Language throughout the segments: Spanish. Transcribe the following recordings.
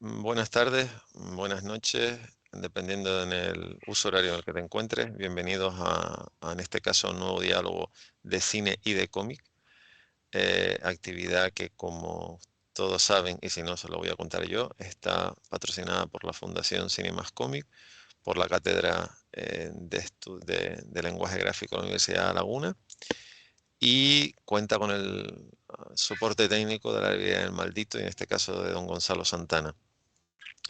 Buenas tardes, buenas noches, dependiendo en el uso horario en el que te encuentres. Bienvenidos en este caso, a un nuevo diálogo de cine y de cómic, actividad que, como todos saben, y si no se lo voy a contar yo, está patrocinada por la Fundación Cine Más Cómic, por la Cátedra de Lenguaje Gráfico de la Universidad de La Laguna y cuenta con el soporte técnico de la Librería del Maldito, y en este caso de don Gonzalo Santana.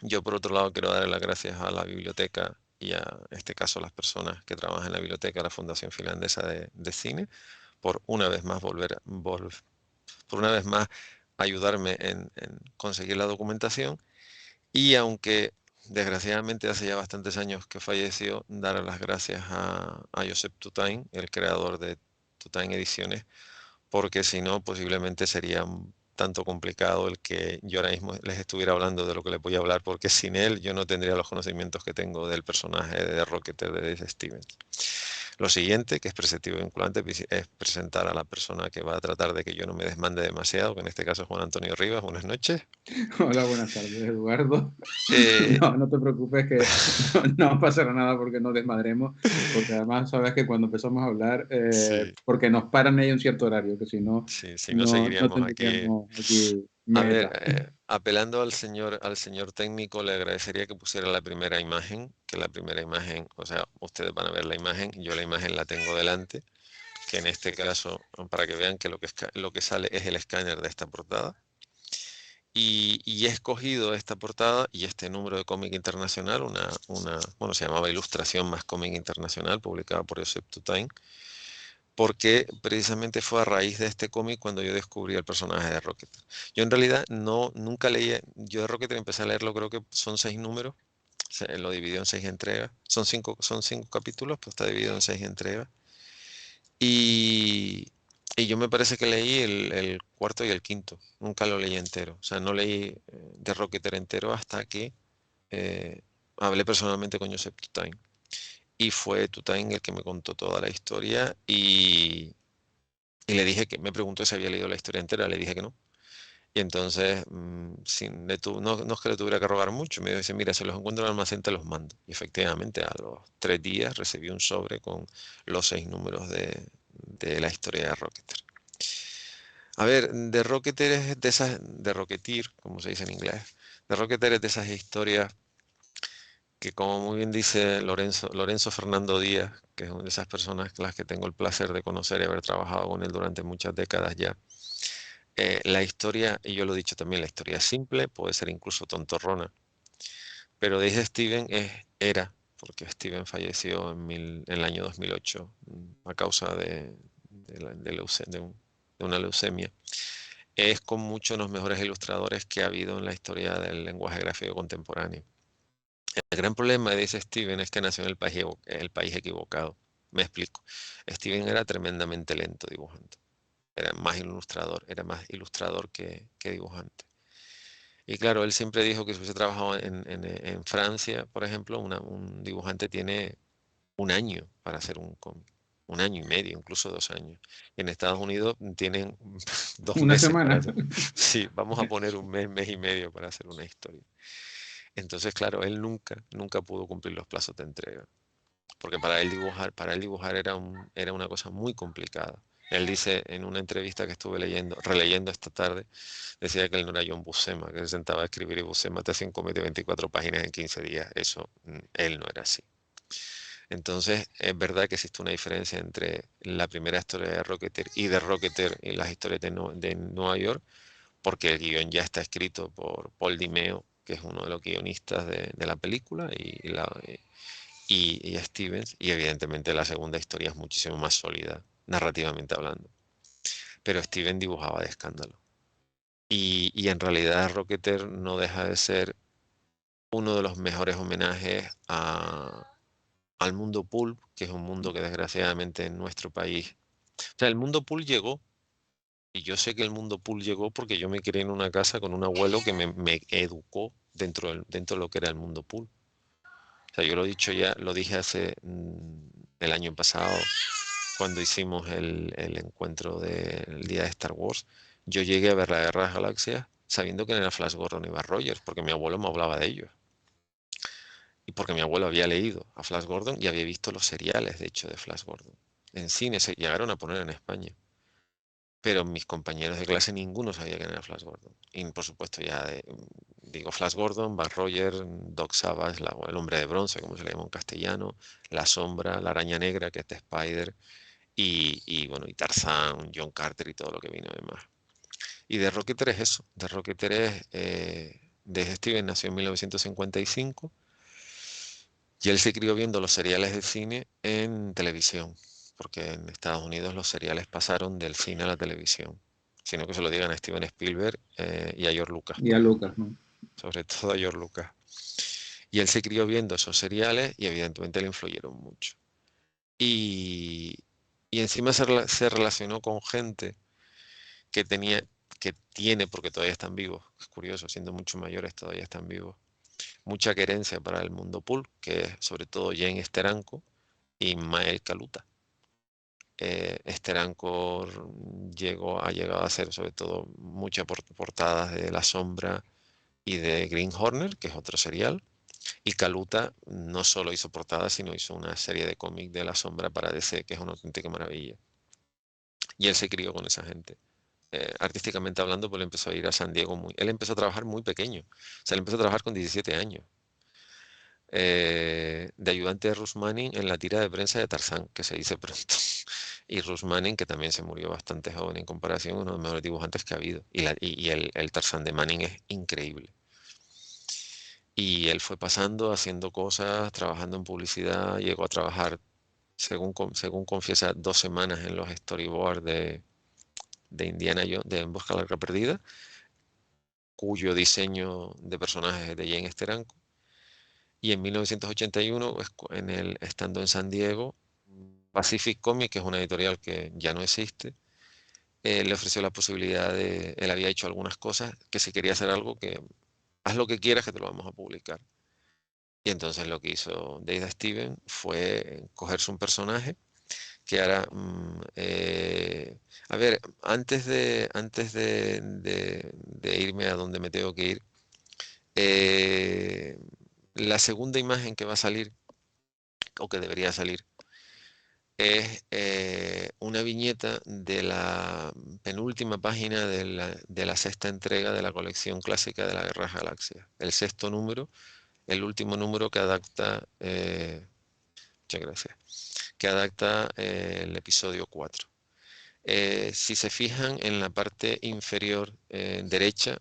Yo, por otro lado, quiero dar las gracias a la biblioteca y en este caso a las personas que trabajan en la biblioteca de la Fundación Finlandesa de Cine por una vez más por una vez más ayudarme en conseguir la documentación. Y aunque desgraciadamente hace ya bastantes años que falleció, dar las gracias a Josep Tutain, el creador de Tutain Ediciones, porque si no, posiblemente sería un tanto complicado el que yo ahora mismo les estuviera hablando de lo que les voy a hablar, porque sin él yo no tendría los conocimientos que tengo del personaje de Rocketer de Dave Stevens. Lo siguiente, que es preceptivo y vinculante, es presentar a la persona que va a tratar de que yo no me desmande demasiado, que en este caso es Juan Antonio Rivas. Buenas noches. Hola, buenas tardes, Eduardo. Eh, No, no te preocupes que no pasará nada porque nos desmadremos, porque además sabes que cuando empezamos a hablar, sí, porque nos paran ahí un cierto horario, que si no, sí, si no no seguiríamos aquí. tendríamos aquí A ver, meta. apelando al señor técnico, le agradecería que pusiera la primera imagen, que la primera imagen, o sea, ustedes van a ver la imagen, yo la imagen la tengo delante, que en este caso, para que vean que lo que sale es el escáner de esta portada. Y he escogido esta portada y este número de cómic internacional, bueno, se llamaba Ilustración más cómic internacional, publicada por Josep Tutain, porque precisamente fue a raíz de este cómic cuando yo descubrí el personaje de Rocketer. Yo en realidad nunca leí, yo de Rocketer empecé a leerlo, creo que son 6 números, lo dividió en 6 entregas, son cinco capítulos, pues está dividido en 6 entregas. Y, y yo me parece que leí el cuarto y el quinto, nunca lo leí entero, o sea, no leí de Rocketer entero hasta que eh, hablé personalmente con Josep Tutain. Y fue Tutain el que me contó toda la historia y le dije que me preguntó si había leído la historia entera, le dije que no. Y entonces, no es que le tuviera que rogar mucho, me dice, mira, si los encuentro en el almacén te los mando. Y efectivamente, a los 3 días recibí un sobre con los 6 números de la historia de Rocketer. A ver, de Rocketer es de esas, de Rocketeer, como se dice en inglés, de Rocketer es de esas historias que, como muy bien dice Lorenzo Fernando Díaz, que es una de esas personas con las que tengo el placer de conocer y haber trabajado con él durante muchas décadas ya. La historia, y yo lo he dicho también, la historia es simple, puede ser incluso tontorrona, pero dice Steven porque Steven falleció en el año 2008 a causa de una leucemia. Es con muchos de los mejores ilustradores que ha habido en la historia del lenguaje gráfico contemporáneo. El gran problema, dice Steven, es que nació en el país equivocado. Me explico. Steven era tremendamente lento dibujando. Era más ilustrador que dibujante. Y claro, él siempre dijo que si hubiese trabajado en Francia, por ejemplo, un dibujante tiene un año para hacer un cómic, un año y medio, incluso 2 años. Y en Estados Unidos tienen 2 Una meses para semana. hacer. Sí, vamos a poner un mes, mes y medio para hacer una historia. Entonces, claro, él nunca pudo cumplir los plazos de entrega, porque para él dibujar era una cosa muy complicada. Él dice en una entrevista que estuve releyendo esta tarde, decía que él no era John Buscema, que se sentaba a escribir y Buscema te hacía un cómic de 24 páginas en 15 días. Eso, él no era así. Entonces, es verdad que existe una diferencia entre la primera historia de Rocketer y de Rocketer y las historias de Nueva York, porque el guión ya está escrito por Paul Dimeo, que es uno de los guionistas de la película, y Stevens, y evidentemente la segunda historia es muchísimo más sólida, narrativamente hablando. Pero Steven dibujaba de escándalo. Y en realidad Rocketer no deja de ser uno de los mejores homenajes al mundo pulp, que es un mundo que desgraciadamente en nuestro país... O sea, el mundo pulp llegó, y yo sé que el mundo pulp llegó porque yo me crié en una casa con un abuelo que me educó dentro de lo que era el mundo pulp. O sea, yo lo he dicho ya, lo dije el año pasado, cuando hicimos el encuentro del día de Star Wars. Yo llegué a ver la Guerra de las Galaxias sabiendo que era Flash Gordon y Buck Rogers, porque mi abuelo me hablaba de ellos. Y porque mi abuelo había leído a Flash Gordon y había visto los seriales, de hecho, de Flash Gordon. En cine se llegaron a poner en España. Pero mis compañeros de clase ninguno sabía quién era Flash Gordon. Y por supuesto digo Flash Gordon, Buck Rogers, Doc Savage, el hombre de bronce, como se le llama en castellano, La Sombra, la Araña Negra, que es de Spider, bueno, y Tarzán, John Carter y todo lo que vino además. Y de Rocketeer es eso. De Rocketeer es, de Steven nació en 1955 y él se crió viendo los seriales de cine en televisión, porque en Estados Unidos los seriales pasaron del cine a la televisión, sino que se lo digan a Steven Spielberg y a George Lucas, Y a Lucas, ¿no? sobre todo a George Lucas. Y él se crió viendo esos seriales y evidentemente le influyeron mucho. Y, y encima se relacionó con gente que tiene, porque todavía están vivos, es curioso, siendo mucho mayores todavía están vivos, mucha querencia para el mundo pulp, que es sobre todo Jane Steranko y Mael Kaluta. Steranko ha llegado a hacer sobre todo muchas portadas de La Sombra y de Green Hornet, que es otro serial. Y Kaluta no solo hizo portadas, sino hizo una serie de cómics de La Sombra para DC, que es una auténtica maravilla. Y él se crió con esa gente. Artísticamente hablando, pues él empezó a ir a San Diego él empezó a trabajar muy pequeño. O sea, él empezó a trabajar con 17 años. De ayudante de Russ Manning en la tira de prensa de Tarzán, que se dice pronto. Y Russ Manning, que también se murió bastante joven en comparación, uno de los mejores dibujantes que ha habido. Y el Tarzán de Manning es increíble. Y él fue pasando, haciendo cosas, trabajando en publicidad, llegó a trabajar, según confiesa, 2 semanas en los storyboards de Indiana Jones, de En Busca de la Arca Perdida, cuyo diseño de personajes es de Jane Steranko. Y en 1981, estando en San Diego, Pacific Comics, que es una editorial que ya no existe, le ofreció la posibilidad él había hecho algunas cosas, que si quería hacer algo, que haz lo que quieras que te lo vamos a publicar. Y entonces lo que hizo Dave Stevens fue cogerse un personaje que ahora, a ver, antes de irme a donde me tengo que ir, eh, la segunda imagen que va a salir, o que debería salir, es una viñeta de la penúltima página de la sexta entrega de la colección clásica de la Guerra de las Galaxias. El sexto número, el último número que adapta, muchas gracias, que adapta el episodio 4. Si se fijan en la parte inferior derecha,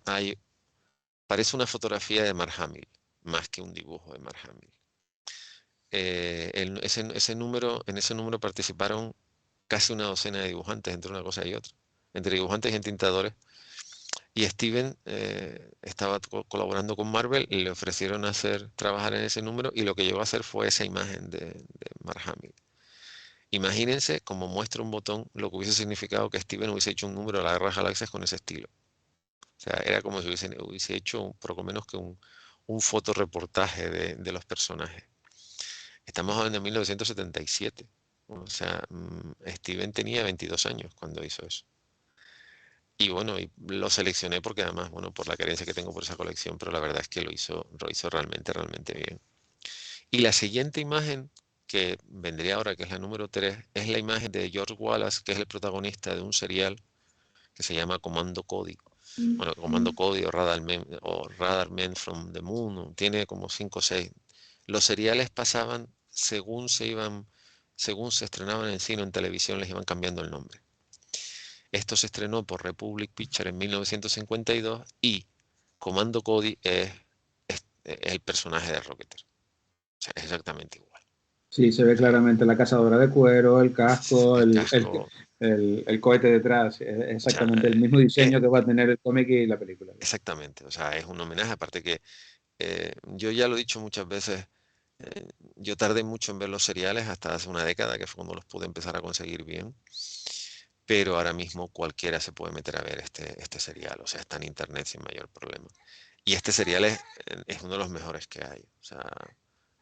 parece una fotografía de Mark Hamill, más que un dibujo de Mark Hamill. En ese número participaron casi una docena de dibujantes entre una cosa y otra, entre dibujantes y entintadores. Y Steven estaba colaborando con Marvel y le ofrecieron trabajar en ese número, y lo que llegó a hacer fue esa imagen de Mark Hamill. Imagínense, como muestra un botón, lo que hubiese significado que Steven hubiese hecho un número de la Guerra de las Galaxias con ese estilo. O sea, era como si hubiese hecho poco menos que un fotoreportaje de los personajes. Estamos hablando de 1977. O sea, Steven tenía 22 años cuando hizo eso. Y bueno, y lo seleccioné porque además, bueno, por la creencia que tengo por esa colección, pero la verdad es que lo hizo realmente, realmente bien. Y la siguiente imagen que vendría ahora, que es la número 3, es la imagen de George Wallace, que es el protagonista de un serial que se llama Comando Cody. Bueno, Comando Cody o Radar Men from the Moon, tiene como 5 o 6. Los seriales pasaban según se estrenaban en cine o en televisión, les iban cambiando el nombre. Esto se estrenó por Republic Pictures en 1952 y Comando Cody es el personaje de Rocketeer. O sea, es exactamente igual. Sí, se ve O sea, claramente la cazadora de cuero, el casco, el casco, el cohete detrás. Es o sea, exactamente el mismo diseño que va a tener el cómic y la película. exactamente. O sea, es un homenaje, aparte que yo ya lo he dicho muchas veces, yo tardé mucho en ver los seriales hasta hace una década, que fue cuando los pude empezar a conseguir bien. Pero ahora mismo cualquiera se puede meter a ver este serial, o sea, está en internet sin mayor problema. Y este serial es uno de los mejores que hay. O sea,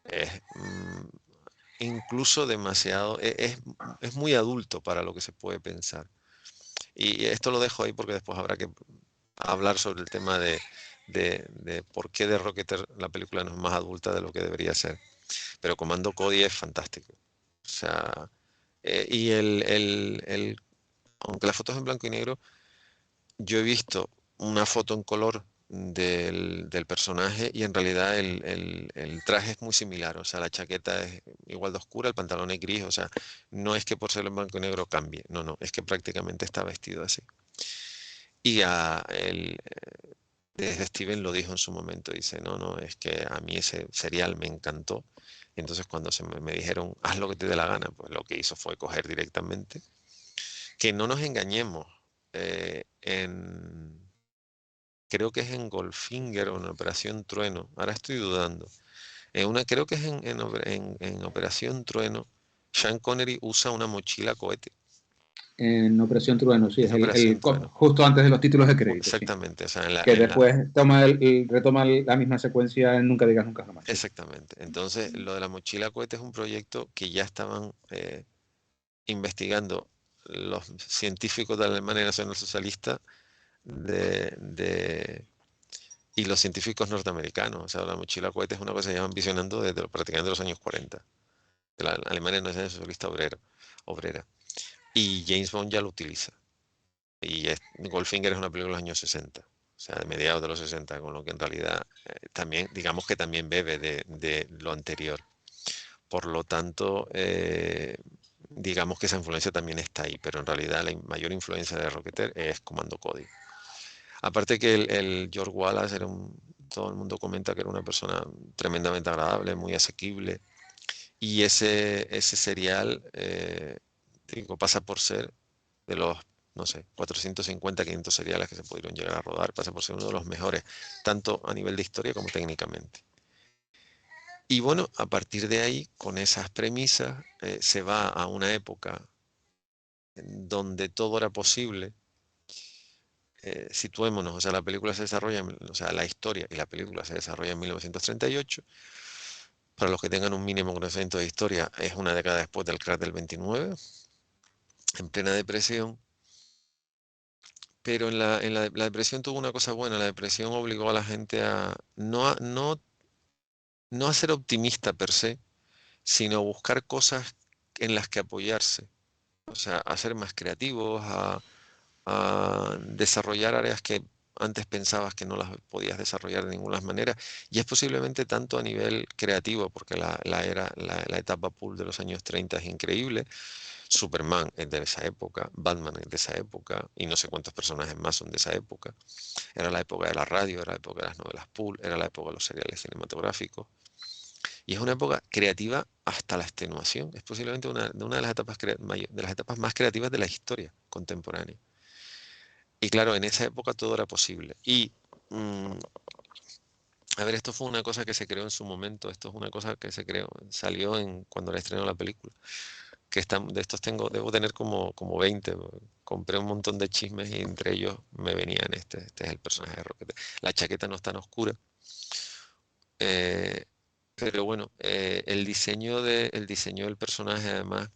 es incluso demasiado, es muy adulto para lo que se puede pensar. Y esto lo dejo ahí porque después habrá que hablar sobre el tema de por qué de Rocketeer la película no es más adulta de lo que debería ser. Pero Comando Cody es fantástico. O sea, y aunque la foto es en blanco y negro, yo he visto una foto en color del personaje y en realidad el traje es muy similar, o sea, la chaqueta es igual de oscura, el pantalón es gris, o sea, no es que por ser en blanco y negro cambie, no, no, es que prácticamente está vestido así. Y desde Steven lo dijo en su momento, dice, no, no, es que a mí ese serial me encantó. Y entonces cuando me dijeron, haz lo que te dé la gana, pues lo que hizo fue coger directamente. Que no nos engañemos, creo que es en Goldfinger o en Operación Trueno, ahora estoy dudando. Creo que es en Operación Trueno, Sean Connery usa una mochila cohete. En Operación Trueno, sí, Es es Operación Trueno. justo antes de los títulos de crédito, sí. Exactamente, o sea, Que después retoma la misma secuencia en Nunca digas nunca jamás, sí. exactamente. Entonces, lo de la mochila cohete es un proyecto que ya estaban investigando los científicos de la Alemania Nacional Socialista y los científicos norteamericanos. O sea, la mochila cohete es una cosa que llevan visionando desde prácticamente los años 40, de la Alemania Nacional Socialista Obrera. Y James Bond ya lo utiliza. Y Goldfinger es una película de los años 60, o sea, de mediados de los 60, con lo que en realidad también, digamos que también bebe de lo anterior. Por lo tanto, digamos que esa influencia también está ahí, pero en realidad la mayor influencia de Rocketeer es Comando Cody. Aparte que el George Wallace todo el mundo comenta que era una persona tremendamente agradable, muy asequible, y ese serial, digo, pasa por ser de los, no sé, 450, 500 seriales que se pudieron llegar a rodar, pasa por ser uno de los mejores, tanto a nivel de historia como técnicamente. Y bueno, a partir de ahí, con esas premisas, se va a una época en donde todo era posible. Situémonos, o sea, la película se desarrolla, o sea, la historia y la película se desarrolla en 1938. Para los que tengan un mínimo conocimiento de historia, es una década después del crash del 29, en plena depresión. Pero la depresión tuvo una cosa buena, la depresión obligó a la gente a no a ser optimista per se, sino a buscar cosas en las que apoyarse. O sea, a ser más creativos, a desarrollar áreas que antes pensabas que no las podías desarrollar de ninguna manera. Y es posiblemente tanto a nivel creativo, porque la etapa pool de los años 30 es increíble. Superman es de esa época, Batman es de esa época, y no sé cuántos personajes más son de esa época. Era la época de la radio, era la época de las novelas pool, era la época de los seriales cinematográficos. Y es una época creativa hasta la extenuación. Es posiblemente una de las de las etapas más creativas de la historia contemporánea. Y claro, en esa época todo era posible. Y, a ver, esto fue una cosa que se creó en su momento, esto es una cosa que salió cuando la estrenó la película. De estos debo tener como 20. Compré un montón de chismes y entre ellos me venían este es el personaje de Rocket. La chaqueta no es tan oscura. Pero bueno, el diseño del personaje además,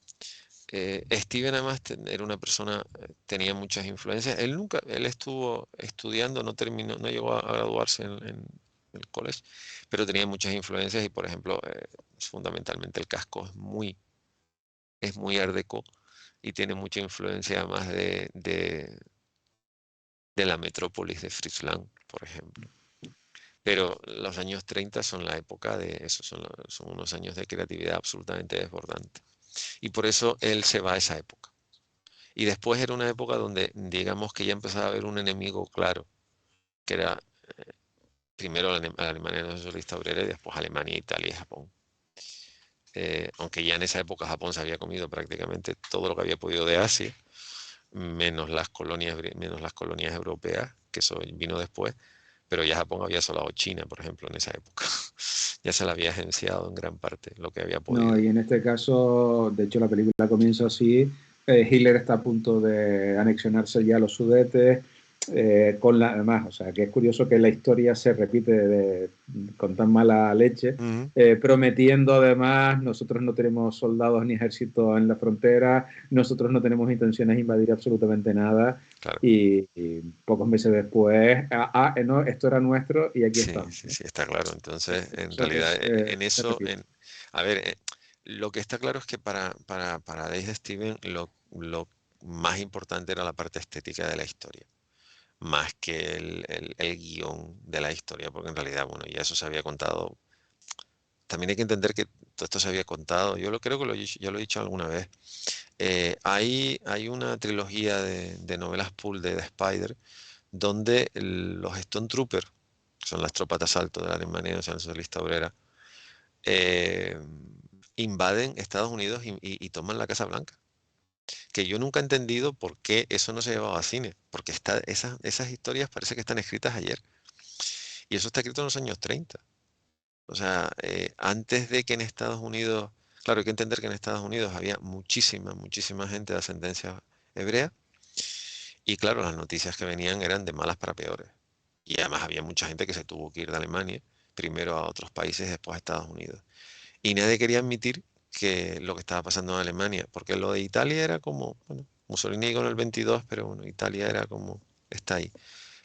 Steven además era una persona, tenía muchas influencias. Él estuvo estudiando, no terminó, no llegó a graduarse en el college, pero tenía muchas influencias y por ejemplo, fundamentalmente el casco es muy art déco y tiene mucha influencia además de la metrópolis de Fritz Lang, por ejemplo. Pero los años 30 son la época de eso, son unos años de creatividad absolutamente desbordante. Y por eso él se va a esa época. Y después era una época donde, digamos que ya empezaba a haber un enemigo claro, que era primero la Alemania Nacionalista Obrera y después Alemania, Italia y Japón. Aunque ya en esa época Japón se había comido prácticamente todo lo que había podido de Asia, menos las colonias europeas, que eso vino después, pero ya Japón había asolado China, por ejemplo, en esa época. Ya se la había agenciado en gran parte lo que había No, podido. y en este caso, de hecho, la película comienza así. Hitler está a punto de anexionarse ya los Sudetes. además, o sea, que es curioso que la historia se repite con tan mala leche, Ujú, prometiendo además, nosotros no tenemos soldados ni ejército en la frontera, nosotros no tenemos intenciones de invadir absolutamente nada, claro. y pocos meses después, no, esto era nuestro y aquí Sí, estamos, sí, ¿no? sí, está claro. Entonces, en Eso realidad, en se eso, repite. a ver, lo que está claro es que para Dave Steven lo más importante era la parte estética de la historia, más que el guión de la historia, porque en realidad, bueno, ya eso se había contado. También hay que entender que todo esto se había contado. Yo lo creo que ya lo he dicho alguna vez. Hay una trilogía de novelas pulp de The Spider donde los Stone Troopers, que son las tropas de asalto de la Alemania Nacional Socialista Obrera, eh, invaden Estados Unidos y toman la Casa Blanca. Que yo nunca he entendido por qué eso no se llevaba a cine, porque esas historias parece que están escritas ayer. Y eso está escrito en los años 30. O sea, antes de que en Estados Unidos, claro, hay que entender que en Estados Unidos había muchísima gente de ascendencia hebrea, y claro, las noticias que venían eran de malas para peores. Y además había mucha gente que se tuvo que ir de Alemania, primero a otros países, después a Estados Unidos. Y nadie quería admitir que lo que estaba pasando en Alemania, porque lo de Italia era como, bueno, Mussolini con el 22, pero bueno, Italia era como, está ahí.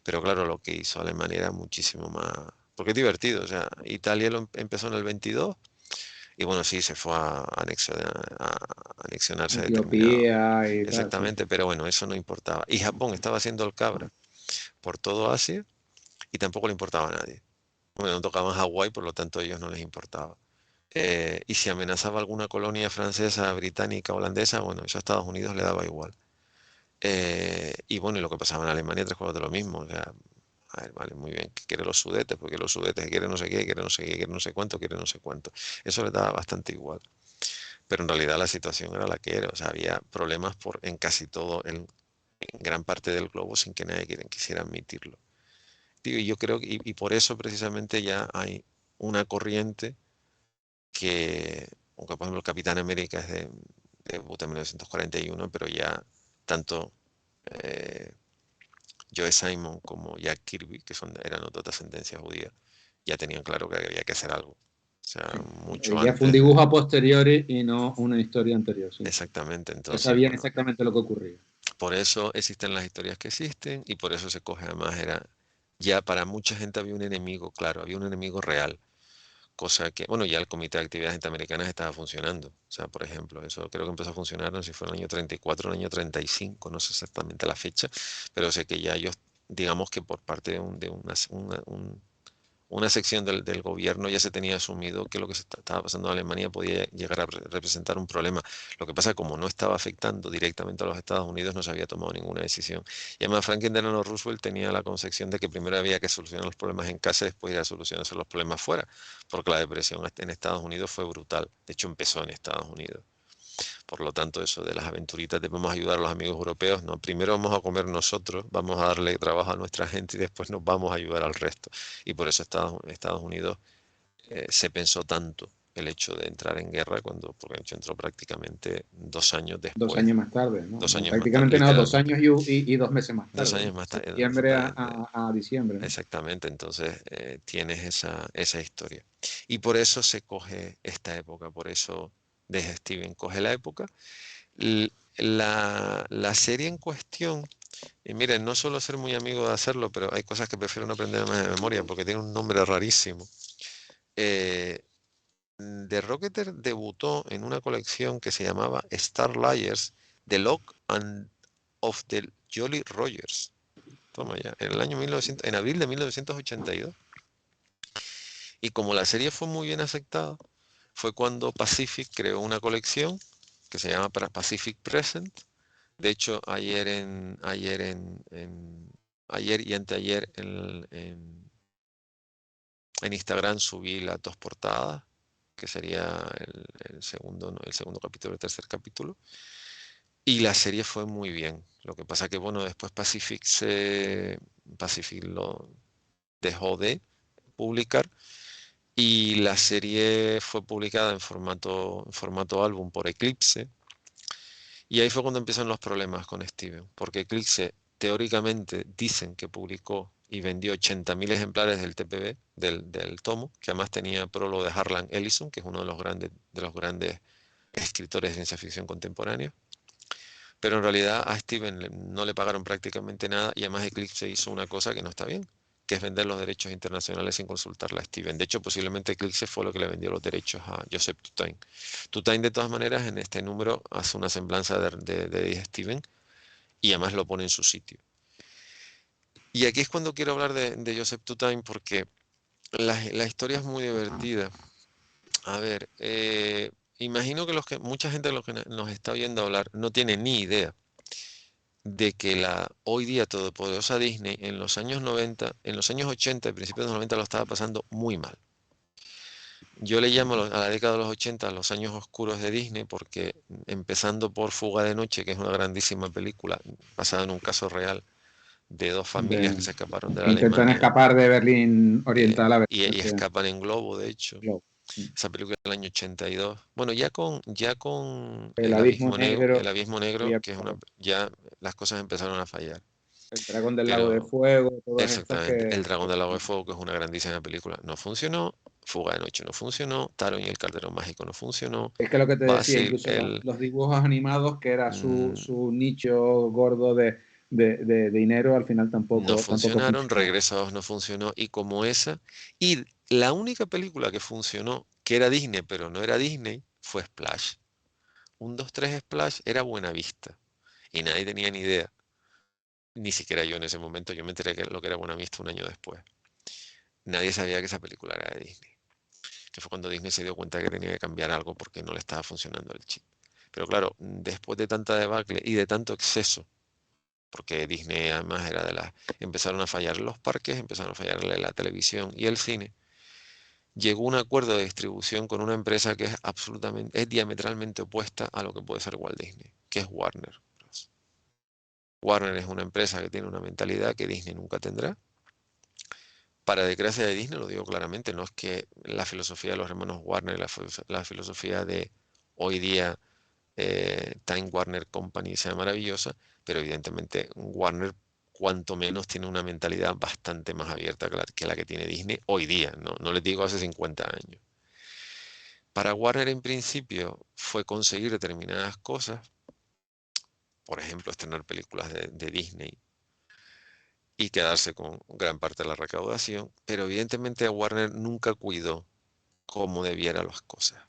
Pero claro, lo que hizo Alemania era muchísimo más, porque es divertido, o sea, Italia empezó en el 22 y bueno, sí, se fue a anexionarse a determinado, Etiopía y tal, sí, exactamente, sí. pero bueno, eso no importaba. Y Japón estaba haciendo el cabra por todo Asia y tampoco le importaba a nadie. Bueno, no tocaban Hawái, por lo tanto a ellos no les importaba. Y si amenazaba alguna colonia francesa, británica, holandesa, bueno, eso a Estados Unidos le daba igual. Y bueno, y lo que pasaba en Alemania, tres cuartos de lo mismo. O sea, a ver, vale, muy bien, que quiere los sudetes, porque los sudetes quiere no sé qué, quiere no sé qué, quiere no sé cuánto, quiere no sé cuánto. Eso le daba bastante igual. Pero en realidad la situación era la que era. O sea, había problemas en casi todo, en gran parte del globo sin que nadie quisiera admitirlo. Digo, y yo creo que, y por eso precisamente ya hay una corriente que, aunque por ejemplo el Capitán América es debuta en 1941, pero ya tanto eh, Joe Simon como Jack Kirby, que eran de otra ascendencia judía, ya tenían claro que había que hacer algo. O sea, Sí. mucho Ya fue un antes dibujo a posteriori y no una historia anterior, sí. exactamente. Ya Entonces, sabían bueno, exactamente lo que ocurría. por eso existen las historias que existen y por eso se coge además, ya para mucha gente había un enemigo, claro, había un enemigo real. Cosa que, bueno, ya el Comité de Actividades Interamericanas estaba funcionando. O sea, por ejemplo, eso creo que empezó a funcionar, no sé si fue en el año 34 o en el año 35, no sé exactamente la fecha, pero sé que ya ellos, digamos que por parte de una sección del gobierno ya se tenía asumido que lo que estaba pasando en Alemania podía llegar a representar un problema. Lo que pasa es que como no estaba afectando directamente a los Estados Unidos, no se había tomado ninguna decisión. Y además Franklin Delano Roosevelt tenía la concepción de que primero había que solucionar los problemas en casa y después ir a solucionarse los problemas fuera, porque la depresión en Estados Unidos fue brutal. De hecho, empezó en Estados Unidos. Por lo tanto, eso de las aventuritas de vamos a ayudar a los amigos europeos, no, primero vamos a comer nosotros, vamos a darle trabajo a nuestra gente y después nos vamos a ayudar al resto. Y por eso Estados Unidos se pensó tanto el hecho de entrar en guerra porque de hecho entró prácticamente 2 años Dos después, años más tarde, ¿no? dos No, años más tarde, prácticamente no, dos literalmente, años y 2 meses más dos tarde, ¿no? años más tarde, Septiembre exactamente, a diciembre, ¿no? exactamente, entonces tienes esa historia. Y por eso se coge esta época, por eso desde Steven coge la época. La serie en cuestión, y miren, no suelo ser muy amigo de hacerlo, pero hay cosas que prefiero no aprender más de memoria porque tiene un nombre rarísimo. Eh, The Rocketer debutó en una colección que se llamaba Starliers, The Log and of the Jolly Rogers. Toma ya, en el año 1900, en abril de 1982. Y como la serie fue muy bien aceptada, fue cuando Pacific creó una colección que se llama Pacific Present. De hecho, ayer y anteayer en Instagram subí las dos portadas, que sería el segundo, ¿no? El segundo capítulo, el tercer capítulo. Y la serie fue muy bien. Lo que pasa que, bueno, después Pacific lo dejó de publicar y la serie fue publicada en formato álbum por Eclipse. Y ahí fue cuando empiezan los problemas con Steven, porque Eclipse teóricamente dicen que publicó y vendió 80.000 ejemplares del TPB, del tomo, que además tenía prólogo de Harlan Ellison, que es uno de los grandes escritores de ciencia ficción contemporánea. Pero en realidad a Steven no le pagaron prácticamente nada y además Eclipse hizo una cosa que no está bien, que es vender los derechos internacionales sin consultarle a Steven. De hecho, posiblemente Eclipse fue lo que le vendió los derechos a Joseph Tutain. Tutain, de todas maneras, en este número hace una semblanza de Steven y además lo pone en su sitio. Y aquí es cuando quiero hablar de Joseph Tutain porque la historia es muy divertida. A ver, imagino que mucha gente de los que nos está oyendo hablar no tiene ni idea de que la hoy día todopoderosa Disney en los años 90, en los años 80 y principios de los 90 lo estaba pasando muy mal. Yo le llamo a la década de los 80 los años oscuros de Disney porque empezando por Fuga de Noche, que es una grandísima película basada en un caso real de dos familias que se escaparon de la que intentan Alemania escapar de Berlín Oriental a y Berlín escapan en globo, de hecho. Occidental. Esa película del año 82. Bueno, ya con El abismo El negro, Abismo Negro, había que es ya las cosas empezaron a fallar. el dragón del lago de Pero fuego, todas estas exactamente, El Dragón del Lago de Fuego, que es una grandísima película, no funcionó. Fuga de Noche no funcionó. Taron y el Calderón Mágico no funcionó. es que lo que te decía, Basil, incluso los dibujos animados, que era mm, su nicho gordo de dinero, al final no tampoco funcionaron. funcionaron. Regreso a Oz no funcionó. Y como esa. Y la única película que funcionó, que era Disney, pero no era Disney, fue Splash. Un 2 3 Splash era Buena Vista. Y nadie tenía ni idea. Ni siquiera yo en ese momento. Yo me enteré que lo que era Buena Vista un año después. Nadie sabía que esa película era de Disney. Que fue cuando Disney se dio cuenta que tenía que cambiar algo porque no le estaba funcionando el chip. Pero claro, después de tanta debacle y de tanto exceso, porque Disney además era empezaron a fallar los parques, empezaron a fallarle la televisión y el cine, llegó un acuerdo de distribución con una empresa que es diametralmente opuesta a lo que puede ser Walt Disney, que es Warner Bros. Warner es una empresa que tiene una mentalidad que Disney nunca tendrá. Para desgracia de Disney, lo digo claramente, no es que la filosofía de los hermanos Warner, la filosofía de hoy día Time Warner Company sea maravillosa, pero evidentemente Warner cuanto menos tiene una mentalidad bastante más abierta que la que tiene Disney hoy día, ¿no? No les digo hace 50 años. Para Warner en principio fue conseguir determinadas cosas, por ejemplo, estrenar películas de Disney y quedarse con gran parte de la recaudación, pero evidentemente Warner nunca cuidó cómo debiera las cosas.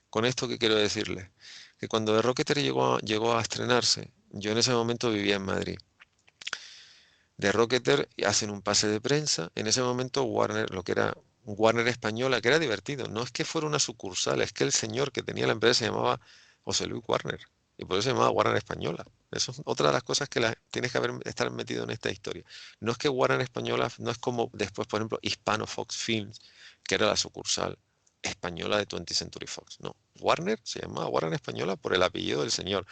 Con esto, ¿qué quiero decirles? Que cuando The Rocketeer llegó a estrenarse, yo en ese momento vivía en Madrid. The Rocketeer hacen un pase de prensa. En ese momento Warner, lo que era Warner Española, que era divertido, no es que fuera una sucursal, es que el señor que tenía la empresa se llamaba José Luis Warner y por eso se llamaba Warner Española. Eso es otra de las cosas que tienes que estar metido en esta historia. No es que Warner Española, no es como después, por ejemplo, Hispano Fox Films, que era la sucursal española de 20th Century Fox. No, Warner se llamaba Warner Española por el apellido del señor,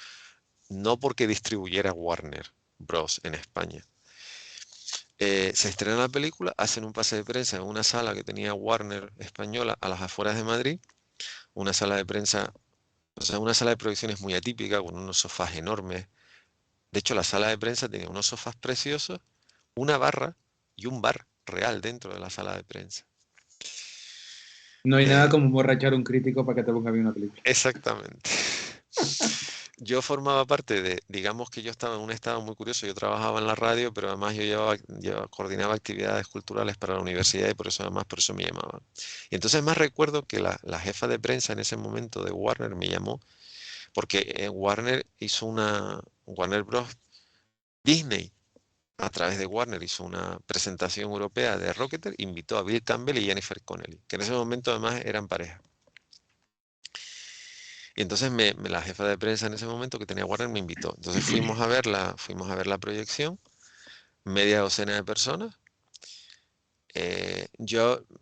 no porque distribuyera Warner Bros. En España. Se estrena la película, hacen un pase de prensa en una sala que tenía Warner Española a las afueras de Madrid, una sala de prensa, o sea, una sala de proyecciones muy atípica, con unos sofás enormes. De hecho, la sala de prensa tenía unos sofás preciosos, una barra y un bar real dentro de la sala de prensa. No hay nada Eh, como emborrachar a un crítico para que te ponga bien una película. exactamente. Yo formaba parte digamos que yo estaba en un estado muy curioso, yo trabajaba en la radio, pero además coordinaba actividades culturales para la universidad y por eso me llamaban. Y entonces más recuerdo que la jefa de prensa en ese momento de Warner me llamó, porque Warner Bros. Disney, a través de Warner, hizo una presentación europea de Rocketeer, invitó a Bill Campbell y Jennifer Connelly, que en ese momento además eran pareja. Y entonces la jefa de prensa en ese momento que tenía Warner me invitó. Entonces fuimos a ver la proyección, media docena de personas.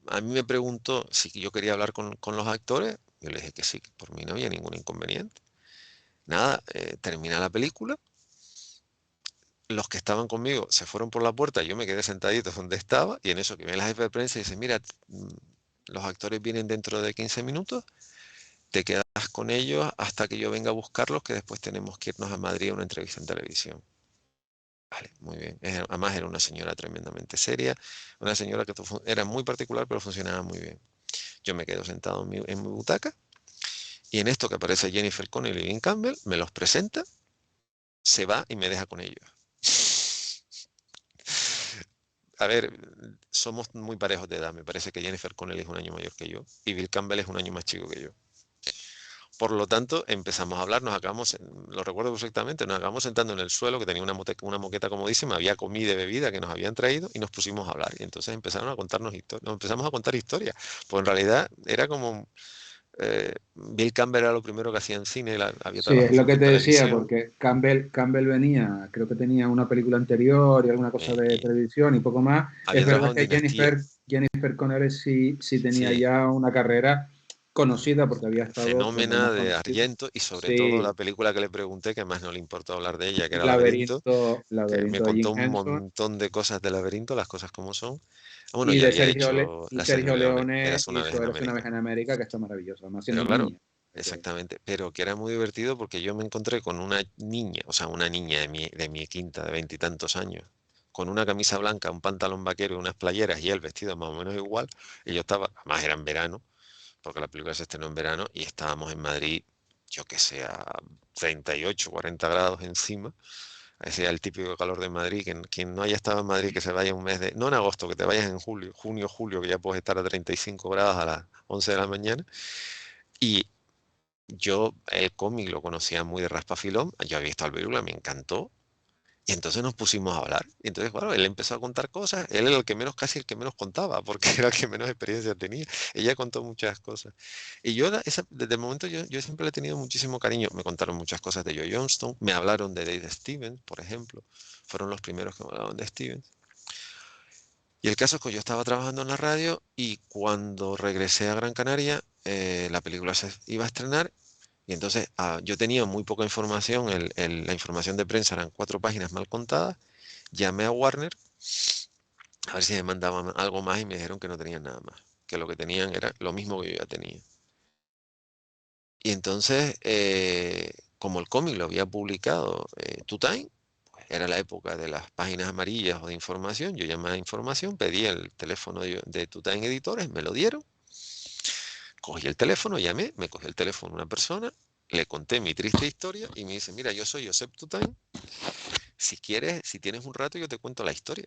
A mí me preguntó si yo quería hablar con los actores. Yo le dije que sí, que por mí no había ningún inconveniente. Nada, termina la película. Los que estaban conmigo se fueron por la puerta, yo me quedé sentadito donde estaba y en eso que viene la jefa de prensa y dice, mira, los actores vienen dentro de 15 minutos, te quedas con ellos hasta que yo venga a buscarlos, que después tenemos que irnos a Madrid a una entrevista en televisión. Vale, muy bien. Además era una señora tremendamente seria, una señora que era muy particular, pero funcionaba muy bien. Yo me quedo sentado en mi butaca y en esto que aparece Jennifer Connelly y Dean Campbell, me los presenta, se va y me deja con ellos. A ver, somos muy parejos de edad. Me parece que Jennifer Connelly es un año mayor que yo y Bill Campbell es un año más chico que yo. Por lo tanto, empezamos a hablar, lo recuerdo perfectamente, nos acabamos sentando en el suelo, que tenía una moqueta comodísima, había comida y bebida que nos habían traído y nos pusimos a hablar. Y entonces empezaron a contarnos historias, nos empezamos a contar historias. Pues en realidad era como, Bill Campbell era lo primero que hacía en cine, había Sí, es trabajado lo siempre que en te decía, televisión, porque Campbell venía, creo que tenía una película anterior y alguna cosa de y televisión y poco más. había Es trabajado verdad en que Dinastía. Jennifer Connelly sí tenía Sí, ya una carrera conocida porque había estado donde fenómena más de conocida. Argento y sobre todo la Sí, película que le pregunté, que más no le importó hablar de ella, que era Laberinto, que me Laberinto de Jim contó un Henson montón de cosas de Laberinto, las cosas como son. Bueno, y y de había hecho Y La Sergio Sergio Leone, Leone Eras una vez hizo en Eres una vez América. en América, que está maravilloso, además Pero siendo claro, niña. exactamente, pero que era muy divertido porque yo me encontré con una niña, o sea, una niña de mi quinta, de veintitantos años, con una camisa blanca, un pantalón vaquero y unas playeras y él vestido más o menos igual, y yo estaba, además era en verano, porque la película se estrenó en verano y estábamos en Madrid, yo que sé, a 38, 40 grados encima. Ese era el típico calor de Madrid. Quien no haya estado en Madrid, que se vaya un mes de, no en agosto, que te vayas en julio, junio, julio, que ya puedes estar a 35 grados a las 11 de la mañana. Y yo el cómic lo conocía muy de raspafilón, yo había visto la película, me encantó. Y entonces nos pusimos a hablar. Y entonces, claro, él empezó a contar cosas. Él era el que menos, casi el que menos contaba, porque era el que menos experiencia tenía. Ella contó muchas cosas. Y yo, desde el momento, yo siempre le he tenido muchísimo cariño. Me contaron muchas cosas de Joe Johnston. Me hablaron de Dave Stevens, por ejemplo. Fueron los primeros que me hablaron de Stevens. Y el caso es que yo estaba trabajando en la radio y cuando regresé a Gran Canaria, la película se iba a estrenar y entonces yo tenía muy poca información, la información de prensa eran 4 páginas mal contadas, llamé a Warner a ver si me mandaban algo más y me dijeron que no tenían nada más, que lo que tenían era lo mismo que yo ya tenía. Y entonces, como el cómic lo había publicado Two Time, pues era la época de las páginas amarillas o de información, yo llamé a información, pedí el teléfono de Two Time Editores, me lo dieron, cogí el teléfono, llamé, me cogió el teléfono una persona, le conté mi triste historia y me dice, mira, yo soy Josep Two Time, si quieres, si tienes un rato yo te cuento la historia.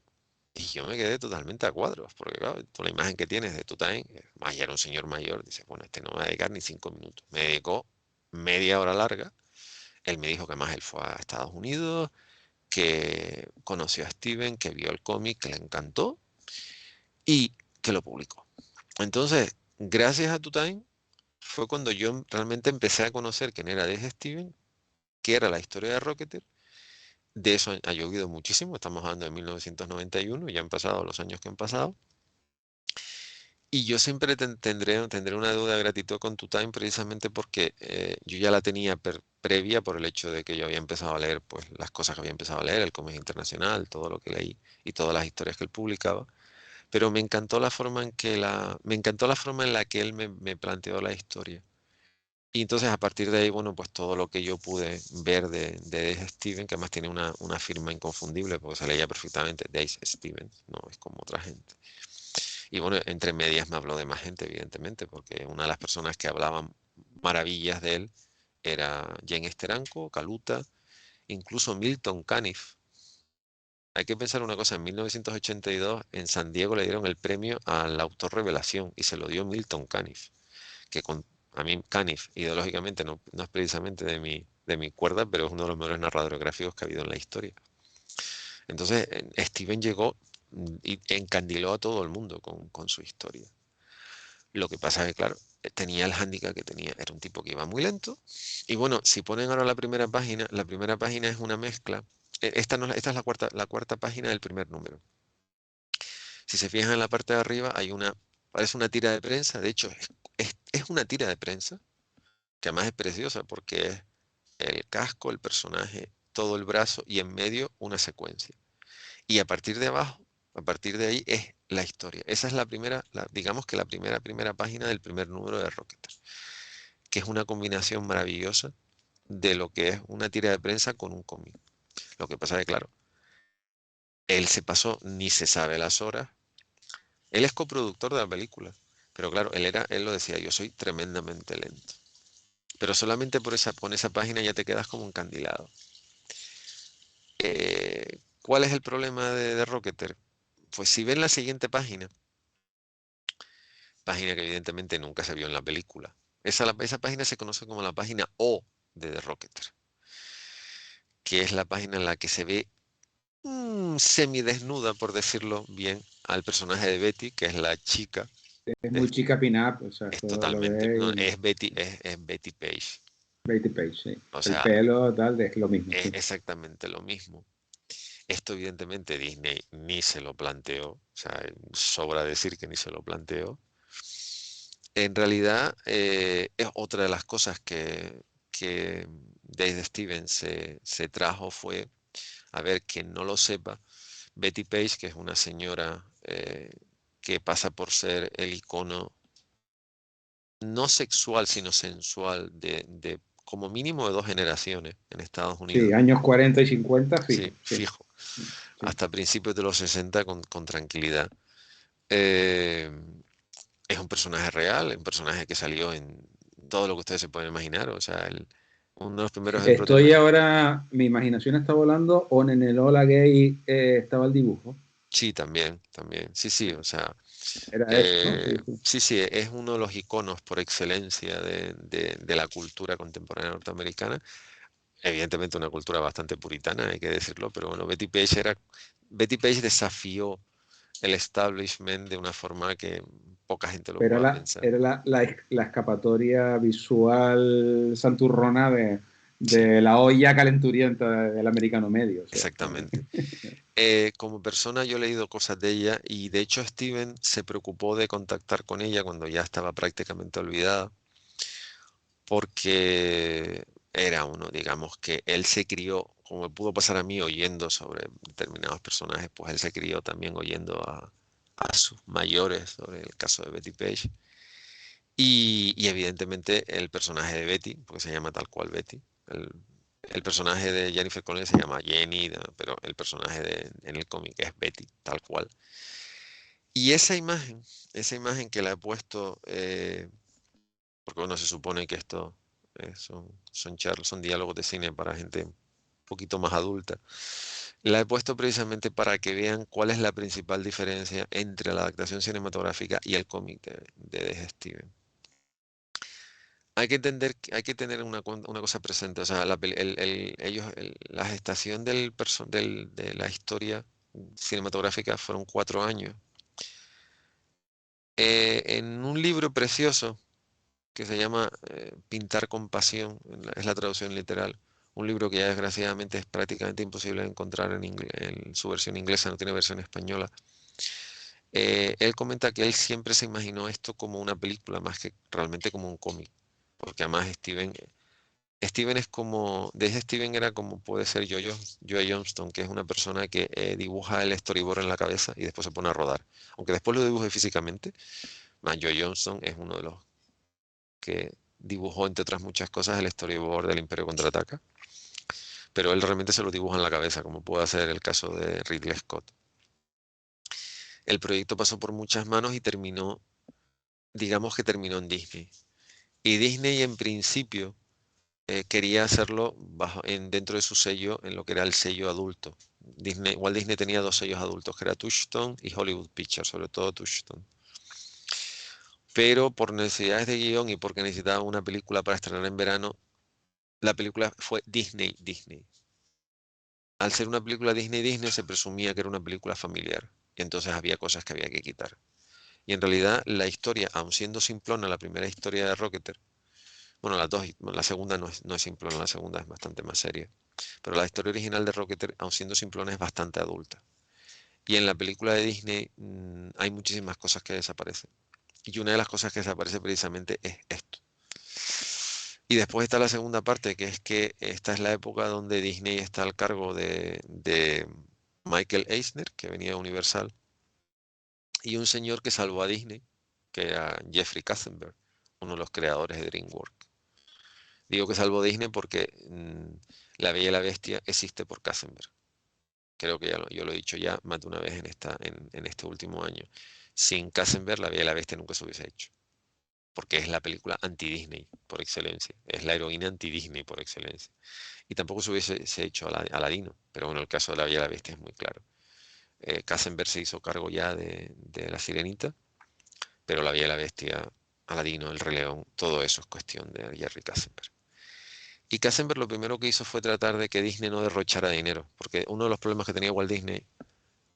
Y yo me quedé totalmente a cuadros, porque claro, tú la imagen que tienes de Tutain, más ya era un señor mayor, dice, bueno, este no me va a dedicar ni 5 minutos. Me dedicó media hora larga. Él me dijo que más él fue a Estados Unidos, que conoció a Steven, que vio el cómic, que le encantó y que lo publicó. Entonces, gracias a Tutain, fue cuando yo realmente empecé a conocer quién era de Steven, qué era la historia de Rocketer. De eso ha llovido muchísimo, estamos hablando de 1991, ya han pasado los años que han pasado. Y yo siempre tendré una deuda de gratitud con Two Time precisamente porque yo ya la tenía previa por el hecho de que yo había empezado a leer pues las cosas que había empezado a leer, el cómic internacional, todo lo que leí y todas las historias que él publicaba. Pero me encantó la forma en que me encantó la forma en la que él me planteó la historia. Y entonces a partir de ahí, bueno, pues todo lo que yo pude ver de Dave Stevens, que además tiene una firma inconfundible porque se leía perfectamente Dave Stevens, no es como otra gente. Y bueno, entre medias me habló de más gente, evidentemente, porque una de las personas que hablaban maravillas de él era Jane Steranko, Kaluta, incluso Milton Caniff. Hay que pensar una cosa, en 1982 en San Diego le dieron el premio a la autorrevelación y se lo dio Milton Caniff, que a mí Caniff ideológicamente no es precisamente de mi cuerda, pero es uno de los mejores narradores gráficos que ha habido en la historia. Entonces, Steven llegó y encandiló a todo el mundo con su historia. Lo que pasa es que, claro, tenía el hándicap que tenía. Era un tipo que iba muy lento. Y bueno, si ponen ahora la primera página es una mezcla. Esta, no, esta es la cuarta página del primer número. Si se fijan en la parte de arriba, parece una tira de prensa. De hecho, es una tira de prensa, que además es preciosa porque es el casco, el personaje, todo el brazo y en medio una secuencia. Y a partir de abajo, a partir de ahí es la historia. Esa es la primera, digamos que la primera página del primer número de Rocketer, que es una combinación maravillosa de lo que es una tira de prensa con un cómic. Lo que pasa es que, claro, Él se pasó, ni se sabe las horas. Él es coproductor de la película, pero claro, él lo decía, yo soy tremendamente lento. Pero solamente con esa página ya te quedas como encandilado. ¿Cuál es el problema de Rocketer? Pues si ven la siguiente página, página que evidentemente nunca se vio en la película, esa página se conoce como la página O de The Rocketer, que es la página en la que se ve semidesnuda, por decirlo bien, al personaje de Betty, que es la chica. Es Es, muy chica pin-up, o sea, es esto lo totalmente, ve no, y es Betty Page. Betty Page, sí. O El sea, pelo, tal, es lo mismo, es sí. exactamente lo mismo. Esto evidentemente Disney ni se lo planteó, o sea, sobra decir que ni se lo planteó. En realidad, es otra de las cosas que Dave Stevens se trajo fue, a ver, quien no lo sepa, Betty Page, que es una señora que pasa por ser el icono no sexual, sino sensual de como mínimo de dos generaciones en Estados Sí, Unidos. años 40 y 50, Sí, fijo, sí, fijo. sí. Hasta principios de los 60 con tranquilidad. Eh, es un personaje real, un personaje que salió en todo lo que ustedes se pueden imaginar. O sea, uno de los primeros ejemplos de Estoy ahora, mi imaginación está volando, o en el Hola Gay estaba el dibujo. Sí, también, también. Sí, sí, o sea, Era eso, ¿no? Sí, sí. sí, sí, es uno de los iconos por excelencia de la cultura contemporánea norteamericana. Evidentemente una cultura bastante puritana, hay que decirlo, pero bueno, Betty Page desafió el establishment de una forma que poca gente lo Pero pueda pensar. era la escapatoria visual santurrona Sí, de la olla calenturienta del americano medio. O sea, exactamente. Como persona yo he leído cosas de ella y de hecho Steven se preocupó de contactar con ella cuando ya estaba prácticamente olvidada, porque era uno, digamos, que él se crió, como me pudo pasar a mí oyendo sobre determinados personajes, pues él se crió también oyendo a sus mayores sobre el caso de Betty Page. Y evidentemente el personaje de Betty, porque se llama tal cual Betty, el, el personaje de Jennifer Connelly se llama Jenny, ¿no? Pero el personaje en el cómic es Betty, tal cual. Y esa imagen que la he puesto, porque bueno, se supone que esto son diálogos de cine para gente un poquito más adulta. La he puesto precisamente para que vean cuál es la principal diferencia entre la adaptación cinematográfica y el cómic de Steven. Hay que entender, hay que tener una cosa presente, o sea, la gestación de la historia cinematográfica fueron 4 años. En un libro precioso que se llama Pintar con pasión, es la traducción literal, un libro que ya desgraciadamente es prácticamente imposible de encontrar en su versión inglesa, no tiene versión española. Él comenta que él siempre se imaginó esto como una película más que realmente como un cómic, porque además Steven es como, desde Steven era como puede ser Joe Johnston, que es una persona que dibuja el storyboard en la cabeza y después se pone a rodar. Aunque después lo dibuje físicamente, más Joe Johnston es uno de los que dibujó, entre otras muchas cosas, el storyboard del Imperio Contraataca, pero él realmente se lo dibuja en la cabeza, como puede ser el caso de Ridley Scott. El proyecto pasó por muchas manos y terminó, digamos que terminó en Disney. Y Disney en principio quería hacerlo dentro de su sello, en lo que era el sello adulto. Walt Disney tenía dos sellos adultos, que era Touchstone y Hollywood Pictures, sobre todo Touchstone. Pero por necesidades de guión y porque necesitaba una película para estrenar en verano, la película fue Disney. Al ser una película Disney, se presumía que era una película familiar. Y entonces había cosas que había que quitar. Y en realidad la historia, aun siendo simplona, la primera historia de Rocketer, bueno, las dos, la segunda no es simplona, la segunda es bastante más seria. Pero la historia original de Rocketer, aun siendo simplona, es bastante adulta. Y en la película de Disney hay muchísimas cosas que desaparecen. Y una de las cosas que desaparece precisamente es esto. Y después está la segunda parte, que es que esta es la época donde Disney está al cargo de Michael Eisner, que venía de Universal, y un señor que salvó a Disney, que era Jeffrey Katzenberg, uno de los creadores de DreamWorks. Digo que salvó a Disney porque La Bella y la Bestia existe por Katzenberg. creo que yo lo he dicho ya más de una vez en este último año. Sin Katzenberg, La Bella y la Bestia nunca se hubiese hecho, porque es la película anti-Disney por excelencia, es la heroína anti-Disney por excelencia. Y tampoco se hecho Aladino, pero bueno, el caso de La Bella y la Bestia es muy claro. Katzenberg se hizo cargo ya de La Sirenita, pero La Bella y la Bestia, Aladino, El Rey León, todo eso es cuestión de Jerry Katzenberg. Y Katzenberg lo primero que hizo fue tratar de que Disney no derrochara dinero, porque uno de los problemas que tenía Walt Disney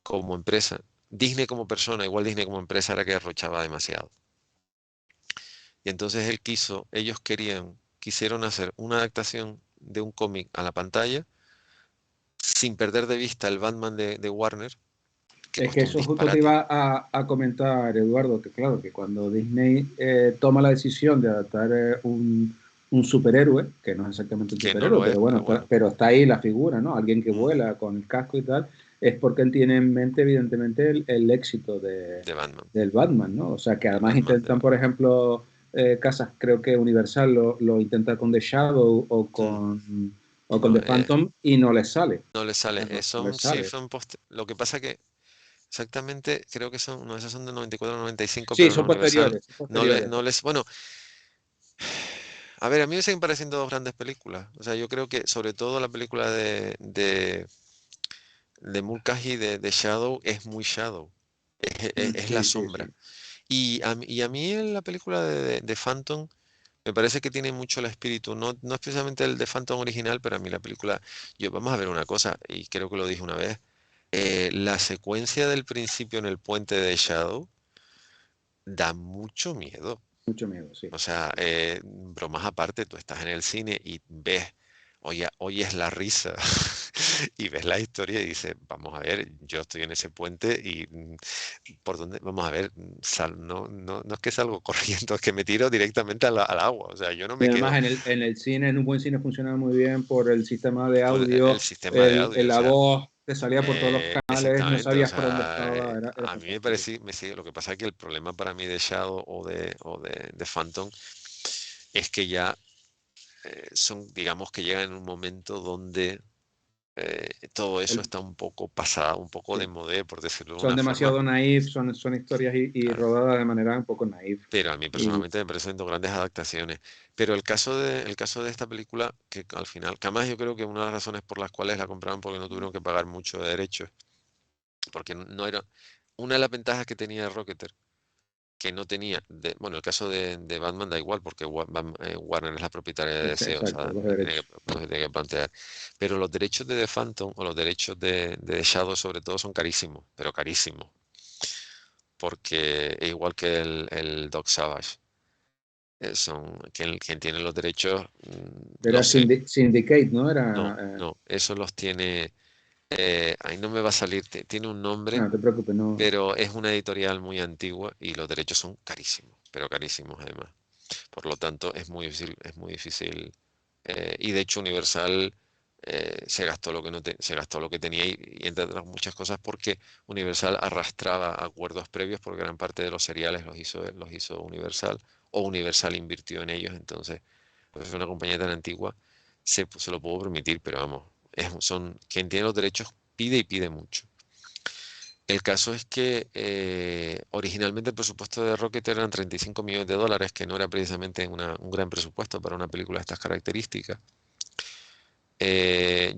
como empresa, Disney como persona, igual Disney como empresa, era que derrochaba demasiado. Y entonces ellos quisieron hacer una adaptación de un cómic a la pantalla sin perder de vista el Batman de Warner, que Es que costó un eso justo te disparate. iba a comentar, Eduardo, que claro, que cuando Disney toma la decisión de adaptar un superhéroe, que no es exactamente un Que no superhéroe, lo es, pero bueno, pero bueno. pero está ahí la figura, ¿no? Alguien que Mm, vuela con el casco y tal, es porque él tiene en mente, evidentemente, el éxito de Batman, del Batman, ¿no? O sea, que el además Batman de intentan, por Batman. ejemplo, casas, creo que Universal lo intenta con The Shadow Mm, o con no, The Phantom y no les sale. no le O sea, sale. no les sale. Lo que pasa que exactamente creo que no, esas son de 94 95, Sí, pero los Universal son posteriores. no les, bueno, a ver, a mí me siguen pareciendo dos grandes películas. O sea, yo creo que sobre todo la película de Mulcahy de Shadow es muy Shadow. Es la Sí, sí, sombra. sí. Y a mí en la película de Phantom me parece que tiene mucho el espíritu, no especialmente el de Phantom original, pero a mí la película, vamos a ver una cosa, y creo que lo dije una vez, la secuencia del principio en el puente de Shadow da mucho miedo. Mucho miedo, sí. O sea, bromas aparte, tú estás en el cine y ves, oyes la risa y ves la historia y dices, vamos a ver, yo estoy en ese puente y por dónde, vamos a ver, no es que salgo corriendo, es que me tiro directamente al agua. O sea, yo no Y me además quedo en el cine, en un buen cine funciona muy bien por el sistema de por el audio, sistema de audio. O la sea, voz te salía por todos los canales, no exactamente, o sabías por dónde sea, estaba, era a mí me fantástico. parece, me sigue, lo que pasa es que el problema para mí de Shadow de Phantom es que ya digamos que llegan en un momento donde todo eso El- está un poco pasado, un poco de sí. modé, por decirlo de Son una forma. demasiado naif, son historias y Claro. rodadas de manera un poco naif. Pero a mí Y personalmente me parecen dos grandes adaptaciones. Pero el caso de esta película, que al final, que además yo creo que una de las razones por las cuales la compraron porque no tuvieron que pagar mucho de derechos, porque no era una de las ventajas que tenía Rocketer, que no tenía, bueno, el caso de Batman da igual, porque Warner es la propietaria de DC, o exacto, sea, los derechos. no se tiene que plantear. Pero los derechos de The Phantom o los derechos de The Shadow sobre todo son carísimos, pero carísimos, porque igual que el Dog Savage, quien tiene los derechos, lo Era sé, Syndicate, ¿no? no, Era, no, eso los tiene, ahí no me va a salir, tiene un nombre, no te preocupes, no. pero es una editorial muy antigua y los derechos son carísimos, pero carísimos además. Por lo tanto, es muy difícil. Y de hecho, Universal se gastó lo que no se gastó lo que tenía y entre otras muchas cosas porque Universal arrastraba acuerdos previos porque gran parte de los seriales los hizo Universal o Universal invirtió en ellos. Entonces, pues es una compañía tan antigua, se lo puedo permitir, pero vamos, quien tiene los derechos pide y pide mucho. El caso es que originalmente el presupuesto de Rocket eran 35 millones de dólares, que no era precisamente un gran presupuesto para una película de estas características.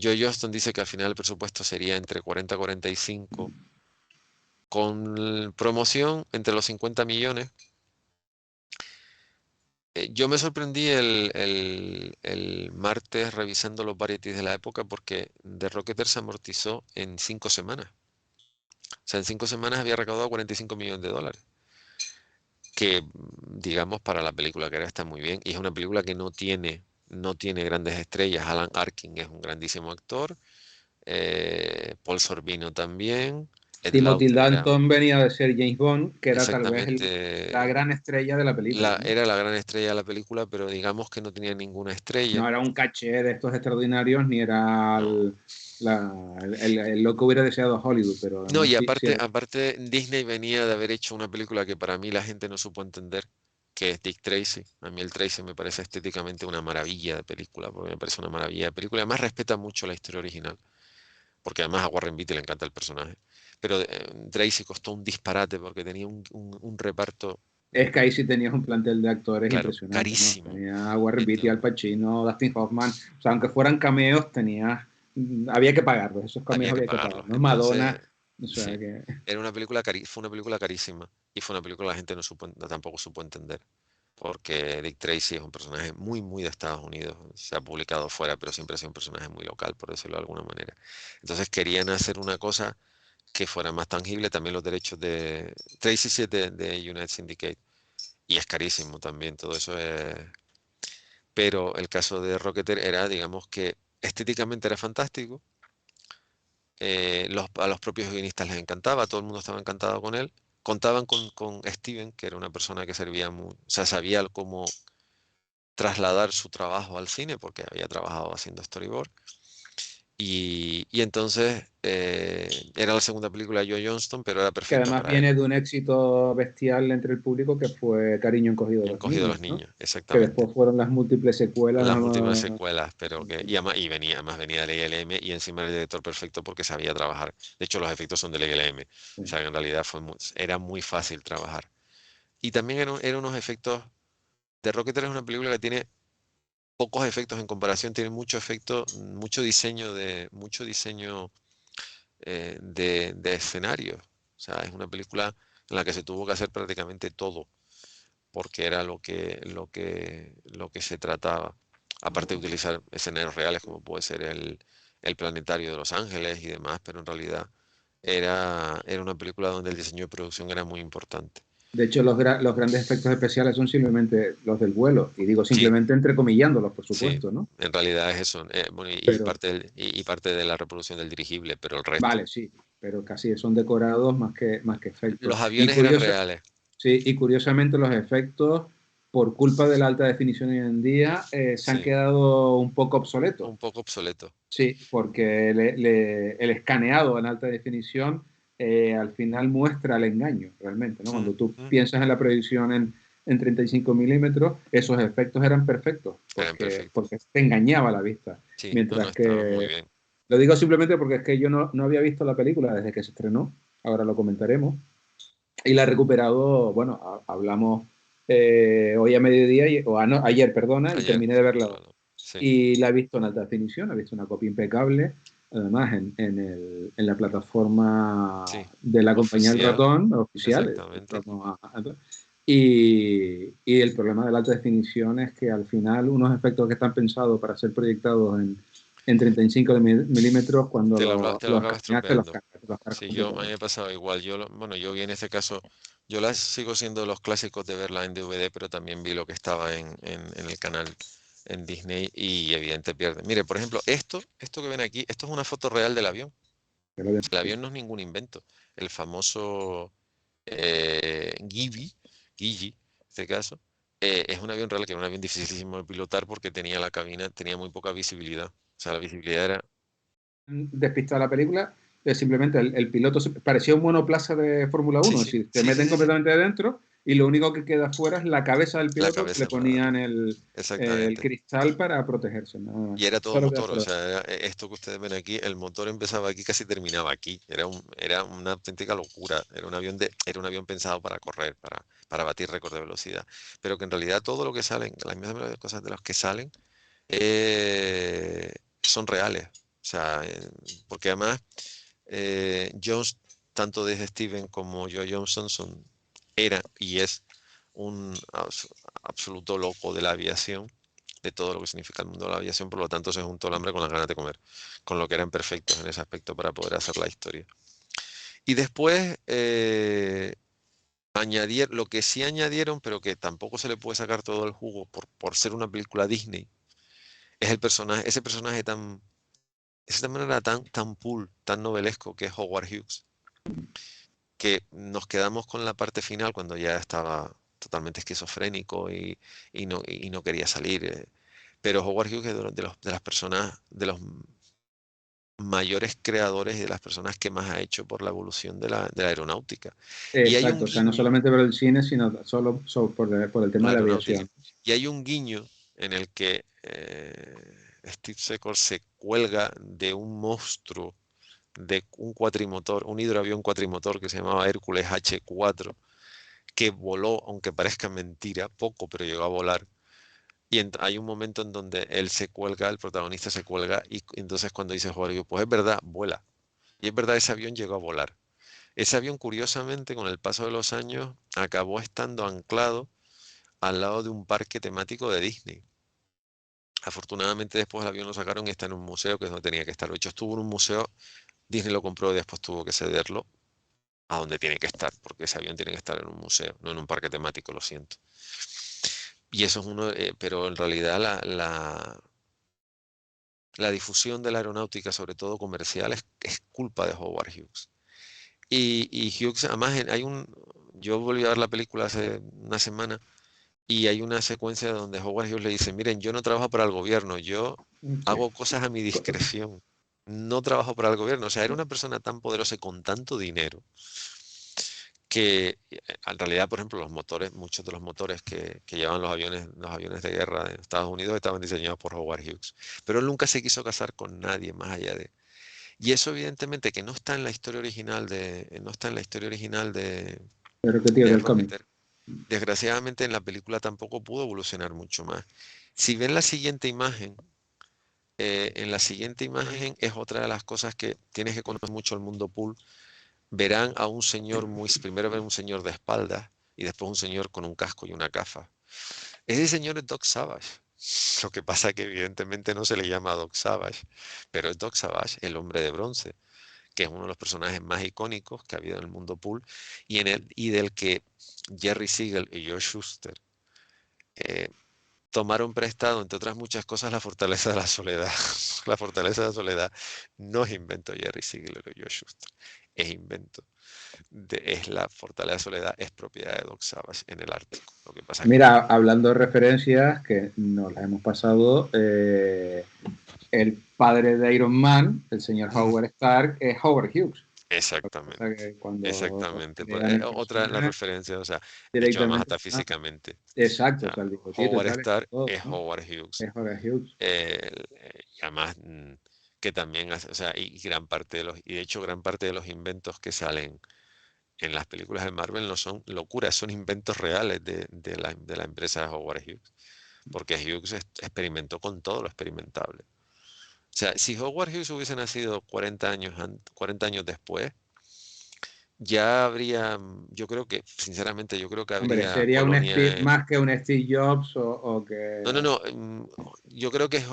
Joe Johnston dice que al final el presupuesto sería entre 40 y 45, con promoción entre los 50 millones. Yo me sorprendí el martes revisando los varieties de la época porque The Rocketeer se amortizó en 5 semanas. O sea, en 5 semanas había recaudado 45 millones de dólares. Que digamos para la película que era está muy bien y es una película que no tiene grandes estrellas. Alan Arkin es un grandísimo actor, Paul Sorvino también, Ed Timothy Lauter Dalton venía de ser James Bond, que era tal vez la exactamente gran estrella de la película, ¿no? era la gran estrella de la película, pero digamos que no tenía ninguna No estrella. era un caché de estos extraordinarios, ni era No. lo que hubiera deseado Hollywood, pero No, además y sí, sí era. aparte Disney venía de haber hecho una película que para mí la gente no supo entender, que es Dick Tracy. A mí el Tracy me parece estéticamente una maravilla de película, porque me parece una maravilla de película. Además respeta mucho la historia original. porque además a Warren Beatty le encanta el personaje. Pero Tracy costó un disparate porque tenía un reparto, Es que ahí sí tenías un plantel de actores claro, impresionante, ¿no? carísimo. Tenía a Warren Beatty, Al Entonces, Pacino, Dustin Hoffman. O sea, aunque fueran cameos, había que pagarlos. Esos cameos había que había que pagarlos. pagarlos. Entonces, Madonna, o sea sí, que... fue una película carísima y fue una película que la gente tampoco supo entender. Porque Dick Tracy es un personaje muy, muy de Estados Unidos. Se ha publicado fuera, pero siempre ha sido un personaje muy local, por decirlo de alguna manera. Entonces querían hacer una cosa que fuera más tangible. También los derechos de Tracy sí es de United Syndicate y es carísimo también, todo eso es... Pero el caso de Rocketeer era, digamos que estéticamente era fantástico. A los propios guionistas les encantaba, todo el mundo estaba encantado con él. Contaban con Steven, que era una persona que servía muy, o sea, sabía cómo trasladar su trabajo al cine porque había trabajado haciendo storyboard. Y entonces era la segunda película de Joe Johnston, pero era Que perfecta además para él. viene de un éxito bestial entre el público que fue Cariño encogido de Han los cogido a niños, los ¿no? niños, Que exactamente. después fueron las múltiples secuelas. Las últimas secuelas, pero que, y venía, además venía del ILM y encima era el director perfecto porque sabía trabajar. De hecho, los efectos son del ILM. O sea, que en realidad era muy fácil trabajar. Y también eran unos efectos. The Rocketeer es una película que tiene pocos efectos en comparación, tiene mucho efecto, mucho diseño de escenarios. O sea, es una película en la que se tuvo que hacer prácticamente todo, porque era lo que se trataba. Aparte de utilizar escenarios reales, como puede ser el planetario de Los Ángeles y demás, pero en realidad era una película donde el diseño de producción era muy importante. De hecho, los grandes efectos especiales son simplemente los del vuelo. Y digo Sí, simplemente entrecomillándolos, por sí, supuesto, ¿no? en realidad es eso. Bueno, Pero, y parte de la reproducción del dirigible, pero el resto. vale, sí, pero casi son decorados más que efectos. Los aviones eran reales, Sí, y curiosamente los efectos, por culpa de la alta definición hoy en día, se han sí, quedado un poco obsoletos. un poco obsoletos. Sí, porque el escaneado en alta definición al final muestra el engaño, realmente, ¿no? Mm, Cuando tú mm, piensas en la proyección en 35 milímetros, esos efectos eran perfectos, eran perfectos. porque te engañaba la vista. Sí, no, Mientras estaban muy que, bien. lo digo simplemente porque es que yo no había visto la película desde que se estrenó, ahora lo comentaremos, y la he recuperado, bueno, hablamos hoy a mediodía, ayer, perdona, y Ayer, terminé de verla hoy. claro, sí, Y la he visto en alta definición, he visto una copia impecable, además en la plataforma sí, de la compañía El oficial, Ratón, oficial. exactamente. Y el problema de la alta definición es que al final unos efectos que están pensados para ser proyectados en 35 milímetros, cuando Te lo los acabas escaneas, te estropeando. los cargas Sí, a mí me completamente. ha pasado igual. Bueno, yo vi en este caso, yo las sigo siendo los clásicos de verla en DVD, pero también vi lo que estaba en el canal en Disney y evidente pierde. Mire, por ejemplo, esto que ven aquí, esto es una foto real del avión. Pero, El avión no es ningún invento. El famoso Gigi, en este caso, es un avión real que era un avión dificilísimo de pilotar porque tenía la cabina, tenía muy poca visibilidad. O sea, la visibilidad era despistada la película, simplemente el piloto parecía un monoplaza de Fórmula sí, 1, es sí, decir, te sí, sí, meten sí, sí. completamente adentro y lo único que queda fuera es la cabeza del La piloto que le cabeza para... ponían el Exactamente. cristal para protegerse, nada más. Y era todo Solo queda motor, o fuera. sea, esto que ustedes ven aquí, el motor empezaba aquí, casi terminaba aquí. Era una auténtica locura. Era un avión pensado para correr, para batir récord de velocidad. Pero que en realidad todo lo que salen, las mismas cosas de las que salen, son reales. O sea, porque además Jones, tanto de Steven como Joe Johnston era y es un absoluto loco de la aviación, de todo lo que significa el mundo de la aviación, por lo tanto se juntó el hambre con las ganas de comer, con lo que eran perfectos en ese aspecto para poder hacer la historia. Y después lo que sí añadieron, pero que tampoco se le puede sacar todo el jugo por ser una película Disney, es ese personaje tan, de esa manera tan cool, tan novelesco que es Howard Hughes, que nos quedamos con la parte final cuando ya estaba totalmente esquizofrénico y no quería salir. Pero Howard Hughes es de las personas, de los mayores creadores y de las personas que más ha hecho por la evolución de la aeronáutica. Y hay un Exacto, o sea, no guiño solamente por el cine, sino solo por el por tema la de la aeronáutica. aviación. Y hay un guiño en el que Steve Secord se cuelga de un monstruo de un cuatrimotor, un hidroavión cuatrimotor que se llamaba Hércules H4, que voló, aunque parezca mentira, poco, pero llegó a volar. Y hay un momento en donde él se cuelga, el protagonista se cuelga, y entonces cuando dice Jorge, pues es verdad, vuela. Y es verdad, ese avión llegó a volar. Ese avión, curiosamente, con el paso de los años, acabó estando anclado al lado de un parque temático de Disney. Afortunadamente después el avión lo sacaron y está en un museo, que es donde tenía que estar. De hecho, estuvo en un museo, Disney lo compró y después tuvo que cederlo a donde tiene que estar, porque ese avión tiene que estar en un museo, no en un parque temático, lo siento. Y eso es uno, pero en realidad la difusión de la aeronáutica, sobre todo comercial, es culpa de Howard Hughes. Y Hughes, además, yo volví a ver la película hace una semana y hay una secuencia donde Howard Hughes le dice, miren, yo no trabajo para el gobierno, yo Sí. hago cosas a mi discreción, no trabajo para el gobierno. O sea, era una persona tan poderosa y con tanto dinero que en realidad, por ejemplo, los motores, muchos de los motores que llevan los aviones de guerra de Estados Unidos estaban diseñados por Howard Hughes. Pero él nunca se quiso casar con nadie más allá de... Y eso evidentemente que no está en la historia original no está en la historia original Pero qué tío de del cómic. Romiter. Desgraciadamente en la película tampoco pudo evolucionar mucho más. Si ven la siguiente imagen, en la siguiente imagen es otra de las cosas que tienes que conocer mucho el mundo pool. Verán a un señor primero ven un señor de espaldas y después un señor con un casco y una gafa. Ese señor es Doc Savage. Lo que pasa es que evidentemente no se le llama Doc Savage, pero es Doc Savage, el hombre de bronce, que es uno de los personajes más icónicos que ha habido en el mundo pool y del que Jerry Siegel y Joe Shuster eh, tomaron prestado, entre otras muchas cosas, la fortaleza de la soledad. La fortaleza de la soledad no es invento de Jerry Siegel o Joe Shuster, es invento es la fortaleza de la soledad, es propiedad de Doc Savage en el Ártico. Lo que pasa es que, Mira, bueno, hablando de referencias que nos las hemos pasado, el padre de Iron Man, el señor Howard Stark, es Howard Hughes. O sea exactamente, que cuando exacamente. crean el Otra de las personaje, referencias, o sea, hecho además directamente. hasta físicamente. O Exacto, o sea, sea, el bigotito y Howard tal, Stark todo, es ¿no? Howard Hughes. Es Howard Hughes. Y además que también hace, o sea, y gran parte y de hecho gran parte de los inventos que salen en las películas de Marvel no son locuras, son inventos reales de la empresa Howard Hughes, porque Hughes experimentó con todo lo experimentable. O sea, si Howard Hughes hubiese nacido 40 años después, ya habría, yo creo que, sinceramente, yo creo que Hombre, habría sería un colonia en... más que un Steve Jobs o No, no, que... no, yo creo que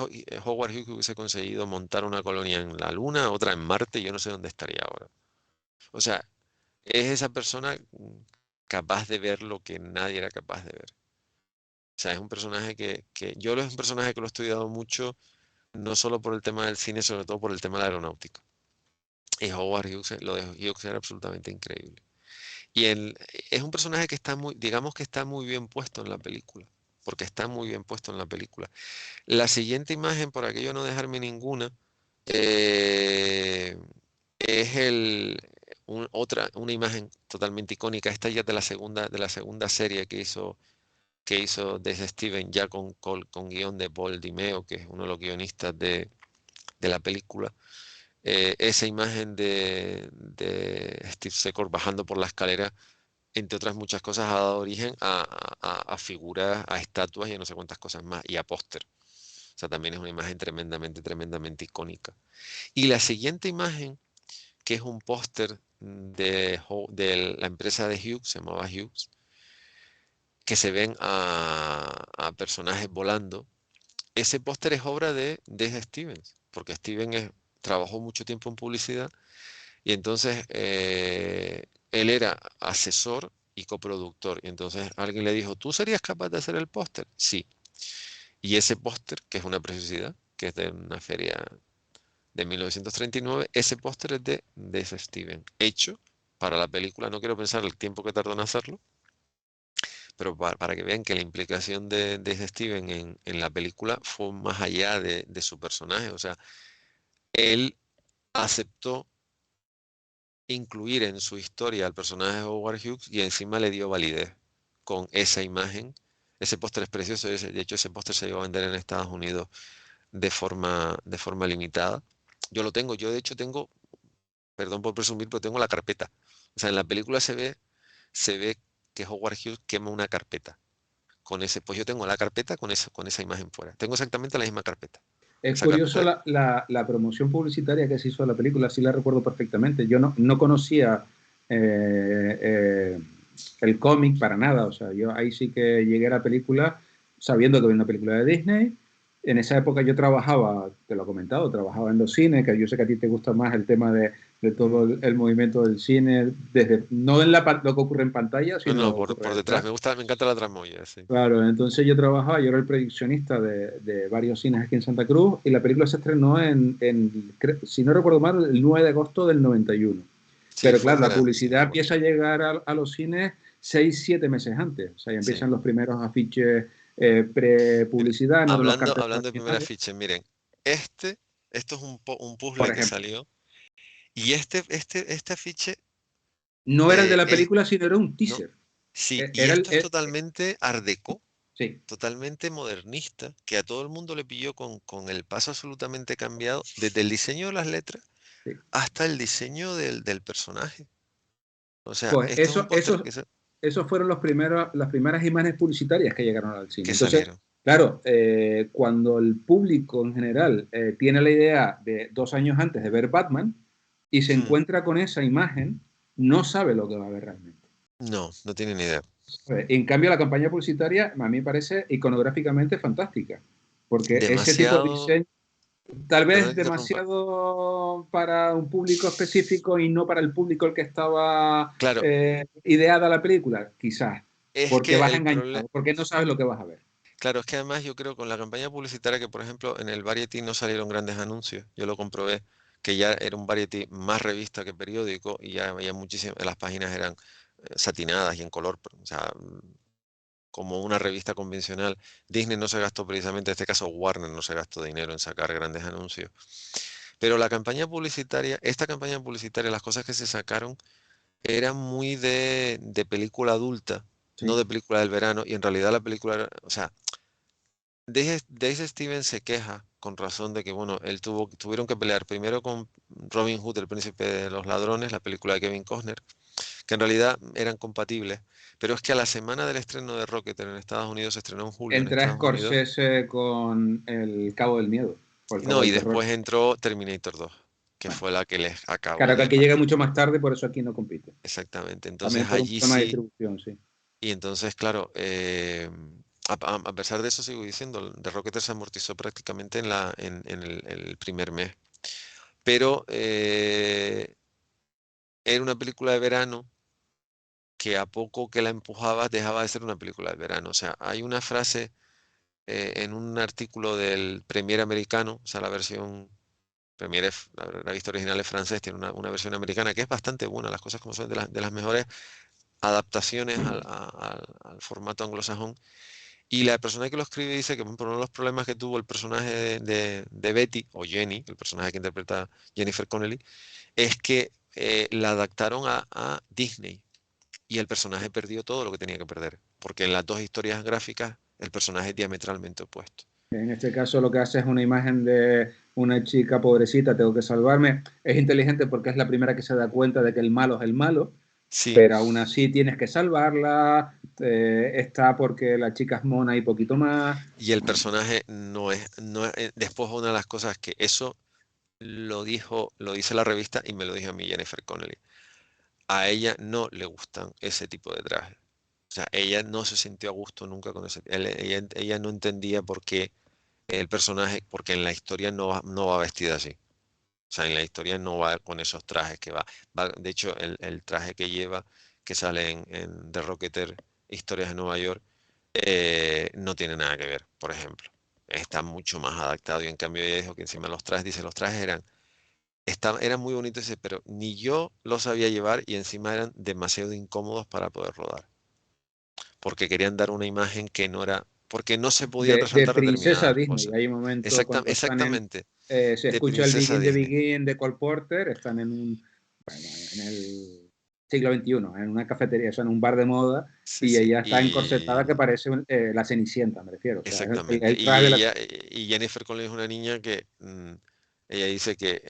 Howard Hughes hubiese conseguido montar una colonia en la Luna, otra en Marte, y yo no sé dónde estaría ahora. O sea, es esa persona capaz de ver lo que nadie era capaz de ver. O sea, es un personaje es un personaje que lo he estudiado mucho, no solo por el tema del cine, sobre todo por el tema de la aeronáutica. Y Howard Hughes, lo de Hughes era absolutamente increíble. Y es un personaje que está muy, digamos que está muy bien puesto en la película, porque está muy bien puesto en la película. La siguiente imagen, por aquello no dejarme ninguna, eh, es una imagen totalmente icónica. Esta ya es de la segunda serie que hizo desde Steven, ya con guión de Paul Dimeo, que es uno de los guionistas de la película. Esa imagen de Steve Secor bajando por la escalera, entre otras muchas cosas, ha dado origen a figuras, a estatuas y a no sé cuántas cosas más, y a póster. O sea, también es una imagen tremendamente, tremendamente icónica. Y la siguiente imagen, que es un póster de la empresa de Hughes, se llamaba Hughes, que se ven a personajes volando. Ese póster es obra de Stevens, porque trabajó mucho tiempo en publicidad y entonces él era asesor y coproductor. Y entonces alguien le dijo, ¿tú serías capaz de hacer el póster? Sí. Y ese póster, que es una preciosidad, que es de una feria de 1939, ese póster es de ese Steven, hecho para la película. No quiero pensar el tiempo que tardó en hacerlo, pero para que vean que la implicación de ese Steven en la película fue más allá de su personaje. O sea, él aceptó incluir en su historia al personaje de Howard Hughes y encima le dio validez con esa imagen. Ese póster es precioso, de hecho ese póster se iba a vender en Estados Unidos de forma limitada. Yo lo tengo, yo de hecho tengo perdón por presumir, pero tengo la carpeta. O sea, en la película se ve que Howard Hughes quema una carpeta. Pues yo tengo la carpeta con esa imagen fuera. Tengo exactamente la misma carpeta. Es Esa curioso carpeta, la promoción publicitaria que se hizo de la película, sí la recuerdo perfectamente. Yo no conocía eh, eh, el cómic para nada, o sea, yo ahí sí que llegué a la película sabiendo que había una película de Disney. En esa época yo trabajaba, te lo he comentado, trabajaba en los cines, que yo sé que a ti te gusta más el tema de todo el movimiento del cine, desde, no en lo que ocurre en pantalla, no, sino no, lo que ocurre por detrás. detrás. Me encanta la tramoya, sí. Claro, entonces yo trabajaba, yo era el proyeccionista de varios cines aquí en Santa Cruz y la película se estrenó si no recuerdo mal, el 9 de agosto del 91. Sí, Pero fue claro, en la verano, sí, me publicidad acuerdo. empieza a llegar a los cines 6, 7 meses antes. O sea, ya Sí. empiezan los primeros afiches Mira, pre-publicidad, no de los carteles hablando de primer finales, afiche, miren, este, esto es un por puzzle que ejemplo. salió y este afiche No era el de la es, película, sino era un no, teaser. sí, y Era esto es totalmente art déco, sí, totalmente modernista, que a todo el mundo le pilló con el paso absolutamente cambiado, desde el diseño de las letras sí. hasta el diseño del personaje. O sea, Pues esto es un póster esos fueron las primeras imágenes publicitarias que llegaron al cine. que Entonces, salieron. claro, cuando el público en general tiene la idea de 2 años antes de ver Batman y se Hmm, encuentra con esa imagen, no sabe lo que va a ver realmente. no, no tienen ni idea. En cambio, la campaña publicitaria a mí me parece iconográficamente fantástica, porque ese tipo de Demasiado, diseño, tal perdón vez que interrumpa. demasiado para un público específico y no para el público al que estaba Claro, ideada la película, quizás, es porque que vas el problema, engañado, porque no sabes lo que vas a ver. claro, es que además yo creo con la campaña publicitaria que, por ejemplo, en el Variety no salieron grandes anuncios. Yo lo comprobé, que ya era un Variety más revista que periódico y ya había muchísimas, las páginas eran satinadas y en color, o sea, como una revista convencional. Disney no se gastó precisamente, en este caso Warner no se gastó dinero en sacar grandes anuncios. Pero la campaña publicitaria, esta campaña publicitaria, las cosas que se sacaron eran muy de película adulta, no Sí. de película del verano, y en realidad la película, o sea, Daisy Stevens se queja con razón de que, bueno, tuvieron que pelear primero con Robin Hood, el príncipe de los ladrones, la película de Kevin Costner, que en realidad eran compatibles, pero es que a la semana del estreno de Rocketeer en Estados Unidos, se estrenó en julio en Entra Estados Unidos, Scorsese con El Cabo del Miedo, o El Cabo no, y del Terror. después entró Terminator 2, que Bueno, fue la que les acabó claro que de aquí llega partir mucho por más el... tarde, por eso aquí no compite. Exactamente, entonces También por un allí problema de sí, distribución, sí. y entonces, claro, a pesar de eso sigo diciendo, The Rocketeer se amortizó prácticamente en el primer mes. Pero era una película de verano que a poco que la empujabas dejaba de ser una película de verano. O sea, hay una frase en un artículo del Premier americano, o sea, la versión Premier, la vista original es francés, tiene una versión americana que es bastante buena, las cosas como son de las mejores adaptaciones al formato anglosajón. Y la persona que lo escribe dice que por uno de los problemas que tuvo el personaje de Betty, o Jenny, el personaje que interpreta Jennifer Connelly, es que la adaptaron a Disney y el personaje perdió todo lo que tenía que perder, porque en las dos historias gráficas el personaje es diametralmente opuesto. En este caso lo que hace es una imagen de una chica pobrecita, tengo que salvarme. Es inteligente porque es la primera que se da cuenta de que el malo es el malo, Sí, pero aún así tienes que salvarla. Está porque la chica es mona y poquito más. y el personaje después una de las cosas que eso lo dice la revista y me lo dijo a mí Jennifer Connelly. A ella no le gustan ese tipo de trajes. O sea, ella no se sintió a gusto nunca con ella no entendía por qué el personaje, porque en la historia no va vestida así. O sea, en la historia no va con esos trajes que de hecho, el traje que lleva, que sale en The Rocketeer, Historias de Nueva York, no tiene nada que ver, por ejemplo. Está mucho más adaptado y en cambio ella dijo que encima los trajes, dice, los trajes eran muy bonitos, dice, pero ni yo los sabía llevar y encima eran demasiado incómodos para poder rodar, porque querían dar una imagen que no era, porque no se podían De resaltar princesa determinadas Disney. cosas. Hay un momento cuando están Exactamente, se de escucha el princesa Begin de Disney. Begin de Cole Porter, están bueno, en el siglo XXI, en una cafetería, o sea, en un bar de moda, Sí, y sí. ella está encorsetada que parece la Cenicienta, me refiero. O sea, Exactamente. el traje de la... Y Jennifer Connelly es una niña que ella dice que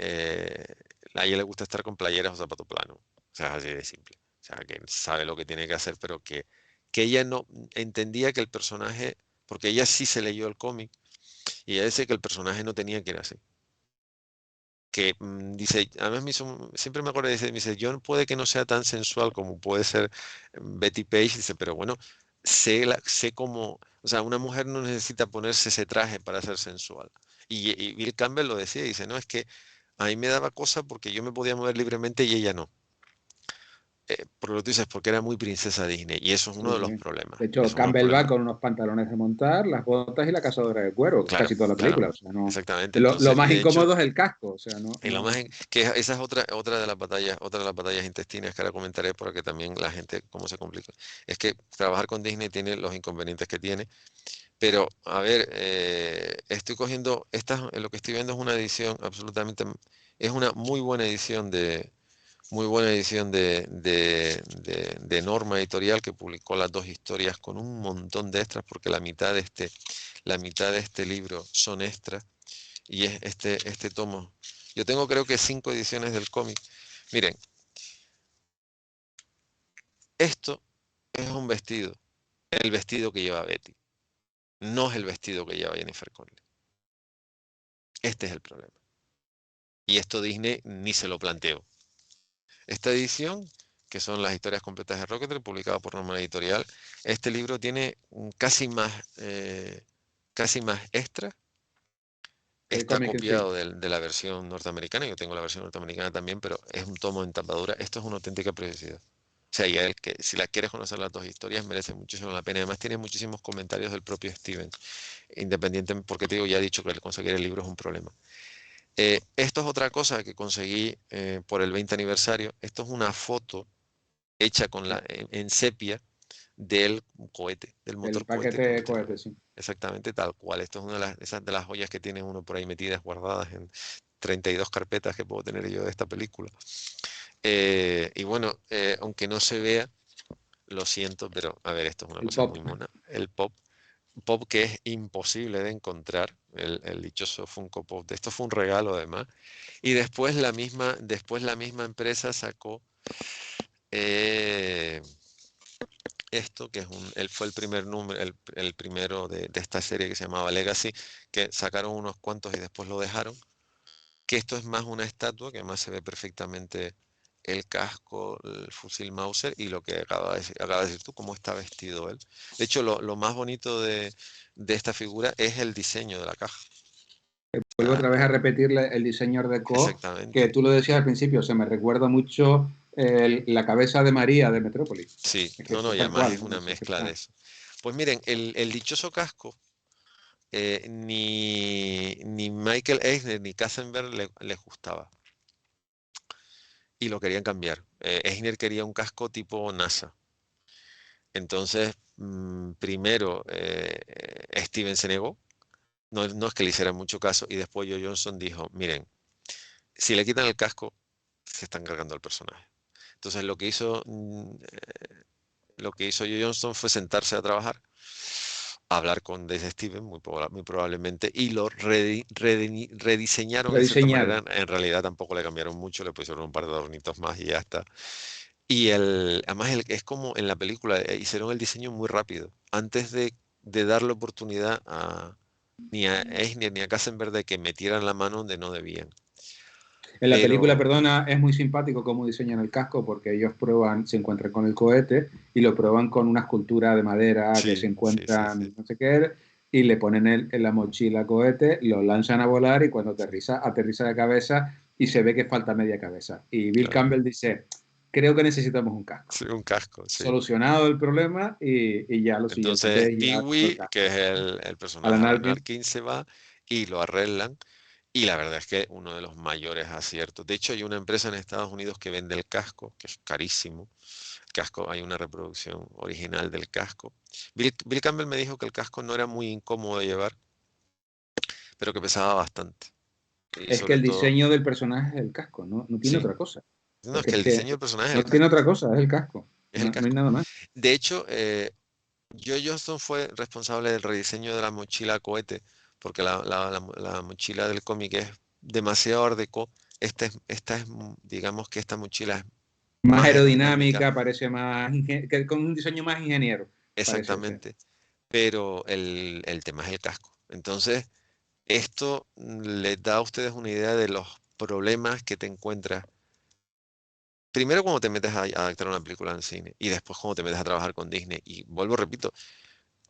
a ella le gusta estar con playeras o zapato plano. O sea, así de simple. O sea, que sabe lo que tiene que hacer, pero que ella no entendía que el personaje, porque ella sí se leyó el cómic, y ella dice que el personaje no tenía que ir así. Que dice, además siempre me acuerdo, dice, me dice, yo puede que no sea tan sensual como puede ser Betty Page, dice, pero bueno, sé cómo, o sea, una mujer no necesita ponerse ese traje para ser sensual. Y Bill Campbell lo decía, dice, no, es que a mí me daba cosa porque yo me podía mover libremente y ella no. Por lo que tú dices, porque era muy princesa Disney, y eso es uno Sí, de los sí. problemas. De hecho, Eso es uno de los Campbell va problemas. con unos pantalones de montar, las botas y la cazadora de cuero, Claro, casi toda la claro, película. O sea, no. exactamente. Lo Entonces, y más de hecho, incómodo es el casco. O sea, no, y lo más no. que esa es otra de las batallas intestinas que ahora comentaré porque también la gente cómo se complica. Es que trabajar con Disney tiene los inconvenientes que tiene, pero a ver, estoy cogiendo lo que estoy viendo es una edición absolutamente, es una muy buena edición de Norma Editorial que publicó las dos historias con un montón de extras porque la mitad de este libro son extras y es este tomo. Yo tengo creo que 5 ediciones del cómic. Miren, esto es un vestido, el vestido que lleva Betty, no es el vestido que lleva Jennifer Connelly. Este es el problema. Y esto Disney ni se lo planteó. Esta edición, que son las historias completas de Rocketeer, publicada por Norma Editorial, este libro tiene casi más extra. El Está cómic en sí. copiado de la versión norteamericana, yo tengo la versión norteamericana también, pero es un tomo en tapadura. Esto es una auténtica preciosidad. O sea, si la quieres conocer las dos historias, merece muchísimo la pena. Además, tiene muchísimos comentarios del propio Steven, independiente, porque te digo, ya he dicho que el conseguir el libro es un problema. Esto es otra cosa que conseguí por el 20 aniversario. Esto es una foto hecha en sepia del cohete, del El motor cohete paquete con de este cohetes, logo. sí. Exactamente tal cual. Esto es una de las joyas que tiene uno por ahí metidas, guardadas en 32 carpetas que puedo tener yo de esta película. Y bueno, aunque no se vea, lo siento, pero a ver, esto es una El cosa pop. muy mona. El pop que es imposible de encontrar, el dichoso Funko Pop. Esto fue un regalo además. Y después la misma empresa sacó eh, esto, que él fue el primer número, el primero de esta serie que se llamaba Legacy, que sacaron unos cuantos y después lo dejaron, que esto es más una estatua, que además se ve perfectamente el casco, el fusil Mauser y lo que acaba de decir tú, cómo está vestido él. De hecho, lo más bonito de esta figura es el diseño de la caja. Vuelvo Ah, otra vez a repetir el diseño Art Deco, que exactamente. tú lo decías al principio, se me recuerda mucho la cabeza de María de Metrópolis. Sí, Es que no, no, es y tal además cual, es ¿no? una Es que mezcla de está. eso. Pues miren, el dichoso casco, ni Michael Eisner ni Katzenberg les gustaba y lo querían cambiar. Eisner quería un casco tipo NASA. Entonces, primero Steven se negó, no es que le hiciera mucho caso, y después Joe Johnson dijo, miren, si le quitan el casco, se están cargando al personaje. Entonces lo que hizo Joe Johnston fue sentarse a trabajar, a hablar con Dave Stevens, muy probablemente, y lo rediseñaron en cierta Rediseñado. manera. En realidad tampoco le cambiaron mucho, le pusieron un par de adornitos más y ya está. Además es como en la película, hicieron el diseño muy rápido, antes de darle oportunidad ni a Eisner ni a Kassenberg de que metieran la mano donde no debían. En la película, Pero, perdona, es muy simpático cómo diseñan el casco porque ellos prueban, se encuentran con el cohete y lo prueban con una escultura de madera que se sí, sí, sí, sí. encuentran, no sé qué, y le ponen en la mochila cohete, lo lanzan a volar y cuando aterriza de cabeza y se ve que falta media cabeza. Y Bill Claro. Campbell dice, creo que necesitamos un casco. Sí, un casco, sí. Solucionado el problema y ya lo Entonces, siguiente es ya con el Pee-wee, que casco. es el personaje Alan Alan Arkin, Arkin, se va y lo arreglan. Y la verdad es que uno de los mayores aciertos. De hecho, hay una empresa en Estados Unidos que vende el casco, que es carísimo. El casco, hay una reproducción original del casco. Bill Campbell me dijo que el casco no era muy incómodo de llevar, pero que pesaba bastante. Y es que sobre el todo, diseño del personaje es el casco, no tiene sí. otra cosa. No, es Porque que es el que diseño del personaje es no el tiene casco. otra cosa, es el casco. Es el No hay casco. nada más. De hecho, Joe Johnston fue responsable del rediseño de la mochila cohete, porque la mochila del cómic es demasiado art déco esta es, digamos que esta mochila es Más más aerodinámica, aerodinámica, parece más, con un diseño más ingeniero, parece ser. exactamente, pero el tema es el casco. Entonces, esto les da a ustedes una idea de los problemas que te encuentras. Primero, cuando te metes a adaptar una película en cine y después cuando te metes a trabajar con Disney. Y vuelvo, repito,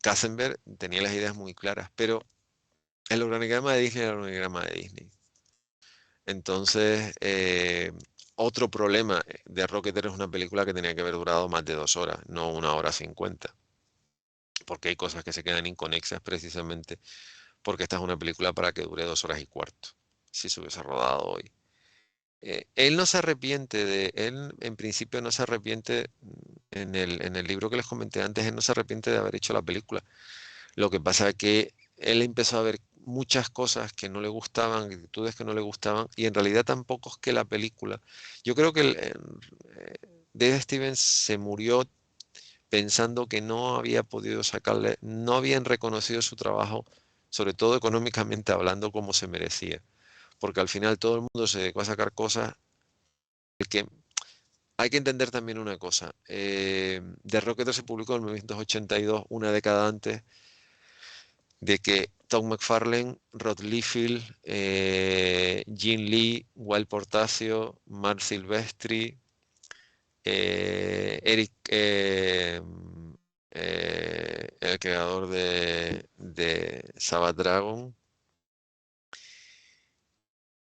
Katzenberg tenía las ideas muy claras, pero el organigrama de Disney era el organigrama de Disney. Entonces, otro problema de Rocketeer es una película que tenía que haber durado más de 2 horas, no 1 hora 50, porque hay cosas que se quedan inconexas precisamente porque esta es una película para que dure 2 horas y cuarto, si se hubiese rodado hoy. Él no se arrepiente él en principio no se arrepiente, en el libro que les comenté antes, él no se arrepiente de haber hecho la película. Lo que pasa es que él empezó a ver muchas cosas que no le gustaban, actitudes que no le gustaban, y en realidad tampoco es que la película. Yo creo que Dave Stevens se murió pensando que no había podido sacarle, no habían reconocido su trabajo, sobre todo económicamente hablando, como se merecía. Porque al final todo el mundo se dedicó a sacar cosas que hay que entender también una cosa. The Rocketeer se publicó en 1982, una década antes de que Todd McFarlane, Rod Liefeld, Gene Lee, Will Portacio, Mark Silvestri, Eric, el creador de Savage Dragon,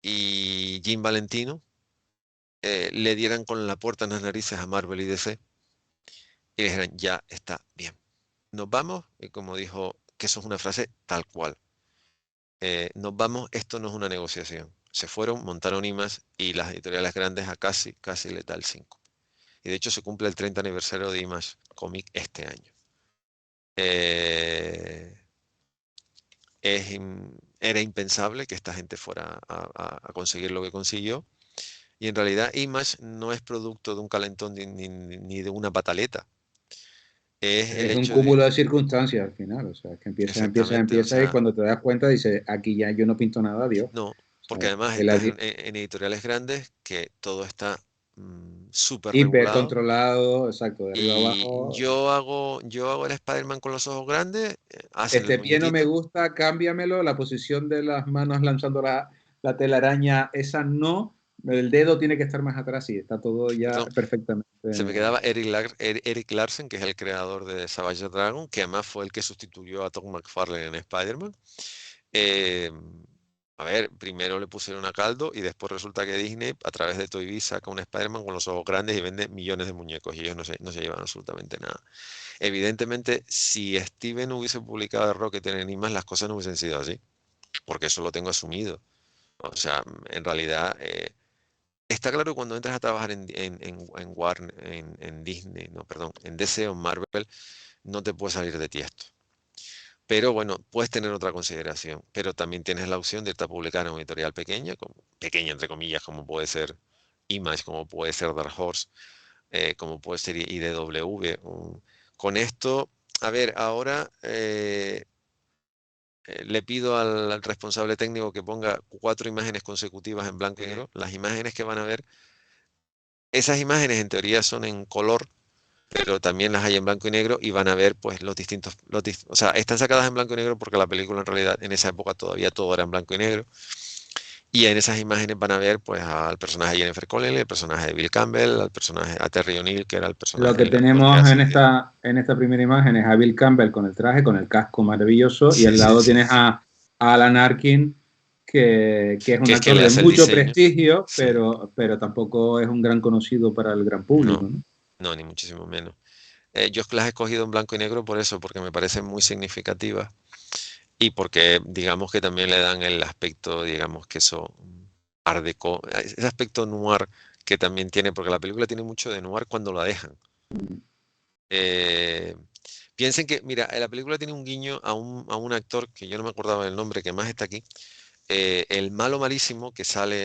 y Jim Valentino, le dieran con la puerta en las narices a Marvel y DC y le dijeran, ya está bien. Nos vamos, y como dijo, que eso es una frase tal cual. Nos vamos, esto no es una negociación. Se fueron, montaron IMAX y las editoriales grandes a casi les da el 5. Y de hecho se cumple el 30 aniversario de Image Comic este año. Eh, Era impensable que esta gente fuera a conseguir lo que consiguió. Y en realidad Image no es producto de un calentón ni de una pataleta. Es el Es un hecho de, cúmulo de circunstancias al final, o sea, es que exactamente, o empieza y sea, cuando te das cuenta dices, aquí ya yo no pinto nada, Dios. no, O sea, porque además el estás en editoriales grandes que todo está súper hiper regulado. controlado, exacto, de arriba Y abajo. yo hago el Spider-Man con los ojos grandes, hacen el Este pie no me muñequito. gusta, cámbiamelo, la posición de las manos lanzando la telaraña, esa no, el dedo tiene que estar más atrás y está todo ya Perdón, se me perfectamente. quedaba Eric Larsen, que es el creador de Savage Dragon, que además fue el que sustituyó a Todd McFarlane en Spider-Man. Eh, a ver, primero le pusieron a caldo y después resulta que Disney, a través de Toy Biz, saca un Spider-Man con los ojos grandes y vende millones de muñecos y ellos no se llevan absolutamente nada. Evidentemente, si Steven hubiese publicado Rocket en Enigmas, las cosas no hubiesen sido así, porque eso lo tengo asumido. O sea, en realidad, está claro que cuando entras a trabajar en Warner, en Disney, no, perdón, en DC o en Marvel, no te puedes salir de ti esto. Pero bueno, puedes tener otra consideración, pero también tienes la opción de irte a publicar en una editorial pequeña, pequeña entre comillas, como puede ser Image, como puede ser Dark Horse, como puede ser IDW. Con esto, a ver, ahora le pido al responsable técnico que ponga 4 imágenes consecutivas en blanco y negro. Las imágenes que van a ver, esas imágenes en teoría son en color, pero también las hay en blanco y negro y van a ver pues o sea, están sacadas en blanco y negro porque la película en realidad en esa época todavía todo era en blanco y negro. Y en esas imágenes van a ver pues al personaje de Jennifer Connelly, al personaje de Bill Campbell, a Terry O'Neill, que era el Lo personaje, que el actor que tenemos hace de... en esta primera imagen es a Bill Campbell con el traje, con el casco maravilloso, y Sí, al sí, lado sí. tienes a Alan Arkin, que es un Que es quien actor le de hace el mucho diseño. prestigio, Sí. pero tampoco es un gran conocido para el gran No, público, ¿no? no, ni muchísimo menos. Yo las he escogido en blanco y negro por eso, porque me parecen muy significativas y porque digamos que también le dan el aspecto, digamos que eso, art déco, ese aspecto noir que también tiene, porque la película tiene mucho de noir cuando la dejan. Eh, Piensen que, mira, la película tiene un guiño a un actor que yo no me acordaba del nombre, que más está aquí, el malo malísimo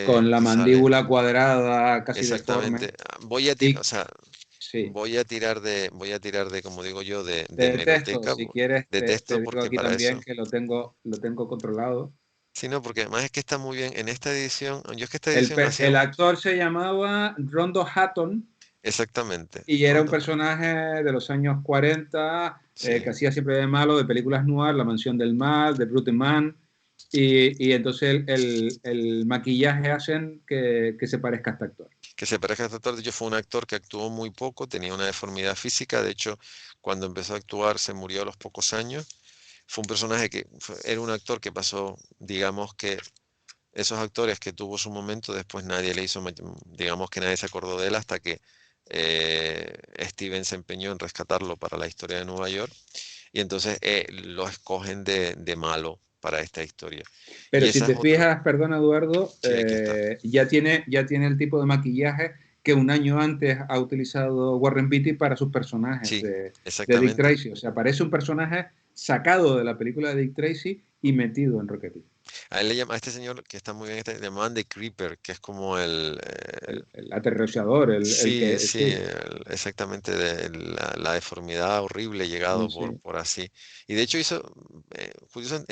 Con la que sale, mandíbula cuadrada, casi deforme. exactamente. Voy a tirar, Y o sea, sí, voy a tirar de, como digo yo, de te detesto. hemeroteca, Si quieres, de te texto, digo porque aquí para también eso, que lo tengo controlado. Sí, no, porque además es que está muy bien en esta edición. Yo es que esta edición hacía El actor se llamaba Rondo Hatton exactamente, y era un Rondo. personaje de los años 40 que Sí, hacía siempre de malo de películas noir, La Mansión del Mal, de Brute Man. Y entonces el maquillaje hacen que se parezca a este actor. que se parezca a este actor. De hecho, fue un actor que actuó muy poco, tenía una deformidad física. De hecho, cuando empezó a actuar se murió a los pocos años. Fue un personaje que era un actor que pasó, digamos que esos actores que tuvo su momento, después nadie le hizo, digamos que nadie se acordó de él hasta que Steven se empeñó en rescatarlo para la historia de Nueva York y entonces lo escogen de malo para esta historia. Pero Y si esa es te otra, fijas, perdona Eduardo, sí, aquí está. ya tiene el tipo de maquillaje que un año antes ha utilizado Warren Beatty para sus personajes Sí, de Dick exactamente. Tracy. O sea, parece un personaje sacado de la película de Dick Tracy y metido en Rocketeer. A él le llama, a este señor que está muy bien, le llamaban The Creeper, que es como El aterrorizador, el sí, que... sí, Sí, exactamente, de la deformidad horrible llegado sí. por así. Y de hecho hizo, curioso,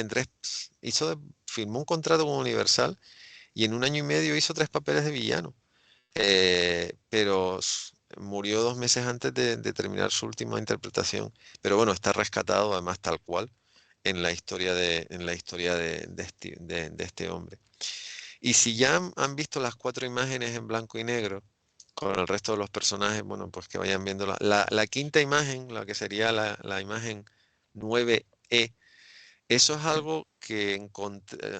filmó un contrato con Universal y en un año y medio hizo tres papeles de villano, pero murió 2 meses antes de terminar su última interpretación. Pero bueno, está rescatado además tal cual en la historia de este hombre. Y si ya han visto las cuatro imágenes en blanco y negro, con el resto de los personajes, bueno, pues que vayan viendo la quinta imagen, la que sería la imagen 9E. Eso es algo que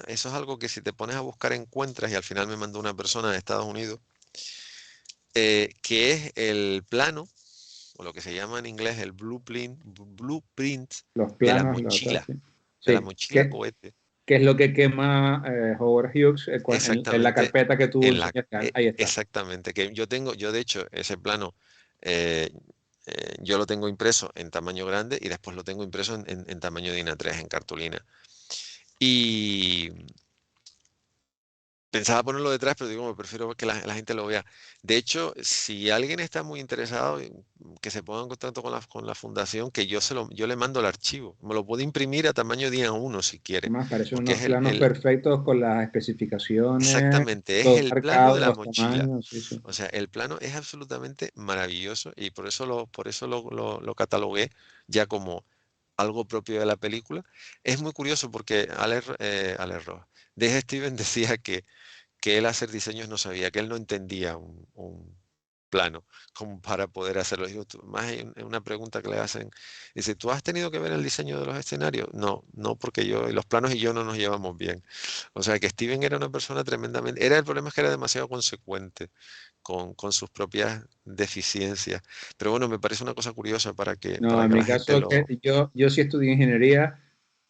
eso es algo que si te pones a buscar encuentras, y al final me mandó una persona de Estados Unidos, que es el plano, o lo que se llama en inglés el blueprint Los de la planos, los tal, mochila, sí. de la Sí, mochila cohete. que es lo que quema Howard Hughes en la Exactamente, carpeta que tú enseñaste. Ahí está. exactamente, que yo de hecho ese plano eh, yo lo tengo impreso en tamaño grande y después lo tengo impreso en tamaño de INA3 en cartulina. Y pensaba ponerlo detrás, pero digo, prefiero que la gente lo vea. De hecho, si alguien está muy interesado, que se ponga en contacto con la fundación, que yo le mando el archivo. Me lo puedo imprimir a tamaño día uno si quiere, Además, parecen porque unos planos perfectos con las especificaciones, exactamente, es todo el plano de marcado, la los mochila. tamaños, sí, sí. O sea, el plano es absolutamente maravilloso y por eso lo catalogué ya como algo propio de la película. Es muy curioso porque Alex Ross, de Steven decía que él hacer diseños no sabía, que él no entendía un plano como para poder hacerlo. Digo, más en una pregunta que le hacen, dice, ¿tú has tenido que ver el diseño de los escenarios? No, no, porque los planos y yo no nos llevamos bien. O sea, que Steven era una persona tremendamente, el problema es que era demasiado consecuente con sus propias deficiencias. Pero bueno, me parece una cosa curiosa No, para en que mi la gente caso, que lo, yo sí estudié ingeniería,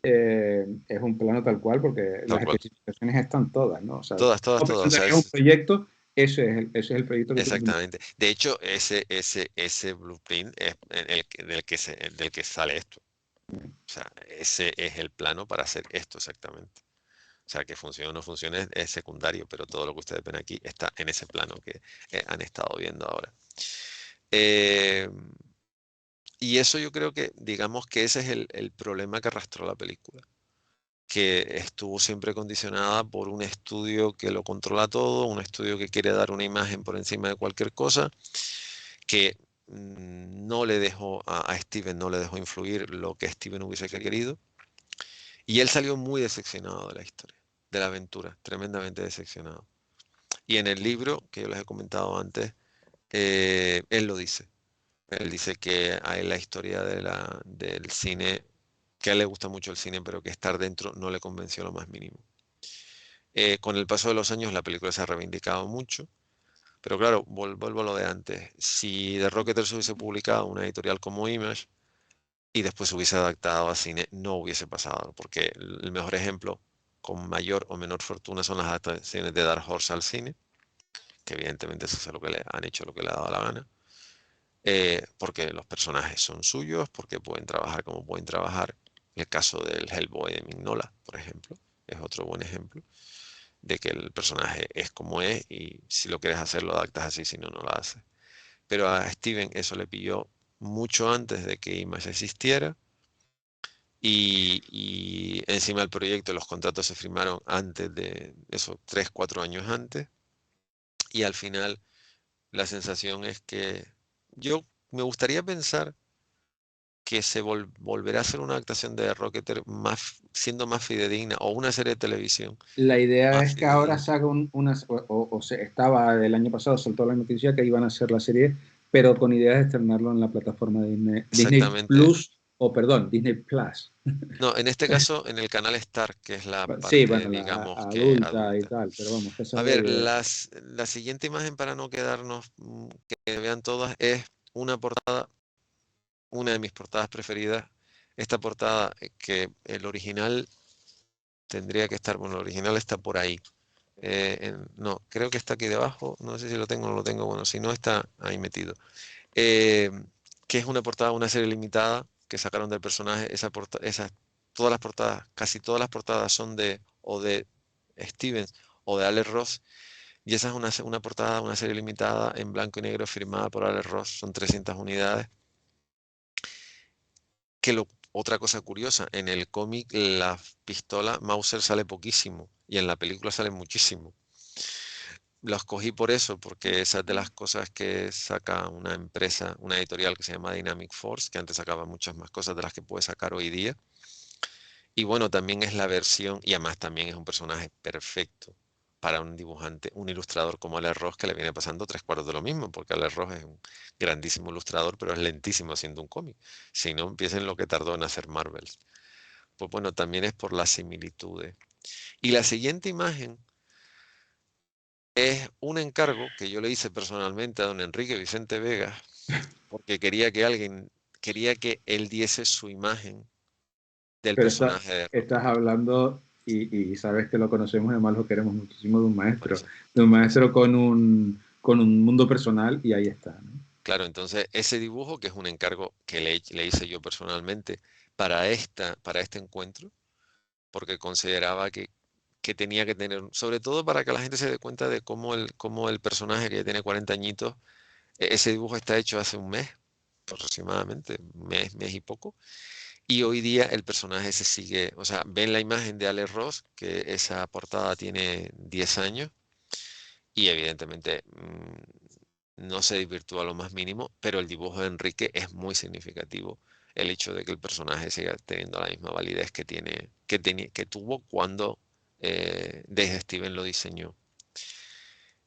es un plano tal cual porque tal las cual. especificaciones están todas, ¿no? O sea, Todas, todas, ¿cómo todas. O sea, presentarías un proyecto? Ese es el proyecto que tú presentarías. exactamente. De hecho, ese blueprint es del que sale esto. O sea, ese es el plano para hacer esto exactamente. O sea, que funcione o no funcione es secundario, pero todo lo que ustedes ven aquí está en ese plano que han estado viendo ahora. Eh, y eso yo creo que, digamos que ese es el problema que arrastró la película, que estuvo siempre condicionada por un estudio que lo controla todo, un estudio que quiere dar una imagen por encima de cualquier cosa, que no le dejó a Steven, no le dejó influir lo que Steven hubiese querido. Y él salió muy decepcionado de la historia, de la aventura, tremendamente decepcionado. Y en el libro, que yo les he comentado antes, él lo dice. Él dice que a él la historia del cine, que a él le gusta mucho el cine, pero que estar dentro no le convenció lo más mínimo. Con el paso de los años la película se ha reivindicado mucho, pero claro, vuelvo a lo de antes. Si The Rocketeer se hubiese publicado una editorial como Image y después se hubiese adaptado a cine, no hubiese pasado, porque el mejor ejemplo con mayor o menor fortuna son las adaptaciones de Dark Horse al cine, que evidentemente eso es lo que le han hecho lo que le ha dado la gana, porque los personajes son suyos, porque pueden trabajar como pueden trabajar. El caso del Hellboy de Mignola, por ejemplo, es otro buen ejemplo de que el personaje es como es y si lo quieres hacer lo adaptas así, si no, no lo haces. Pero a Steven eso le pilló mucho antes de que Image existiera y encima el proyecto, los contratos se firmaron antes de eso, 3, 4 años antes, y al final la sensación es que yo me gustaría pensar que se volverá a hacer una adaptación de Rocketeer más, siendo más fidedigna, o una serie de televisión La idea más es que ahora fidedigna. saca estaba el año pasado, saltó la noticia que iban a hacer la serie, pero con ideas de estrenarlo en la plataforma de Disney Exactamente. Plus, o perdón, Disney Plus. No, en este caso en el canal Star, que es la Sí, parte, bueno, la digamos, que adulta y adulta. tal, pero vamos, que esa A es la ver, idea. la siguiente imagen para no quedarnos, que vean todas, es una portada, una de mis portadas preferidas. Esta portada, que el original tendría que estar, bueno, el original está por ahí. No, creo que está aquí debajo, no sé si lo tengo o no lo tengo, bueno, si no está ahí metido. Eh, que es una portada, una serie limitada que sacaron del personaje, todas las portadas, casi todas las portadas son o de Stevens o de Alex Ross, y esa es una portada, una serie limitada en blanco y negro firmada por Alex Ross, son 300 unidades. Otra cosa curiosa, en el cómic la pistola Mauser sale poquísimo y en la película sale muchísimo. Lo escogí por eso, porque esa es de las cosas que saca una empresa, una editorial que se llama Dynamic Force, que antes sacaba muchas más cosas de las que puede sacar hoy día. Y bueno, también es la versión, y además también es un personaje perfecto para un dibujante, un ilustrador como Alex Ross, que le viene pasando 3/4 de lo mismo, porque Alex Ross es un grandísimo ilustrador, pero es lentísimo haciendo un cómic. Si no, empiecen lo que tardó en hacer Marvel. Pues bueno, también es por las similitudes. Y la siguiente imagen es un encargo que yo le hice personalmente a don Enrique Vicente Vega, porque quería que él diese su imagen del Pero personaje de estás Rocketeer. hablando, y sabes que lo conocemos, además lo queremos muchísimo, Por eso. de un maestro con un mundo personal, y ahí está, ¿no? Claro, entonces ese dibujo, que es un encargo que le hice yo personalmente para este encuentro, porque consideraba que tenía que tener, sobre todo para que la gente se dé cuenta de cómo el personaje que ya tiene 40 añitos, ese dibujo está hecho hace un mes aproximadamente, mes y poco. Y hoy día el personaje se sigue, o sea, ven la imagen de Alex Ross, que esa portada tiene 10 años y evidentemente no se desvirtúa lo más mínimo, pero el dibujo de Enrique es muy significativo. El hecho de que el personaje siga teniendo la misma validez que tuvo cuando desde Steven lo diseñó.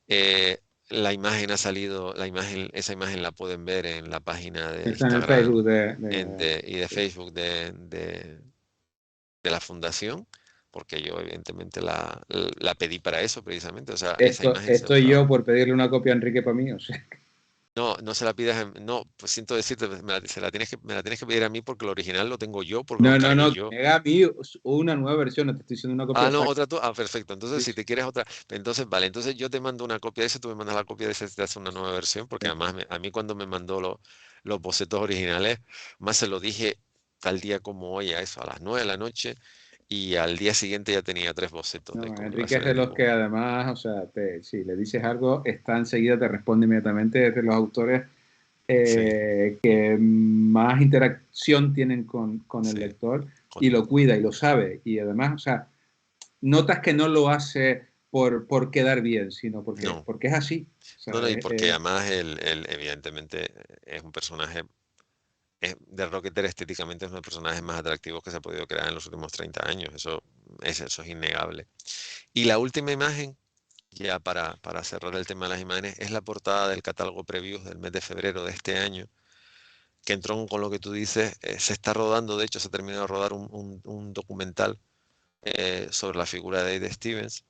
Eh, la imagen ha salido, esa imagen la pueden ver en la página de Está en el Instagram Facebook y de Facebook de la fundación, porque yo evidentemente la pedí para eso precisamente, o sea, esa imagen se estoy usaba. yo por pedirle una copia a Enrique para mí, o sea. No, no se la pidas, no, pues siento decirte, me la tienes que pedir a mí porque el original lo tengo yo, porque lo No, no, encargué no, yo. me a mí una nueva versión, no te estoy diciendo una copia Ah, no, exacta. otra tú. Ah, perfecto. Entonces, Sí, si sí, te quieres otra, entonces, vale, entonces yo te mando una copia de ese, tú me mandas la copia de ese, te hace una nueva versión, porque sí. además a mí cuando me mandó los bocetos originales, más se lo dije tal día como hoy, a eso, a las 9 de la noche, y al día siguiente ya tenía 3 bocetos de No, cómo iba a Enrique es ser de el los que dibujo. además, o sea, si le dices algo, está enseguida, te responde inmediatamente, es de los autores Sí, que más interacción tienen con el sí, lector y con- lo cuida y lo sabe. Y además, o sea, notas que no lo hace por quedar bien, sino no, porque es así. O no, sea, no, y porque además evidentemente es un personaje de Rocketeer estéticamente es uno de los personajes más atractivos que se ha podido crear en los últimos 30 años. Eso es innegable. Y la última imagen, ya para cerrar el tema de las imágenes, es la portada del catálogo Previews del mes de febrero de este año, que entró con lo que tú dices. Se está rodando, de hecho, se ha terminado de rodar un documental sobre la figura de Ed Stevens.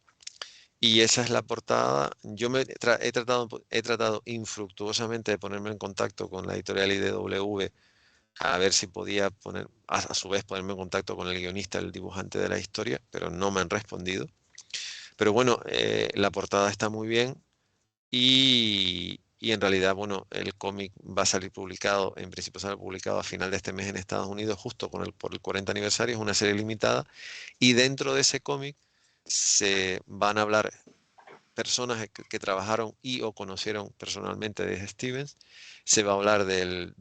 Y esa es la portada. He tratado infructuosamente de ponerme en contacto con la editorial IDW a ver si podía a su vez ponerme en contacto con el guionista, el dibujante de la historia, pero no me han respondido. Pero bueno, la portada está muy bien y en realidad, bueno, el cómic va a salir publicado, en principio sale publicado a final de este mes en Estados Unidos, justo por el 40 aniversario, es una serie limitada, y dentro de ese cómic se van a hablar personas que trabajaron y o conocieron personalmente de Stevens. Se va a hablar del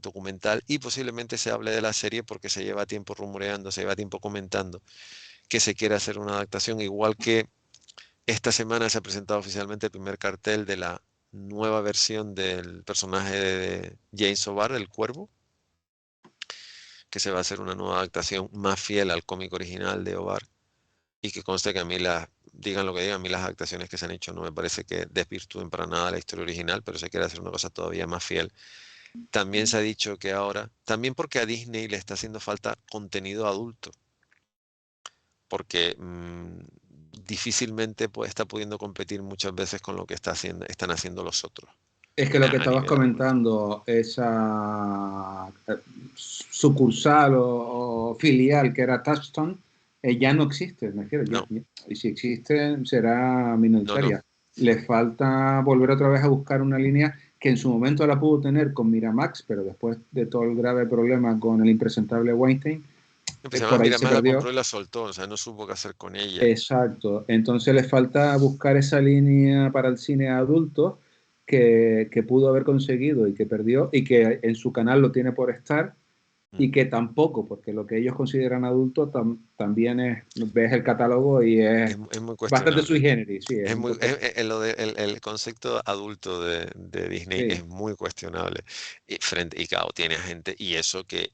documental y posiblemente se hable de la serie porque se lleva tiempo rumoreando, se lleva tiempo comentando que se quiere hacer una adaptación, igual que esta semana se ha presentado oficialmente el primer cartel de la nueva versión del personaje de James O'Barr, el Cuervo, que se va a hacer una nueva adaptación más fiel al cómic original de O'Barr. Y que conste que a mí digan lo que digan, a mí las adaptaciones que se han hecho no me parece que desvirtúen para nada la historia original, pero se quiere hacer una cosa todavía más fiel. También se ha dicho que ahora, también porque a Disney le está haciendo falta contenido adulto, porque difícilmente está pudiendo competir muchas veces con lo que están haciendo los otros Es que lo que a estabas nivel adulto. comentando, esa sucursal o filial que era Touchstone, ya no existe, me refiero. No, Y si existe, será no, no. minoritaria. Le falta volver otra vez a buscar una línea que en su momento la pudo tener con Miramax, pero después de todo el grave problema con el impresentable Weinstein, Pues además, por ahí mira, se más la perdió. compró y la soltó, o sea, no supo qué hacer con ella. Exacto. Entonces le falta buscar esa línea para el cine adulto que pudo haber conseguido y que perdió y que en su canal lo tiene por estar y Mm. que tampoco, porque lo que ellos consideran adulto también es, ves el catálogo y es Es muy bastante sui cuestionable. generis, sí, es Es un muy, poco, el concepto adulto de Disney sí. es muy cuestionable. Y claro, tiene gente, y eso que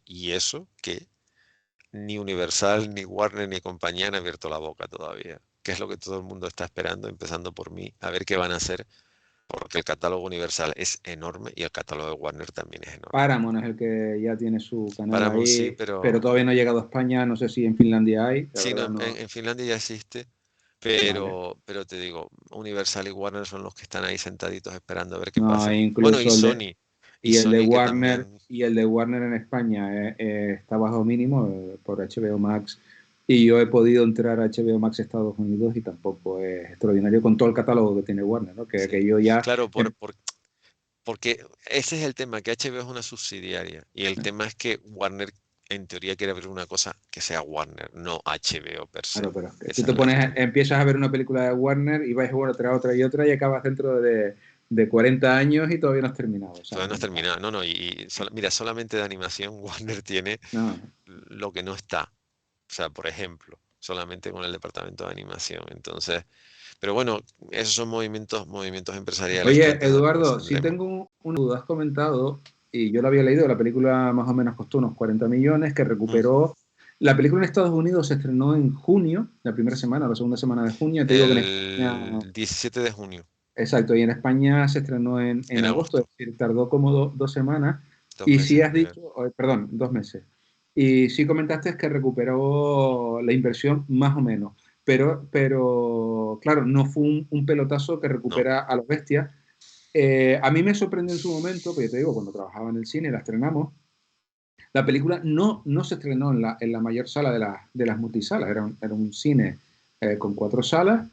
ni Universal, ni Warner, ni compañía han abierto la boca todavía. Que es lo que todo el mundo está esperando, empezando por mí, a ver qué van a hacer, porque el catálogo Universal es enorme y el catálogo de Warner también es enorme. Paramount es el que ya tiene su canal Paramount sí, ahí, pero pero todavía no ha llegado a España, no sé si en Finlandia hay, la sí, no, verdad no. en Finlandia ya existe. Vale. Pero te digo, Universal y Warner son los que están ahí sentaditos esperando a ver qué No, pasa. e Bueno, incluso y de Sony que Warner también, y el de Warner en España está bajo mínimo por HBO Max y yo he podido entrar a HBO Max Estados Unidos y tampoco es extraordinario con todo el catálogo que tiene Warner, ¿no? sí. Que yo ya Claro, porque ese es el tema, que HBO es una subsidiaria y el tema es que Warner en teoría quiere abrir una cosa que sea Warner, no HBO per se. claro, pero es que tú Esa te es la pones, historia. empiezas a ver una película de Warner y vas bueno, tras otra y otra y acabas dentro de 40 años y todavía no has terminado, o sea, Todavía no has terminado. No, no, mira, solamente de animación Warner tiene no. lo que no está. O sea, por ejemplo, solamente con el departamento de animación. Entonces, pero bueno, esos son movimientos empresariales que Oye, antes o después Eduardo, si tendremos. tengo una duda, has comentado, y yo la había leído, la película más o menos costó unos 40 millones, que Mm. recuperó. La película en Estados Unidos se estrenó en junio, la primera semana o la segunda semana de junio. Te digo que en España, El 17 de junio, exacto, y en España se estrenó en en agosto, es agosto, decir, tardó como 2 semanas. dos Y sí meses en has llegar. dicho, perdón, 2 meses. Y sí comentaste que recuperó la inversión más o menos, pero claro, no fue un pelotazo que No, recupera a los bestias. A mí me sorprendió en su momento, porque te digo, cuando trabajaba en el cine, la estrenamos. La película no se estrenó en la mayor sala de las multisalas, era un cine con 4 salas.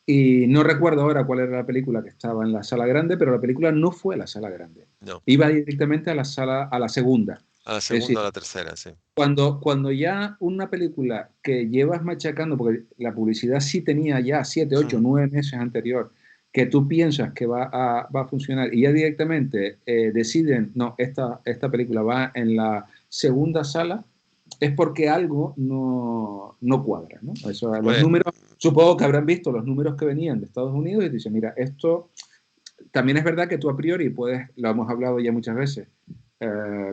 Y no recuerdo ahora cuál era la película que estaba en la sala grande, pero la película no fue a la sala grande. no. Iba directamente a la sala, a la segunda. A la Es decir, segunda o la tercera, sí. cuando ya una película que llevas machacando, porque la publicidad sí tenía ya 7, 8, 9 meses anterior, que tú piensas que va a funcionar y ya directamente deciden, no, esta película va en la segunda sala, es porque algo no cuadra, ¿no? Eso, los Hombre, números, supongo que habrán visto los números que venían de Estados Unidos y dicen, mira, esto también es verdad que tú a priori puedes, lo hemos hablado ya muchas veces,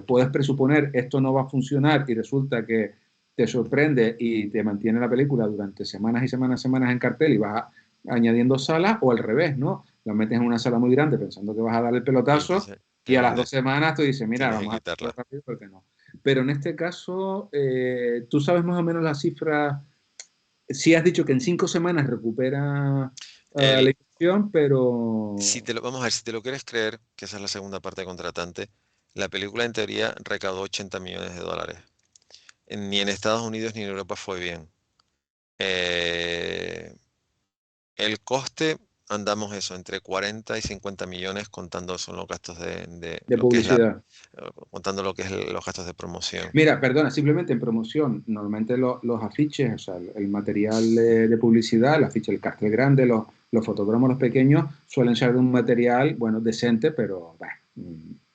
puedes presuponer esto no va a funcionar y resulta que te sorprende y te mantiene la película durante semanas y semanas, semanas en cartel y vas añadiendo salas o al revés, ¿no? La metes en una sala muy grande pensando que vas a dar el y pelotazo entonces y a las 2 semanas tú dices, mira, tienes que vamos a hacerlo quitarla. rápido porque no. Pero en este caso, tú sabes más o menos la cifra. Sí has dicho que en 5 semanas recupera la El, inversión, pero Vamos a ver, si te lo quieres creer, que esa es la segunda parte de contratante, la película en teoría recaudó 80 millones de dólares. Ni en Estados Unidos ni en Europa fue bien. Eh, el coste, andamos eso, entre 40 y 50 millones contando son los gastos de de lo que es publicidad. contando lo que es los gastos de promoción. Mira, perdona, simplemente en promoción, normalmente los afiches, o sea, el material de publicidad, el afiche, el cartel grande, los fotocromos, los pequeños, suelen ser de un material, bueno, decente, pero bueno,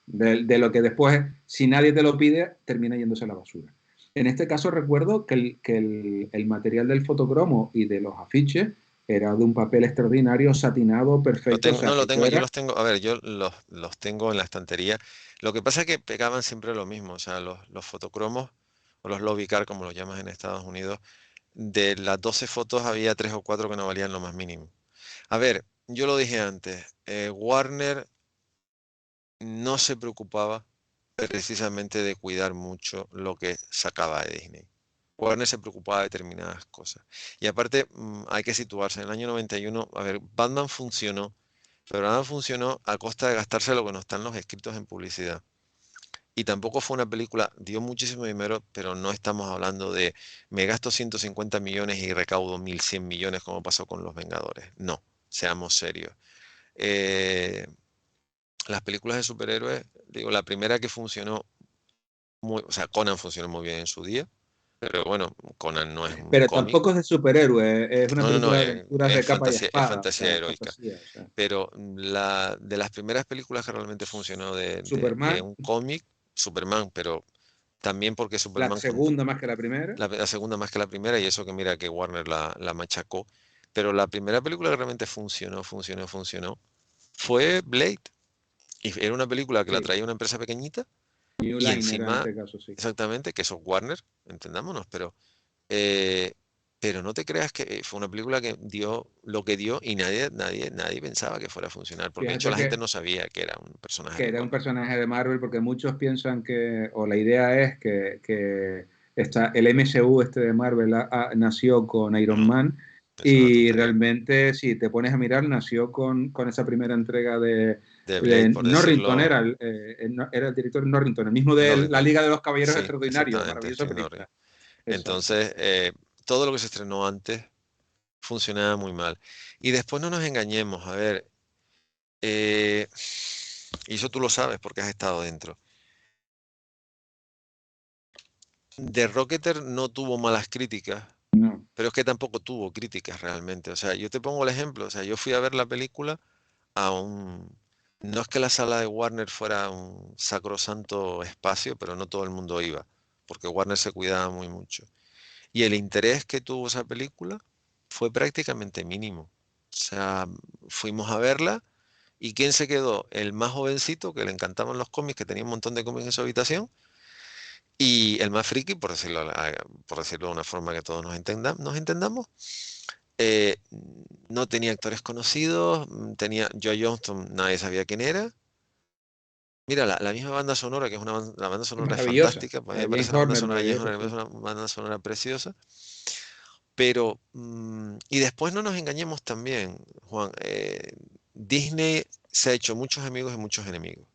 de lo que después, si nadie te lo pide, termina yéndose a la basura. En este caso recuerdo que el material del fotocromo y de los afiches era de un papel extraordinario, satinado, perfecto, o sea, No lo aquello tengo, yo era... los tengo, a ver, yo los tengo en la estantería. Lo que pasa es que pegaban siempre lo mismo, o sea, los fotocromos o los lobby car, como los llamas en Estados Unidos, de las 12 fotos había 3 o 4 que no valían lo más mínimo. A ver, yo lo dije antes, Warner no se preocupaba precisamente de cuidar mucho lo que sacaba de Disney. Warner se preocupaba de determinadas cosas. Y aparte, hay que situarse. En el año 91, a ver, Batman funcionó, pero Batman funcionó a costa de gastarse lo que no están los escritos en publicidad. Y tampoco fue una película, dio muchísimo dinero, pero no estamos hablando de me gasto 150 millones y recaudo 1.100 millones como pasó con Los Vengadores. No, seamos serios. Eh, las películas de superhéroes, digo, la primera que funcionó o sea, Conan funcionó muy bien en su día, pero bueno, Conan no es un Pero cómic. tampoco es de superhéroe, es una No, película de aventuras de capa y es espada, o fantasía sea, heroica. fantasía, o sea. Pero de las primeras películas que realmente funcionó de Superman, un cómic, Superman, pero también porque la Superman segunda más que la primera. la segunda más que la primera, y eso que mira que Warner la machacó. Pero la primera película que realmente funcionó, fue Blade. Y era una película que la Sí, traía una empresa pequeñita New y Line era en encima, este caso, sí. exactamente, que eso es Warner, entendámonos, eh, pero no te creas que fue una película que dio lo que dio y nadie pensaba que fuera a funcionar, porque de hecho Fíjate la gente no sabía que era un personaje que de era un cómic. personaje de Marvel, porque muchos piensan que, o la idea es que el MCU este de Marvel nació con Iron No, Man, es una y tontería. realmente, si te pones a mirar, nació con esa primera entrega De Blade, de por Norrington, decirlo, era el director Norrington, el mismo de La Norrington. Liga de los Caballeros Sí, Extraordinarios, exactamente, maravillosa Tim Norrington. película. Exacto. Entonces, todo lo que se estrenó antes funcionaba muy mal. Y después no nos engañemos, a ver, eh, y eso tú lo sabes porque has estado dentro. The Rocketer no tuvo malas críticas, No. pero es que tampoco tuvo críticas realmente. O sea, yo te pongo el ejemplo, o sea, yo fui a ver la película a un... No es que la sala de Warner fuera un sacrosanto espacio, pero no todo el mundo iba, porque Warner se cuidaba muy mucho. Y el interés que tuvo esa película fue prácticamente mínimo. O sea, fuimos a verla y ¿quién se quedó? El más jovencito, que le encantaban los cómics, que tenía un montón de cómics en su habitación, y el más friki, por decirlo de una forma que todos nos entendamos, eh, no tenía actores conocidos, tenía Joe Johnston, nadie sabía quién era. Mira, la misma banda sonora, que es la banda Es sonora es maravillosa. fantástica, para mí me James parece la banda Horner, sonora de James maravillosa, Horner, me sí. parece una banda sonora preciosa. Pero, y después no nos engañemos también, Juan, Disney se ha hecho muchos amigos y muchos enemigos,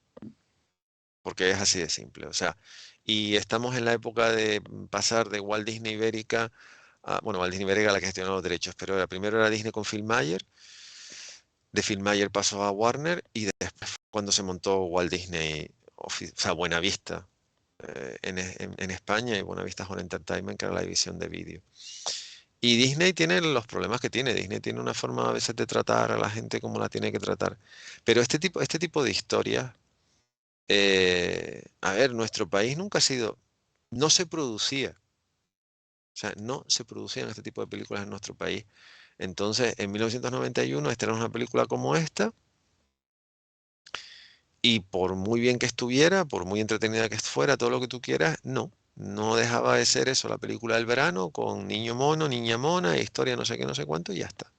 porque es así de simple, o sea, y estamos en la época de pasar de Walt Disney Ibérica, bueno, Walt Disney Ibérica la que gestionó los derechos, pero primero era Disney con Phil Mayer, de Phil Mayer pasó a Warner y después fue cuando se montó Walt Disney, o sea, Buenavista, en España, y Buenavista Home Entertainment, que era la división de vídeo. Y Disney tiene los problemas que tiene. Disney tiene una forma a veces de tratar a la gente como la tiene que tratar. Pero este tipo de historias, a ver, nuestro país nunca ha sido, no se producía. O sea, no se producían este tipo de películas en nuestro país. Entonces, en 1991 estrenamos una película como esta y por muy bien que estuviera, por muy entretenida que fuera, todo lo que tú quieras, no dejaba de ser eso, la película del verano con niño mono, niña mona, historia no sé qué, no sé cuánto y ya está.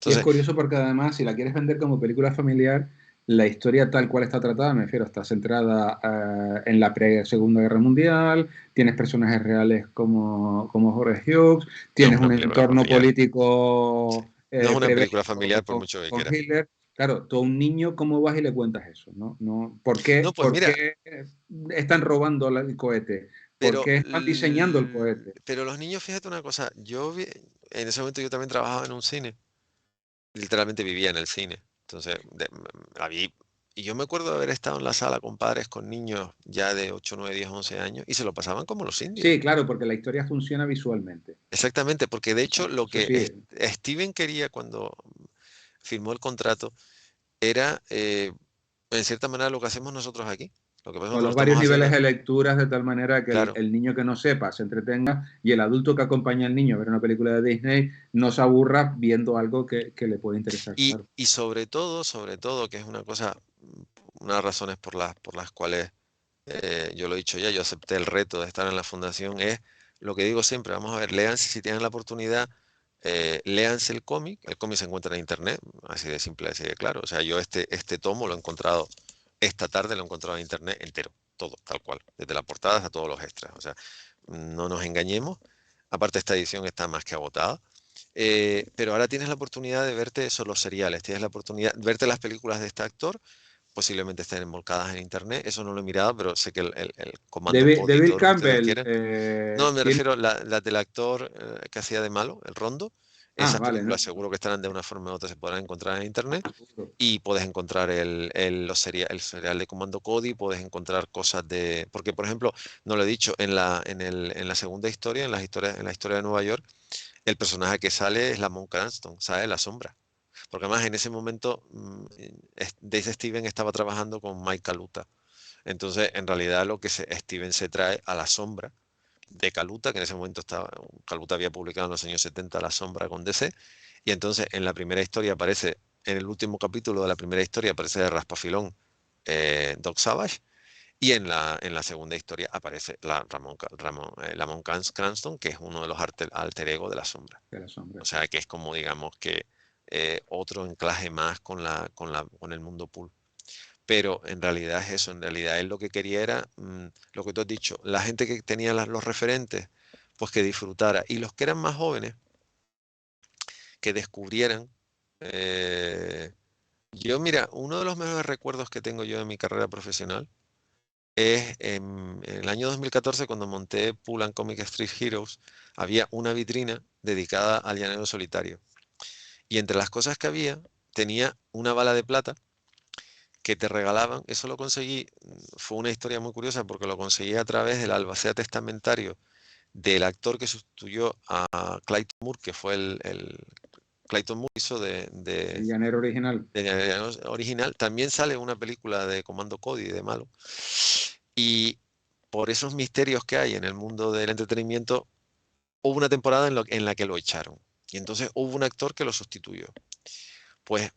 Y es Entonces, curioso porque además, si la quieres vender como película familiar, la historia tal cual está tratada, me refiero, está centrada en la pre-Segunda Guerra Mundial, tienes personajes reales como Jorge Hughes, no es tienes una un película entorno familiar. Sí. político No es una película prebélico familiar por mucho que con quiera. Hitler. Claro, tú a un niño, ¿cómo vas y le cuentas eso? ¿No? No, No, pues por mira, qué están robando el cohete? ¿Por pero, qué están diseñando el cohete? pero los niños, fíjate una cosa, en ese momento yo también trabajaba en un cine, literalmente vivía en el cine. Entonces, la vi, y yo me acuerdo de haber estado en la sala con padres con niños ya de 8 9 10 11 años y se lo pasaban como los indios. Sí, claro, porque la historia funciona visualmente. Exactamente, porque de hecho lo Eso que sí, Steven quería cuando firmó el contrato, era en cierta manera lo que hacemos nosotros aquí. Lo que pasa es que Con nosotros los estamos varios niveles haciendo, de lecturas de tal manera que claro, el niño que no sepa se entretenga y el adulto que acompaña al niño a ver una película de Disney no se aburra viendo algo que le puede interesar, claro. y sobre todo, que es una cosa, una de las razones por las cuales yo lo he dicho ya, yo acepté el reto de estar en la fundación, es lo que digo siempre, vamos a ver, léanse si tienen la oportunidad, léanse el cómic se encuentra en internet, así de simple, así de claro, o sea, yo este tomo lo he encontrado, esta tarde lo he encontrado en internet entero, todo, tal cual, desde la portada hasta todos los extras, o sea, no nos engañemos, aparte esta edición está más que agotada. Pero ahora tienes la oportunidad de verte esos los seriales, tienes la oportunidad de verte las películas de este actor, posiblemente estén envolcadas en internet, eso no lo he mirado, pero sé que el comando Cody y David todo lo que ustedes Campbell quieren. No, me tiene... refiero a la del actor que hacía de malo, el Rondo. Ah, Esas vale, ¿no? películas seguro que estarán de una forma u otra, se podrán encontrar en internet Seguro. y puedes encontrar el serial de Comando Cody, puedes encontrar cosas de... Porque, por ejemplo, no lo he dicho, en la segunda historia, en la historia de Nueva York, el personaje que sale es Lamont Cranston, ¿sabes? La sombra. Porque además en ese momento Dave Steven estaba trabajando con Mike Kaluta. Entonces, en realidad lo que Steven se trae a la sombra de Kaluta, que en ese momento estaba, Kaluta había publicado en los años 70 La sombra con DC, y entonces en la primera historia aparece, en el último capítulo de la primera historia aparece de Raspafilón Doc Savage, y en la segunda historia aparece Lamont Cranston, que es uno de los alter ego de la sombra. De la sombra, O sí. sea, que es como, digamos, que otro enclaje más con el mundo pool. Pero en realidad es eso, en realidad él lo que quería era lo que tú has dicho, la gente que tenía los referentes, pues que disfrutara. Y los que eran más jóvenes, que descubrieran. eh, yo, mira, uno de los mejores recuerdos que tengo yo de mi carrera profesional es en el año 2014 cuando monté Pool and Comic Street Heroes, había una vitrina dedicada al llanero solitario. Y entre las cosas que había, tenía una bala de plata que te regalaban. Eso lo conseguí, fue una historia muy curiosa porque lo conseguí a través del albacea testamentario del actor que sustituyó a Clayton Moore, que fue Clayton Moore hizo El llanero original. de original. También sale una película de Comando Cody de malo. Y por esos misterios que hay en el mundo del entretenimiento, hubo una temporada en la que lo echaron. Y entonces hubo un actor que lo sustituyó. Pues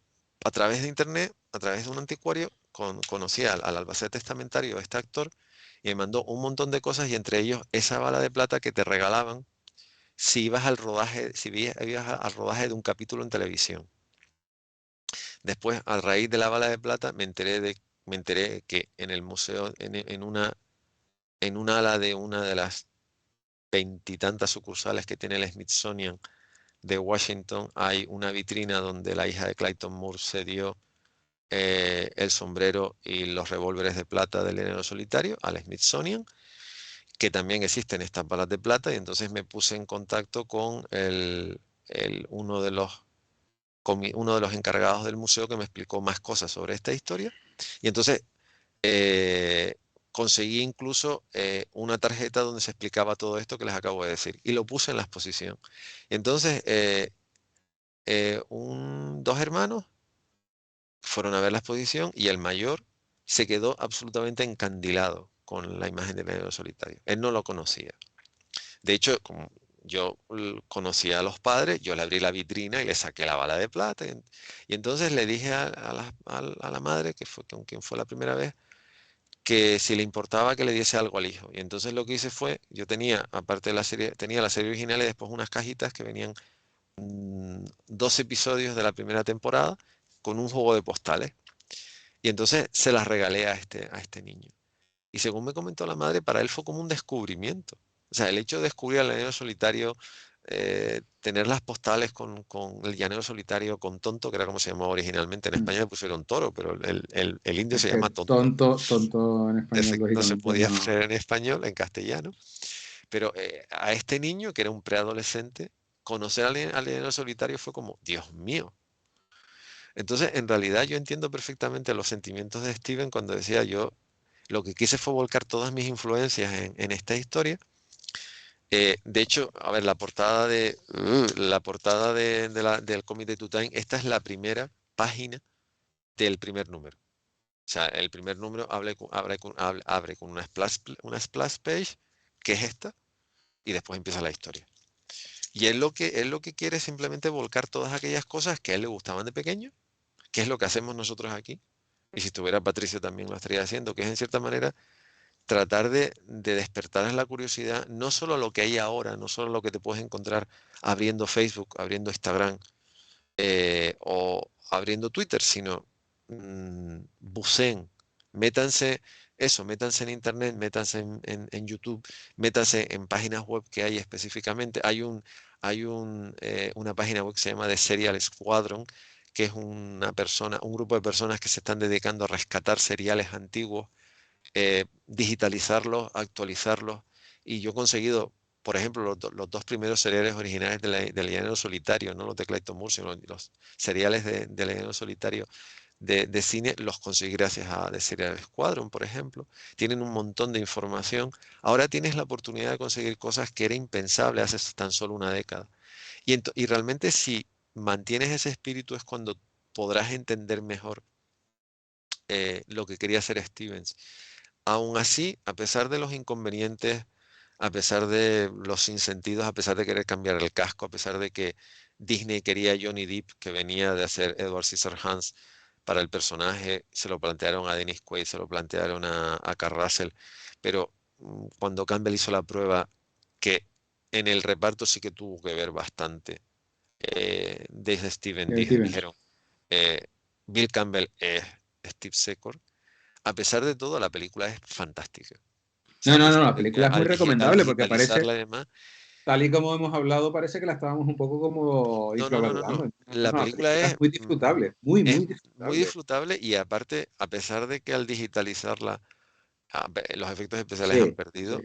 a través de internet, a través de un anticuario, conocí al albacea testamentario de este actor y me mandó un montón de cosas y entre ellos esa bala de plata que te regalaban si ibas al rodaje, si ibas al rodaje de un capítulo en televisión. Después, a raíz de la bala de plata, me enteré que en el museo, en un ala de una de las veintitantas sucursales que tiene el Smithsonian de Washington, hay una vitrina donde la hija de Clayton Moore se dio el sombrero y los revólveres de plata del llanero solitario al Smithsonian, que también existen estas balas de plata, y entonces me puse en contacto con uno de los encargados del museo que me explicó más cosas sobre esta historia, y entonces eh, conseguí incluso una tarjeta donde se explicaba todo esto que les acabo de decir, y lo puse en la exposición. Y entonces, dos hermanos fueron a ver la exposición y el mayor se quedó absolutamente encandilado con la imagen del negro solitario. Él no lo conocía. De hecho, como yo conocía a los padres, yo le abrí la vitrina y le saqué la bala de plata. Y entonces le dije a la madre, que fue con quien fue la primera vez, que si le importaba que le diese algo al hijo. Y entonces lo que hice fue, yo tenía, aparte de la serie, tenía la serie original y después unas cajitas que venían 2 episodios de la primera temporada con un juego de postales. Y entonces se las regalé a este niño. Y según me comentó la madre, para él fue como un descubrimiento. O sea, el hecho de descubrir al llanero solitario, tener las postales con el llanero solitario, con Tonto, que era como se llamaba originalmente. En España le pusieron Toro, pero el indio Es se que llama Tonto. tonto en español, No se lógicamente, podía no. poner en español, en castellano. Pero a este niño, que era un preadolescente, conocer al llanero solitario fue como, Dios mío. Entonces, en realidad yo entiendo perfectamente los sentimientos de Steven cuando decía yo, lo que quise fue volcar todas mis influencias en esta historia, De hecho, a ver, del cómic de Tutain, esta es la primera página del primer número. O sea, el primer número abre con una splash page, que es esta, y después empieza la historia. Y él lo que quiere es simplemente volcar todas aquellas cosas que a él le gustaban de pequeño, que es lo que hacemos nosotros aquí. Y si estuviera Patricio también lo estaría haciendo, que es en cierta manera tratar de despertar la curiosidad, no solo a lo que hay ahora, no solo a lo que te puedes encontrar abriendo Facebook, abriendo Instagram o abriendo Twitter, sino buceen, métanse métanse en Internet, métanse en YouTube, métanse en páginas web que hay específicamente. Una página web que se llama The Serial Squadron, que es un grupo de personas que se están dedicando a rescatar seriales antiguos, digitalizarlos, actualizarlos. Y yo he conseguido, por ejemplo, los dos primeros seriales originales de Llanero Solitario, no los de Clayton Moore, sino los seriales de Llanero Solitario de cine, los conseguí gracias a The Serial Squadron, por ejemplo. Tienen un montón de información. Ahora tienes la oportunidad de conseguir cosas que era impensable hace tan solo una década. Y realmente si mantienes ese espíritu es cuando podrás entender mejor lo que quería hacer Stevens. Aún así, a pesar de los inconvenientes, a pesar de los sinsentidos, a pesar de querer cambiar el casco, a pesar de que Disney quería a Johnny Depp, que venía de hacer Edward Scissorhands para el personaje, se lo plantearon a Dennis Quaid, se lo plantearon a Kurt Russell, pero cuando Campbell hizo la prueba, que en el reparto sí que tuvo que ver bastante, desde Steven. dijeron, eh, Bill Campbell es Steve Secor. A pesar de todo, la película es fantástica. O sea, No, a no, no, pesar la de que película es muy al recomendable porque parece, digitalizarla y demás, tal y como hemos hablado, parece que la estábamos un poco como no, no, no, no, no. infravalorando. No, no, La no, la película película es muy disfrutable, muy, es muy muy disfrutable. disfrutable y aparte, a pesar de que al digitalizarla los efectos especiales han Sí, sí. perdido,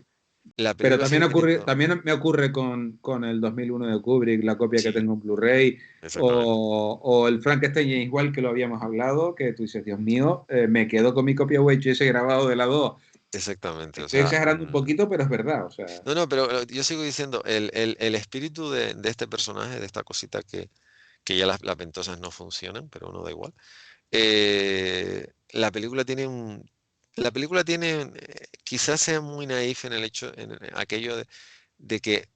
la Pero película sigue teniendo... también me ocurre con el 2001 de Kubrick, la copia que Sí, tengo en Blu-ray, exactamente. o el Frankenstein igual que lo habíamos hablado, que tú dices, Dios mío, me quedo con mi copia VHS grabado de la 2. Exactamente. O Estoy sea, exagerando un poquito, pero es verdad. O sea, no, no, pero yo sigo diciendo, el espíritu de este personaje, de esta cosita que ya las ventosas no funcionan, pero uno da igual. La película tiene quizás sea muy naif en el hecho, en aquello de que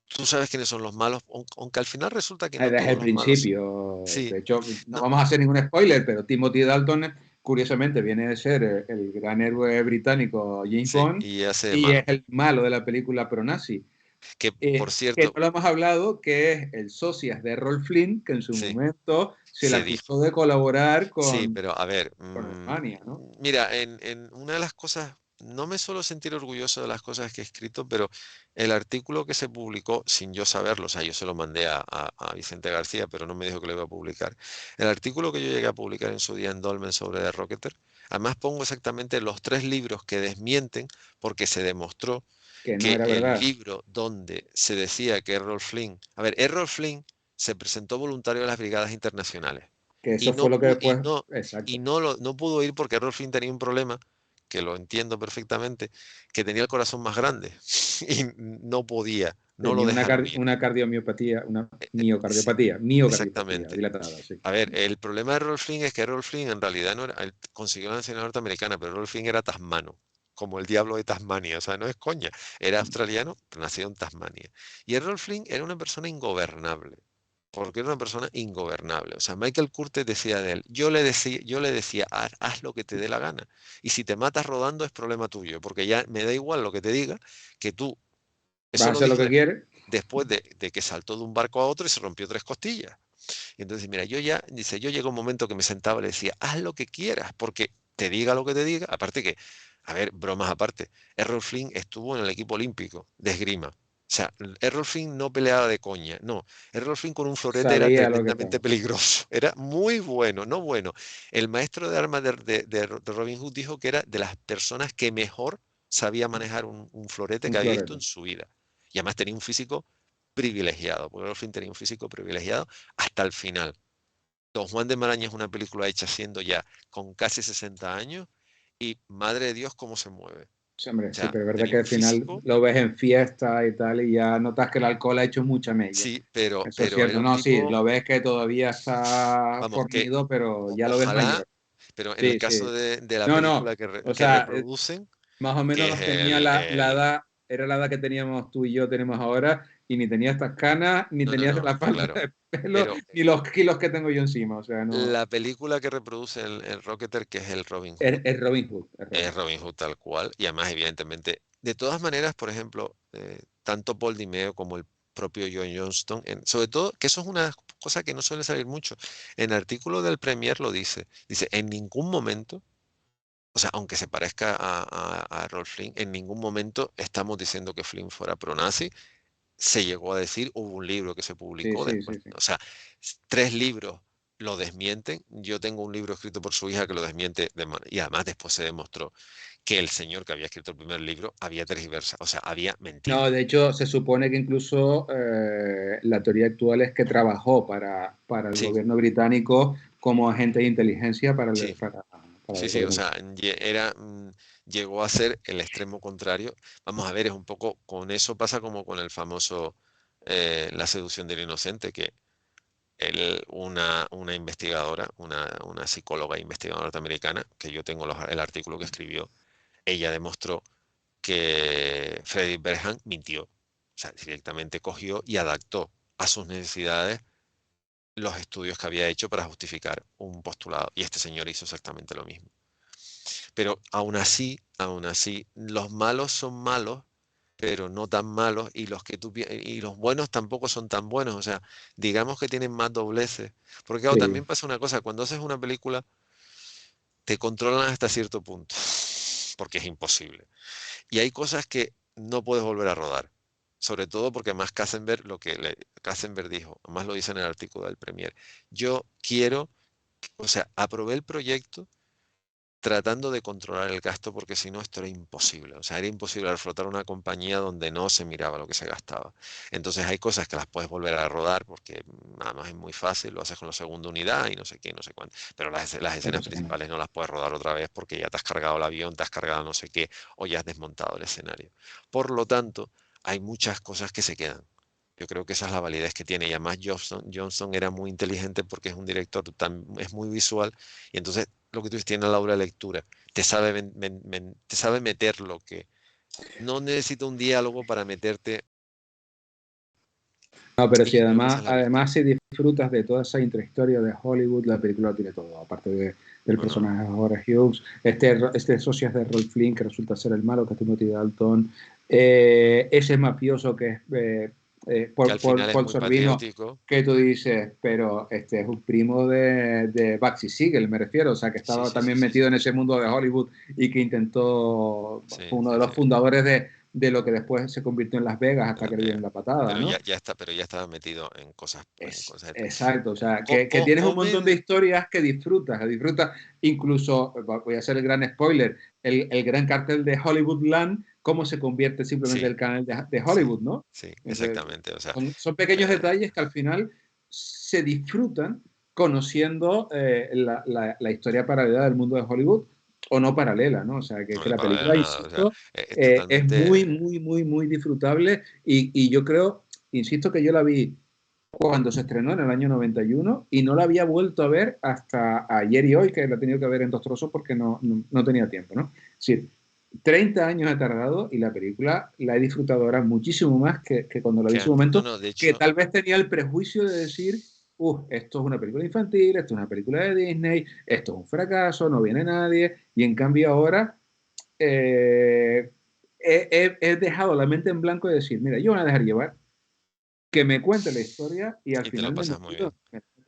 tú sabes quiénes son los malos, aunque al final resulta que no desde todos el los malos, principio, sí, de hecho, no no, vamos a hacer ningún spoiler, pero Timothy Dalton, curiosamente, viene de ser el gran héroe británico James sí, Bond y hace de y es malo. el malo de la película pro-nazi. Que por Que cierto, no lo hemos hablado, que es el socias de Errol Flynn, que en su sí, momento se le se dijo. acusó de colaborar Sí, pero a ver, con Alemania, ¿no? mira, en una de las cosas, no me suelo sentir orgulloso de las cosas que he escrito, pero el artículo que se publicó, sin yo saberlo, o sea, yo se lo mandé a Vicente García, pero no me dijo que lo iba a publicar. El artículo que yo llegué a publicar en su día en Dolmen sobre The Rocketer, además pongo exactamente los tres libros que desmienten, porque se demostró Que no que era el verdad. libro donde se decía que Errol Flynn se presentó voluntario a las Brigadas Internacionales Que y eso no, fue lo que pu- después, exacto. no pudo ir porque Errol Flynn tenía un problema, que lo entiendo perfectamente, que tenía el corazón más grande y no podía, no lo Tenía dejaron ir. una cardiomiopatía, una Sí, miocardiopatía exactamente. dilatada, sí. A ver, el problema de Errol Flynn es que Errol Flynn en realidad no era, él consiguió la nacionalidad norteamericana, pero Errol Flynn era tasmano, como el diablo de Tasmania, o sea, no es coña, era australiano, pero nacido en Tasmania. Y Errol Flynn era una persona ingobernable, porque era una persona ingobernable. O sea, Michael Curtis decía de él, yo le decía, haz lo que te dé la gana. Y si te matas rodando es problema tuyo, porque ya me da igual lo que te diga, que tú, Vas a eso lo hacer lo dijo que quieres. después de que saltó de un barco a otro y se rompió tres costillas. Y entonces, mira, yo llegó un momento que me sentaba y le decía, haz lo que quieras, porque te diga lo que te diga, aparte que, a ver, bromas aparte, Errol Flynn estuvo en el equipo olímpico de esgrima. O sea, Errol Flynn no peleaba de coña, no. Errol Flynn con un florete era Sabía lo que tremendamente estaba. peligroso, era muy bueno, no bueno. El maestro de armas de Robin Hood dijo que era de las personas que mejor sabía manejar un florete Un que había visto florete. en su vida. Y además tenía un físico privilegiado, porque Errol Flynn tenía un físico privilegiado hasta el final. Don Juan de Maraña es una película hecha siendo ya con casi 60 años y madre de Dios cómo se mueve. Sí, hombre, O sí, sea, pero es de verdad que libro al final físico, lo ves en fiesta y tal, y ya notas que el alcohol ha hecho mucha mella. sí, Eso es pero era cierto. un No, sí, tipo, lo ves que todavía está vamos, que fornido, pero ya lo ves ojalá, mayor. pero en el Sí, caso sí. de la No, no. película O que sea, reproducen, más o que menos es tenía la edad, era la edad que teníamos tú y yo tenemos ahora, y ni tenía estas canas, ni no, no, tenía no, la está falta claro, de pelo, pero ni los kilos que tengo yo encima. O sea, no. la película que reproduce el Rocketer, que es el Robin Hood, Es Robin Hood. Es Robin es Hood. Robin Hood tal cual, y además, evidentemente, de todas maneras, por ejemplo, tanto Paul Dimeo como el propio John Johnston, sobre todo, que eso es una cosa que no suele salir mucho, en el artículo del Premier lo dice, en ningún momento, o sea, aunque se parezca a Errol Flynn, en ningún momento estamos diciendo que Flynn fuera pro-nazi, se llegó a decir, hubo un libro que se Sí, publicó sí, después, sí, sí. o sea, tres libros lo desmienten, yo tengo un libro escrito por su hija que lo desmiente, y además después se demostró que el señor que había escrito el primer libro había tergiversado, o sea, había mentido. No, de hecho, se supone que incluso la teoría actual es que trabajó para el Sí, gobierno británico como agente de inteligencia sí, para sí, el sí, o gobierno sea, británico. llegó a ser el extremo contrario. Vamos a ver, es un poco, con eso pasa como con el famoso La seducción del inocente, que una investigadora, una psicóloga investigadora norteamericana, que yo tengo el artículo que escribió, ella demostró que Frederick Bergham mintió. O sea, directamente cogió y adaptó a sus necesidades los estudios que había hecho para justificar un postulado. Y este señor hizo exactamente lo mismo. Pero aún así, los malos son malos, pero no tan malos, y y los buenos tampoco son tan buenos. O sea, digamos que tienen más dobleces. Porque claro, Sí. también pasa una cosa, cuando haces una película, te controlan hasta cierto punto, porque es imposible. Y hay cosas que no puedes volver a rodar. Sobre todo porque más Katzenberg, Katzenberg dijo, más lo dice en el artículo del Premier, yo quiero, o sea, aprobé el proyecto tratando de controlar el gasto porque si no esto era imposible. O sea, era imposible reflotar una compañía donde no se miraba lo que se gastaba. Entonces hay cosas que las puedes volver a rodar porque nada más es muy fácil, lo haces con la segunda unidad y no sé qué, no sé cuánto. Pero las Otra escenas cosa que no. principales no las puedes rodar otra vez porque ya te has cargado el avión, te has cargado no sé qué o ya has desmontado el escenario. Por lo tanto, hay muchas cosas que se quedan. Yo creo que esa es la validez que tiene. Y además Johnson era muy inteligente porque es un director, es muy visual y entonces lo que tú dices, tiene la aura de lectura, te sabe meter lo que no necesita un diálogo para meterte. No, pero Y sí, yo creo que esa es la virtud. además si disfrutas de toda esa intrahistoria de Hollywood, la película lo tiene todo, aparte del No, no, personaje de Howard Hughes, este socio de Rolf Flynn que resulta ser el malo, que es Timothy Dalton, ese mafioso que es que al final es Paul muy Sorvino, patriótico. que tú dices, pero este es un primo de Bugsy Siegel, me refiero, o sea, que Sí, estaba sí, sí, también sí, metido sí. en ese mundo de Hollywood y que intentó, fue Sí, uno de sí, sí. los fundadores de lo que después se convirtió en Las Vegas De hasta Las que le dieron Vegas. la patada, Pero ¿no? ya está, pero ya estaba metido en Es, cosas. exacto, o sea, que tienes un montón de Comedia. historias que disfrutas, incluso, voy a hacer el gran spoiler, el gran cartel de Hollywoodland, cómo se convierte simplemente Sí, el canal de sí, Hollywood, ¿no? sí, Entonces, exactamente. O sea, son pequeños eh, detalles que al final se disfrutan conociendo la historia paralela del mundo de Hollywood o no paralela, ¿no? O sea, no que le la paralela película, nada. O sea, insisto, es es totalmente. muy disfrutable y yo creo, insisto que yo la vi cuando se estrenó en el año 91 y no la había vuelto a ver hasta ayer y hoy, que la he tenido que ver en dos trozos porque no tenía tiempo, ¿no? Sí, 30 años he tardado y la película la he disfrutado ahora muchísimo más que cuando la vi en su No, momento, no, de que hecho, tal vez tenía el prejuicio de decir, esto es una película infantil, esto es una película de Disney, esto es un fracaso, no viene nadie, y en cambio ahora eh, he dejado la mente en blanco de decir, mira, yo me voy a dejar llevar, que me cuente la historia y al y te lo final pasas muy bien.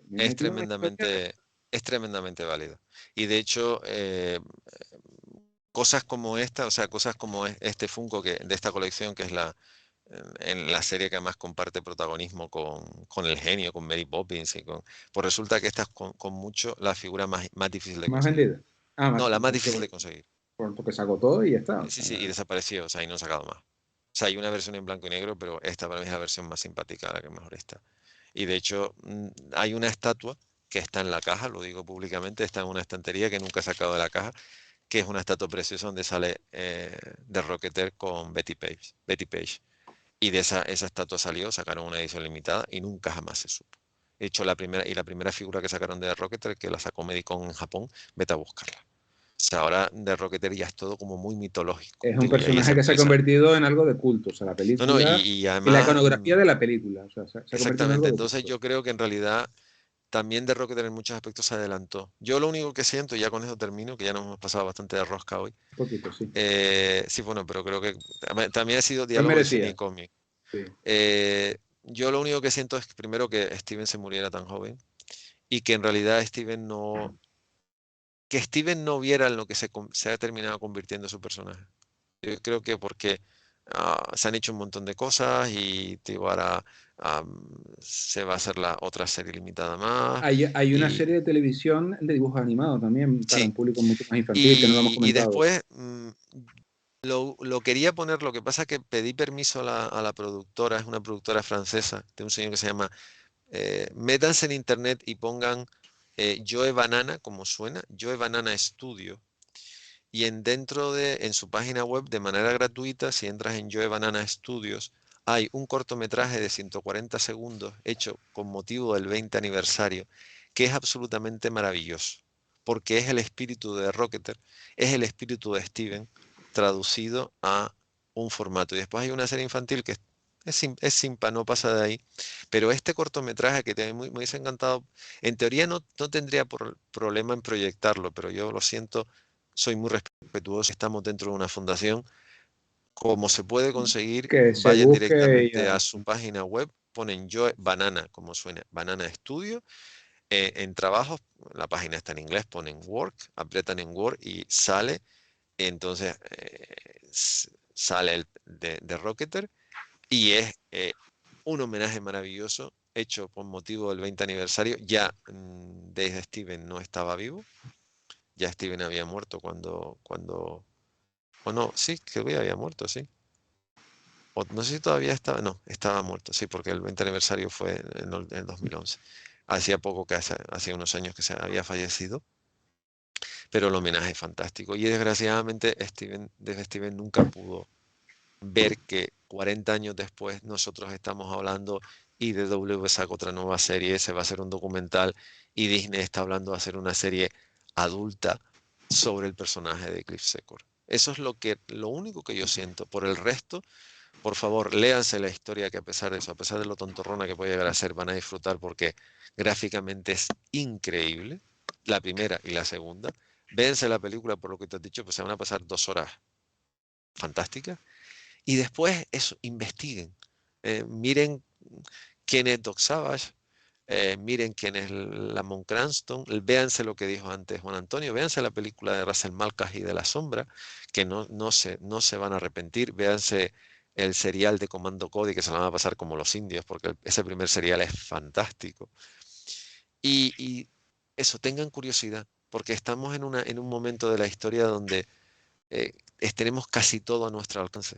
me he Es metido en la historia. tremendamente, es tremendamente válido. Y de hecho, cosas como esta, o sea, cosas como este Funko de esta colección, que es en la serie que además comparte protagonismo con el genio, con Mary Poppins pues resulta que esta es con mucho la figura más difícil de Más conseguir. vendida. Ah, No, la más porque, difícil de conseguir. porque se agotó y ya está. O Sí, sea, sí, y desapareció, o sea, y no han sacado más. O sea, hay una versión en blanco y negro, pero esta para mí es la versión más simpática, la que mejor está. Y de hecho, hay una estatua que está en la caja, lo digo públicamente, está en una estantería que nunca he sacado de la caja, que es una estatua preciosa donde sale The Rocketeer con Betty Page. Betty Page. Y de esa estatua salió, sacaron una edición limitada y nunca jamás se supo. De hecho, la primera figura que sacaron de The Rocketeer, que la sacó Medicon en Japón, vete a buscarla. O sea, ahora The Rocketeer ya es todo como muy mitológico. Es un Digo, y ahí se personaje que se ha empieza. convertido en algo de culto, o sea, la No, no, película y y la además, iconografía de la película, o sea, se ha convertido en exactamente. algo de Entonces culto. yo creo que en realidad también The Rocketeer en muchos aspectos se adelantó. Yo lo único que siento, y ya con eso termino, que ya nos hemos pasado bastante de rosca hoy. Un poquito, sí. Sí, bueno, pero creo que también ha sido Él diálogo de cine y merecía, cómic. sí. Yo lo único que siento es que primero que Steven se muriera tan joven y que en realidad que Steven no viera en lo que se ha terminado convirtiendo su personaje. Yo creo que porque se han hecho un montón de cosas y digo, ahora se va a hacer la otra serie limitada más. Hay una Y serie de televisión de dibujos animados también para un sí, público mucho más infantil, que no lo hemos y comentado. después lo quería poner, lo que pasa es que pedí permiso a la productora, es una productora francesa, de un señor que se llama, métanse en internet y pongan Joe Banana, como suena, Joe Banana Studio. Y en su página web, de manera gratuita, si entras en Joe Banana Studios, hay un cortometraje de 140 segundos hecho con motivo del 20 aniversario, que es absolutamente maravilloso, porque es el espíritu de Rocketer, es el espíritu de Steven, traducido a un formato. Y después hay una serie infantil que es simpa, no pasa de ahí, pero este cortometraje que me hubiese encantado, en teoría no tendría problema en proyectarlo, pero yo lo siento, soy muy respetuoso, estamos dentro de una fundación. Como se puede conseguir, Que se vayan busque y directamente ya. a su página web, ponen Joe Banana, como suena, Banana Studio, en trabajos, la página está en inglés, ponen Work, aprietan en Word y sale, entonces sale de Rocketer y es un homenaje maravilloso hecho por motivo del 20 aniversario. Ya Dave Steven no estaba vivo, ya Steven había muerto o no, sí, creo que ya había muerto, sí. O no sé si todavía estaba, no, estaba muerto, sí, porque el 20 aniversario fue en el 2011. Hacía poco hacía unos años que se había fallecido, pero el homenaje es fantástico. Y desgraciadamente desde Steven nunca pudo ver que 40 años después nosotros estamos hablando y DW saca otra nueva serie, se va a hacer un documental y Disney está hablando de hacer una serie adulta sobre el personaje de Cliff Secor. Eso es lo único que yo siento. Por el resto, por favor, léanse la historia que a pesar de eso, a pesar de lo tontorrona que puede llegar a ser, van a disfrutar porque gráficamente es increíble, la primera y la segunda. Véanse la película por lo que te has dicho, pues se van a pasar 2 horas fantásticas. Y después eso, investiguen. Miren quién es Doc Savage, miren quién es Lamont Cranston, véanse lo que dijo antes Juan Antonio, véanse la película de Russell Malkas y de La Sombra, que no se van a arrepentir, véanse el serial de Comando Cody, que se lo van a pasar como los indios, porque ese primer serial es fantástico. Y eso, tengan curiosidad, porque estamos en un momento de la historia donde tenemos casi todo a nuestro alcance.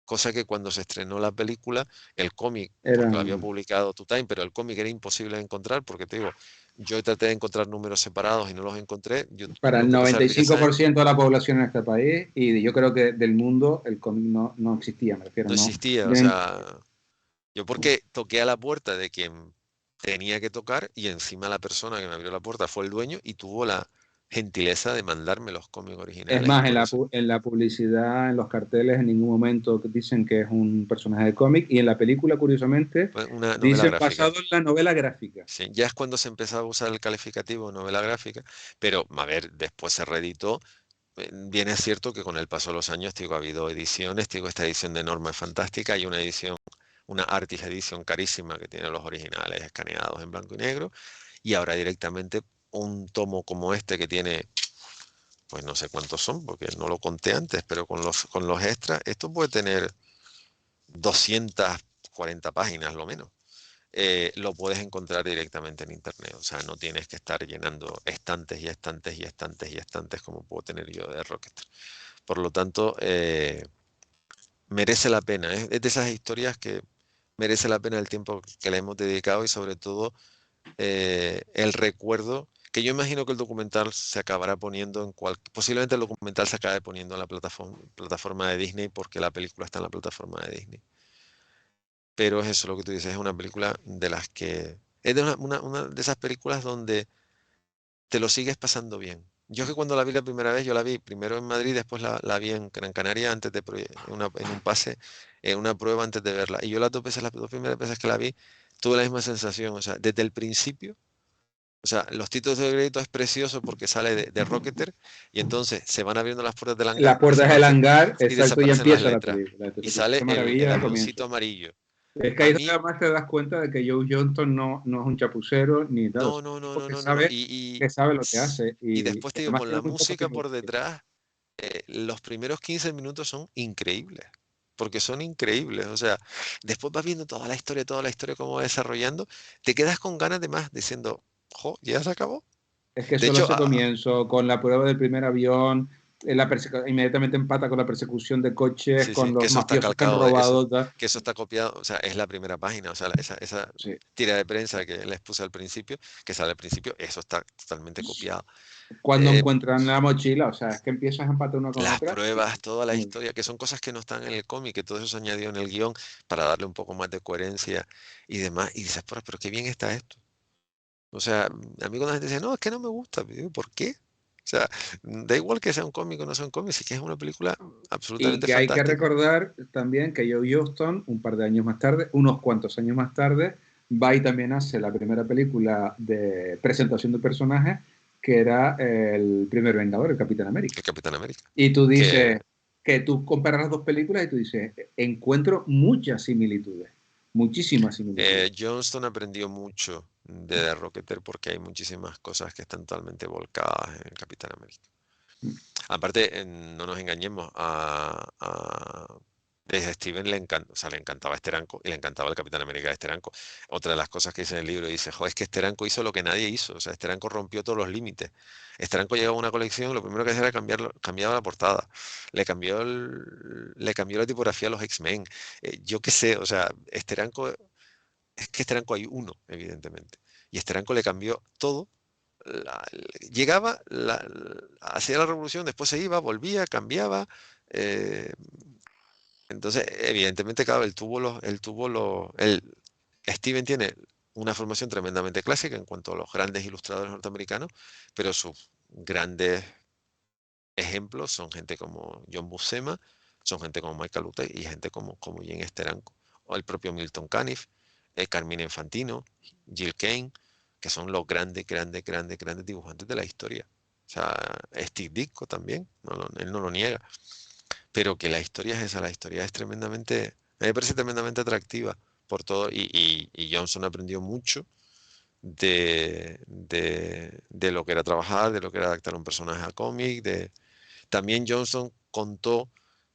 Cosa que cuando se estrenó la película, el cómic, Era, porque lo había publicado Two Time, pero el cómic era imposible de encontrar, porque te digo, yo traté de encontrar números separados y no los encontré. Yo para el tuve que pasar 10 años, 95% de la población en este país y yo creo que del mundo el cómic no existía, me refiero, no no. existía. O Yo en- sea, yo porque toqué a la puerta de quien tenía que tocar y encima la persona que me abrió la puerta fue el dueño y tuvo la gentileza de mandarme los cómics Es originales y más, por eso en la publicidad, en los carteles, en ningún momento dicen que es un personaje de cómic y en la película, curiosamente, fue una novela dicen basado gráfica. en la novela gráfica. Sí, ya es cuando se empezaba a usar el calificativo novela gráfica, pero a ver, después se reeditó. Bien es cierto que con el paso de los años, digo, ha habido ediciones, digo, esta edición de Norma es fantástica, hay una edición, una Artist Edition carísima que tiene los originales escaneados en blanco y negro, y ahora directamente un tomo como este que tiene, pues no sé cuántos son, porque no lo conté antes, pero con los extras, esto puede tener 240 páginas lo menos. Lo puedes encontrar directamente en internet, o sea, no tienes que estar llenando estantes y estantes y estantes y estantes como puedo tener yo de Rocket. Por lo tanto, merece la pena. Es de esas historias que merece la pena el tiempo que le hemos dedicado y sobre todo el recuerdo que yo imagino que el documental se acabará poniendo posiblemente el documental se acabe poniendo en la plataforma de Disney porque la película está en la plataforma de Disney. Pero es eso lo que tú dices, es una película de las que, es de una de esas películas donde te lo sigues pasando bien. Yo que cuando la vi la primera vez, yo la vi primero en Madrid, después la vi en Gran Canaria antes en un pase, en una prueba antes de verla. Y yo las dos primeras veces que la vi, tuve la misma sensación. O sea, desde el principio, o sea, los títulos de crédito es precioso porque sale de Rocketer y entonces se van abriendo las puertas del hangar Las puertas del hangar, y exacto, y desaparecen las empieza la letras. película. Y Entonces, sale qué el maravilla el comienzo. avioncito amarillo. Es que A ahí donde mí, además te das cuenta de que Joe Johnston no es un chapucero ni tal, o no, sea, no, un no, tipo no, no, no, no. que sabe lo que hace Y y después te digo, además con tiene la muy poco música tiempo. por detrás, los primeros 15 minutos son increíbles, porque son increíbles. O sea, después vas viendo toda la historia, cómo va desarrollando, te quedas con ganas de más, diciendo, jo, ya se acabó. Es que De solo hecho, ese comienzo, con la prueba del primer avión, inmediatamente empata con la persecución de coches, sí, sí, con que los eso está mafiosos que han calcado, robado. Tal. que eso está copiado, o sea, es la primera página, o sea, esa Sí. tira de prensa que les puse al principio, que sale al principio, eso está totalmente copiado. Cuando Eh, encuentran la mochila, o sea, es que empiezas a empatar una con las otra. Y, pruebas, toda la historia, que son cosas que no están en el cómic, que todo eso se añadió en el guión para darle un poco más de coherencia y demás. Y dices, pero qué bien está esto. O sea, a mí cuando la gente dice, no, es que no me gusta, yo digo, ¿por qué? O sea, da igual que sea un cómic o no sea un cómic, sí que es una película y absolutamente que hay que fantástica. recordar también que Joe Johnston, un par de años más tarde, unos cuantos años más tarde, va y también hace la primera película de presentación de personajes, que era el primer Vengador, el Capitán América. El Capitán América. Y tú Que dices que tú comparas las dos películas y tú dices, encuentro muchas similitudes, muchísimas similitudes. Johnston aprendió mucho de The Rocketer porque hay muchísimas cosas que están totalmente volcadas en el Capitán América. Aparte, no nos engañemos, desde Steven o sea, le encantaba Steranko y le encantaba el Capitán América de Steranko. Otra de las cosas que dice en el libro dice, joder, es que Steranko hizo lo que nadie hizo, o sea, Steranko rompió todos los límites. Steranko llegaba a una colección, lo primero que hacía era cambiaba la portada, le cambió la tipografía a los X-Men, yo qué sé, o sea, es que Steranko hay uno, evidentemente, y Steranko le cambió todo llegaba, hacía la revolución, después se iba, volvía, cambiaba. eh, entonces, evidentemente, claro, Steven tiene una formación tremendamente clásica en cuanto a los grandes ilustradores norteamericanos, pero sus grandes ejemplos son gente como John Buscema, son gente como Michael Lute y gente como Jane Steranko, o el propio Milton Caniff, Carmine Infantino, Jill Kane, que son los grandes, grandes, grandes, grandes dibujantes de la historia. O sea, Steve Ditko también, él no lo niega, pero que la historia es esa, la historia es tremendamente, a mí me parece tremendamente atractiva por todo, y Johnson aprendió mucho de lo que era trabajar, de lo que era adaptar un personaje a cómic, también Johnson contó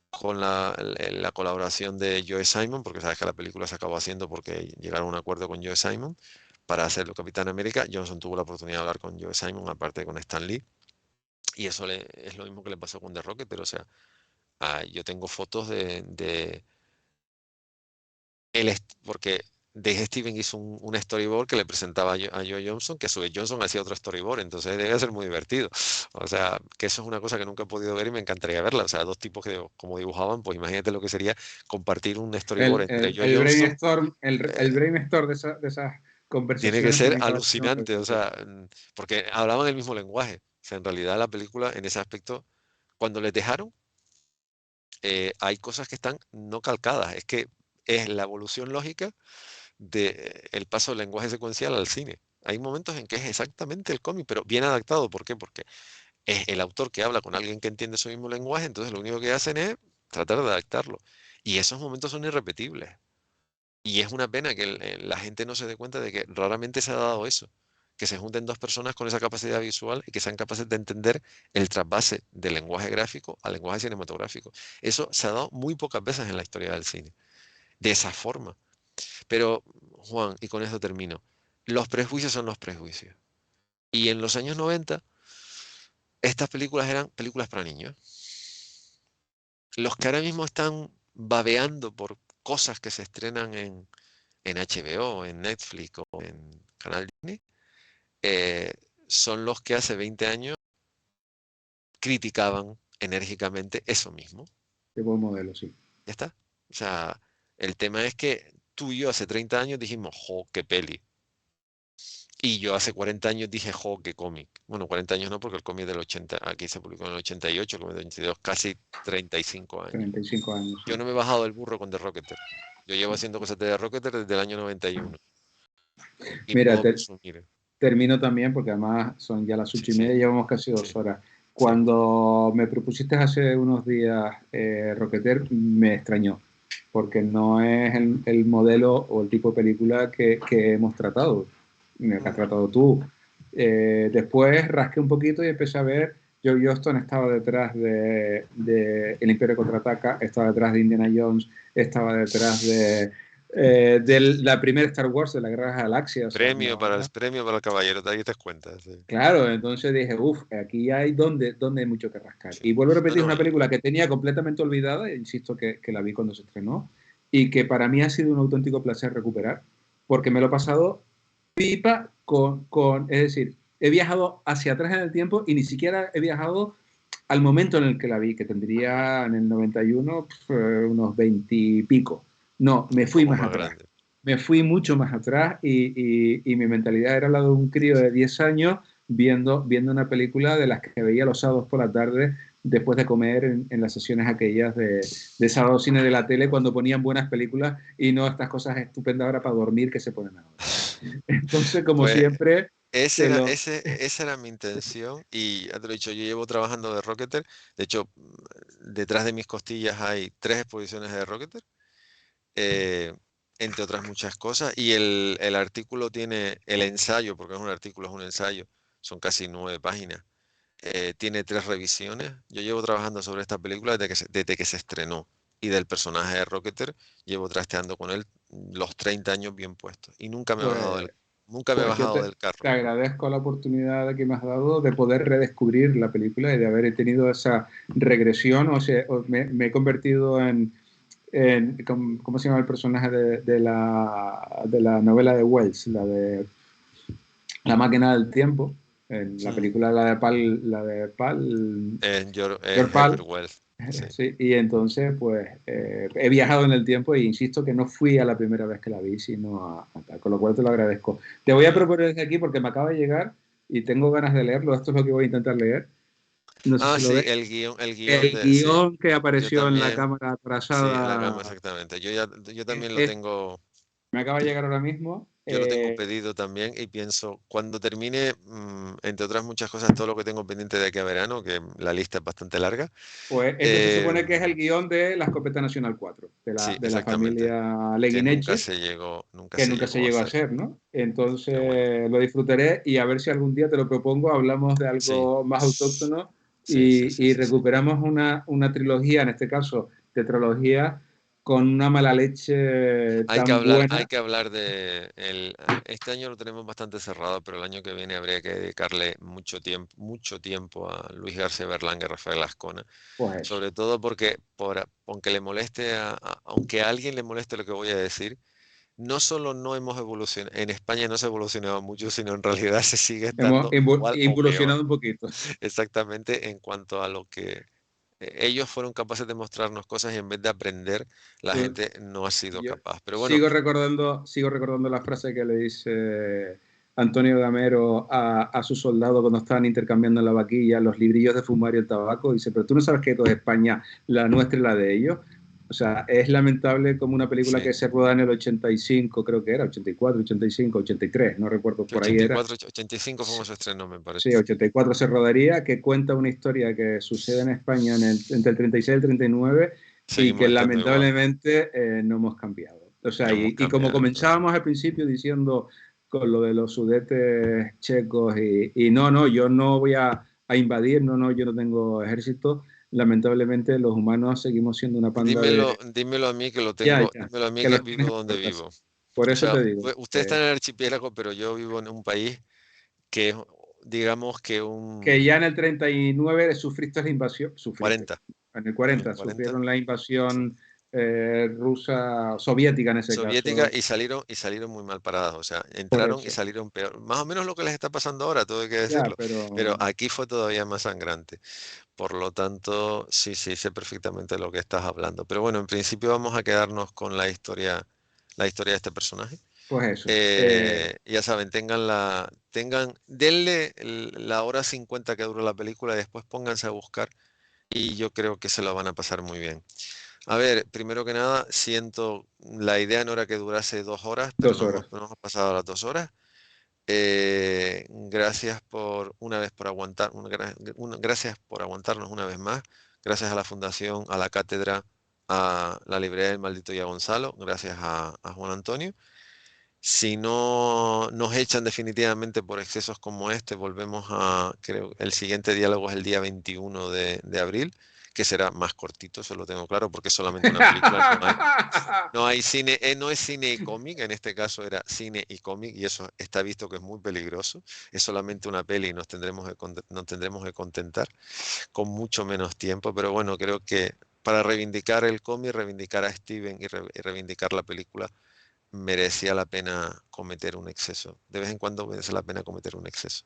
con la colaboración de Joe Simon, porque sabes que la película se acabó haciendo porque llegaron a un acuerdo con Joe Simon para hacerlo Capitán América. Johnson tuvo la oportunidad de hablar con Joe Simon, aparte de con Stan Lee, y eso es lo mismo que le pasó con The Rocket, pero o sea, yo tengo fotos porque Dave Steven hizo un storyboard que le presentaba a Joe Johnson, que a su vez Johnson hacía otro storyboard, entonces debe ser muy divertido. O sea, que eso es una cosa que nunca he podido ver y me encantaría verla. O sea, dos tipos que como dibujaban, pues imagínate lo que sería compartir un storyboard entre Joe Johnston. El brainstorm de esas Tiene que conversaciones ser tiene que haber sido alucinante, o precioso. sea, porque hablaban el mismo lenguaje. O sea, en realidad la película, en ese aspecto, cuando les dejaron, hay cosas que están no calcadas. Es que es la evolución lógica del paso del lenguaje secuencial al cine. Hay momentos en que es exactamente el cómic, pero bien adaptado. ¿Por qué? Porque es el autor que habla con alguien que entiende su mismo lenguaje, entonces lo único que hacen es tratar de adaptarlo. Y esos momentos son irrepetibles. Y es una pena que la gente no se dé cuenta de que raramente se ha dado eso, que se junten dos personas con esa capacidad visual y que sean capaces de entender el trasvase del lenguaje gráfico al lenguaje cinematográfico. Eso se ha dado muy pocas veces en la historia del cine, de esa forma. Pero, Juan, y con esto termino, los prejuicios son los prejuicios. Y en los años 90, estas películas eran películas para niños. Los que ahora mismo están babeando por cosas que se estrenan en HBO, en Netflix o en Canal Disney, eh, son los que hace 20 años criticaban enérgicamente eso mismo. Qué buen modelo, sí. Ya está. O sea, el tema es que tú y yo hace 30 años dijimos, jo, qué peli. Y yo hace 40 años dije, jo, qué cómic. Bueno, 40 años no, porque el cómic del 80, aquí se publicó en el 88, el cómic del 82, casi 35 años. 35 años, Yo sí. no me he bajado del burro con The Rocketer. Yo llevo haciendo cosas de The Rocketer desde el año 91. Y Mira, puedo presumir. termino también, porque además son ya las Sí, 8:30 y llevamos casi 2 horas. sí. Cuando me propusiste hace unos días Rocketeer, me extrañó, porque no es el modelo o el tipo de película que hemos tratado, que has tratado tú. Después rasqué un poquito y empecé a ver, Joe Johnston estaba detrás de El Imperio Contraataca, estaba detrás de Indiana Jones, estaba detrás de la primera Star Wars, de la Guerra de las Galaxias. O sea, Premio para el caballero, ahí te das cuenta. Sí. claro, entonces dije, uff, aquí hay donde hay mucho que rascar. Sí. Y vuelvo a No, repetir, es no, una película que tenía completamente olvidada, insisto que la vi cuando se estrenó, y que para mí ha sido un auténtico placer recuperar, porque me lo he pasado pipa es decir, he viajado hacia atrás en el tiempo y ni siquiera he viajado al momento en el que la vi, que tendría en el 91 unos 20 y pico. No, me un fui poco más más atrás. grande. Me fui mucho más atrás y mi mentalidad era la de un crío de 10 años viendo una película de las que veía los sábados por la tarde después de comer en las sesiones aquellas de sábado cine de la tele cuando ponían buenas películas y no estas cosas estupendas ahora para dormir que se ponen ahora. Entonces, como Pues siempre, te lo... esa era mi intención y ya te lo he dicho, yo llevo trabajando de Rocketer. De hecho, detrás de mis costillas hay 3 exposiciones de Rocketer, eh, entre otras muchas cosas. Y el artículo tiene el ensayo, porque no es un artículo, es un ensayo, son casi 9 páginas. Tiene 3 revisiones. Yo llevo trabajando sobre esta película desde que se estrenó. Y del personaje de Rocketer llevo trasteando con él los 30 años bien puestos. Y Pues, nunca me he pues yo bajado del te carro. agradezco la oportunidad que me has dado de poder redescubrir la película y de haber tenido esa regresión. O sea, me he convertido ¿cómo se llama el personaje de la novela de Wells? La de La máquina del tiempo. En la Mm. película la de Pal, George Herbert Pal. Wells. Sí. Sí, y entonces, pues, he viajado en el tiempo e insisto que no fui a la primera vez que la vi, sino a tal, con lo cual te lo agradezco. Te voy a Mm. proponer desde aquí porque me acaba de llegar y tengo ganas de leerlo. Esto es lo que voy a intentar leer. No sé Ah, si lo sí, ves. el guión El de, sí. guión que Yo apareció en la también, cámara sí, en la cama, atrasada exactamente. Yo también es, me acaba de llegar ahora mismo. yo lo tengo pedido también y pienso, cuando termine, entre otras muchas cosas, todo lo que tengo pendiente de aquí a verano, que la lista es bastante larga. Pues este se eh, supone que es el guión de La Escopeta Nacional 4, de la, sí, de la exactamente. familia Que Leguineche, nunca que se nunca se llegó a llegó a hacer. hacer, ¿no? Pero bueno, Entonces lo disfrutaré y a ver si algún día te lo propongo, hablamos de sí, algo más autóctono sí, sí, sí, y sí, sí. recuperamos una trilogía, en este caso tetralogía, con una mala leche tan Hay buena. que hablar este año lo tenemos bastante cerrado, pero el año que viene habría que dedicarle mucho tiempo a Luis García Berlanga y Rafael Ascona. Pues eso. Sobre todo porque, aunque le moleste aunque a alguien le moleste lo que voy a decir, no solo no hemos evolucionado, en España no se ha evolucionado mucho, sino en realidad se sigue Hemos estando igual o peor, involucionado un poquito. exactamente en cuanto a lo que ellos fueron capaces de mostrarnos cosas y en vez de aprender, la Tú- gente no ha sido Yo capaz. Pero bueno, sigo recordando la frase que le dice Antonio Gamero a su soldado cuando estaban intercambiando en la vaquilla los librillos de fumar y el tabaco. Dice, pero tú no sabes que esto es España, la nuestra y la de ellos. O sea, es lamentable como una película sí, que se rueda en el 85, creo que era, 84, 85, 83, no recuerdo, que por ahí era. 84, 85 fue Sí, cuando se estrenó, me sí, parece. 84 se rodaría, que cuenta una historia que sucede en España entre el 36 y el 39 y Seguimos que estando igual, lamentablemente no hemos cambiado. O sea, no hemos y como cambiado. comenzábamos al principio diciendo con lo de los sudetes checos y no, yo no voy a invadir, no, yo no tengo ejército, lamentablemente los humanos seguimos siendo una panda de... Dímelo a mí que lo Ya, tengo, ya, dímelo a mí que que los vivo tienes en donde tu casa. vivo. Por O eso sea, te digo. usted está en el archipiélago, pero yo vivo en un país que es, digamos que Que ya en el 39 sufriste la invasión, sufriste. 40, En el en el 40 40, sufrieron la sí. invasión rusa, soviética en ese soviética caso. y salieron muy mal paradas, o sea, Por entraron y eso. salieron peor. Más o menos lo que les está pasando ahora, todo hay que Ya, decirlo, pero pero aquí fue todavía más sangrante. Por lo tanto, sí, sí, sé perfectamente de lo que estás hablando. Pero bueno, en principio vamos a quedarnos con la historia de este personaje. pues eso. Ya saben, denle la hora 50 que dura la película y después pónganse a buscar y yo creo que se lo van a pasar muy bien. A ver, primero que nada, la idea no era que durase 2 horas, pero 2 horas. nos hemos pasado a las 2 horas. Gracias por una vez por aguantar, gracias por aguantarnos una vez más. Gracias a la Fundación, a la Cátedra, a la Librería del Maldito y a Gonzalo. Gracias a Juan Antonio. Si no nos echan definitivamente por excesos como este, creo, el siguiente diálogo es el día 21 de abril, que será más cortito, eso lo tengo claro, porque es solamente una película, no hay cine, no es cine y cómic, en este caso era cine y cómic, y eso está visto que es muy peligroso. Es solamente una peli y nos tendremos que contentar con mucho menos tiempo, pero bueno, creo que para reivindicar el cómic, reivindicar a Steven y reivindicar la película, merecía la pena cometer un exceso. De vez en cuando merece la pena cometer un exceso.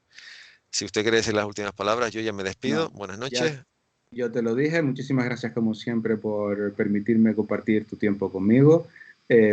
Si usted quiere decir las últimas palabras, yo ya me despido. No, Buenas ya noches. yo te lo dije. Muchísimas gracias como siempre por permitirme compartir tu tiempo conmigo.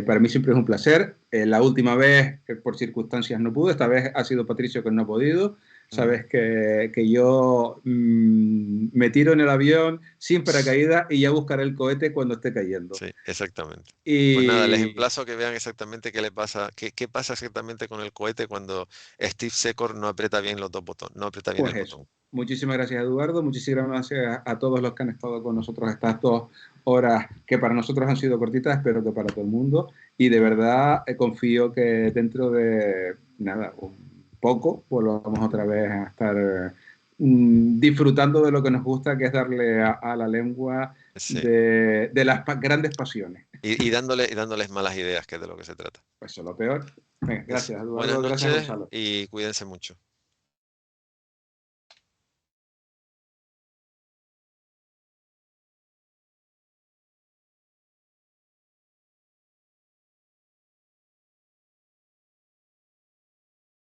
Para mí siempre es un placer. La última vez, por circunstancias, no pude. Esta vez ha sido Patricio que no ha podido. Ujú. Sabes que yo me tiro en el avión sin paracaídas y ya buscaré el cohete cuando esté cayendo. Sí, exactamente. Pues nada, les Y emplazo a que vean exactamente qué le pasa, qué pasa exactamente con el cohete cuando Steve Secor no aprieta bien los dos botones, no aprieta bien el pues eso. botón. Muchísimas gracias, Eduardo. Muchísimas gracias a todos los que han estado con nosotros estas 2 horas, que para nosotros han sido cortitas, espero que para todo el mundo. Y de Mm. verdad confío que dentro de nada, un poco, volvamos otra vez a estar disfrutando de lo que nos gusta, que es darle a la lengua Sí. de las grandes pasiones. Y dándoles malas ideas, que es de lo que se trata. Pues eso es lo peor. Venga, Pues gracias, buenas Eduardo. Gracias, noches Gonzalo. y cuídense mucho.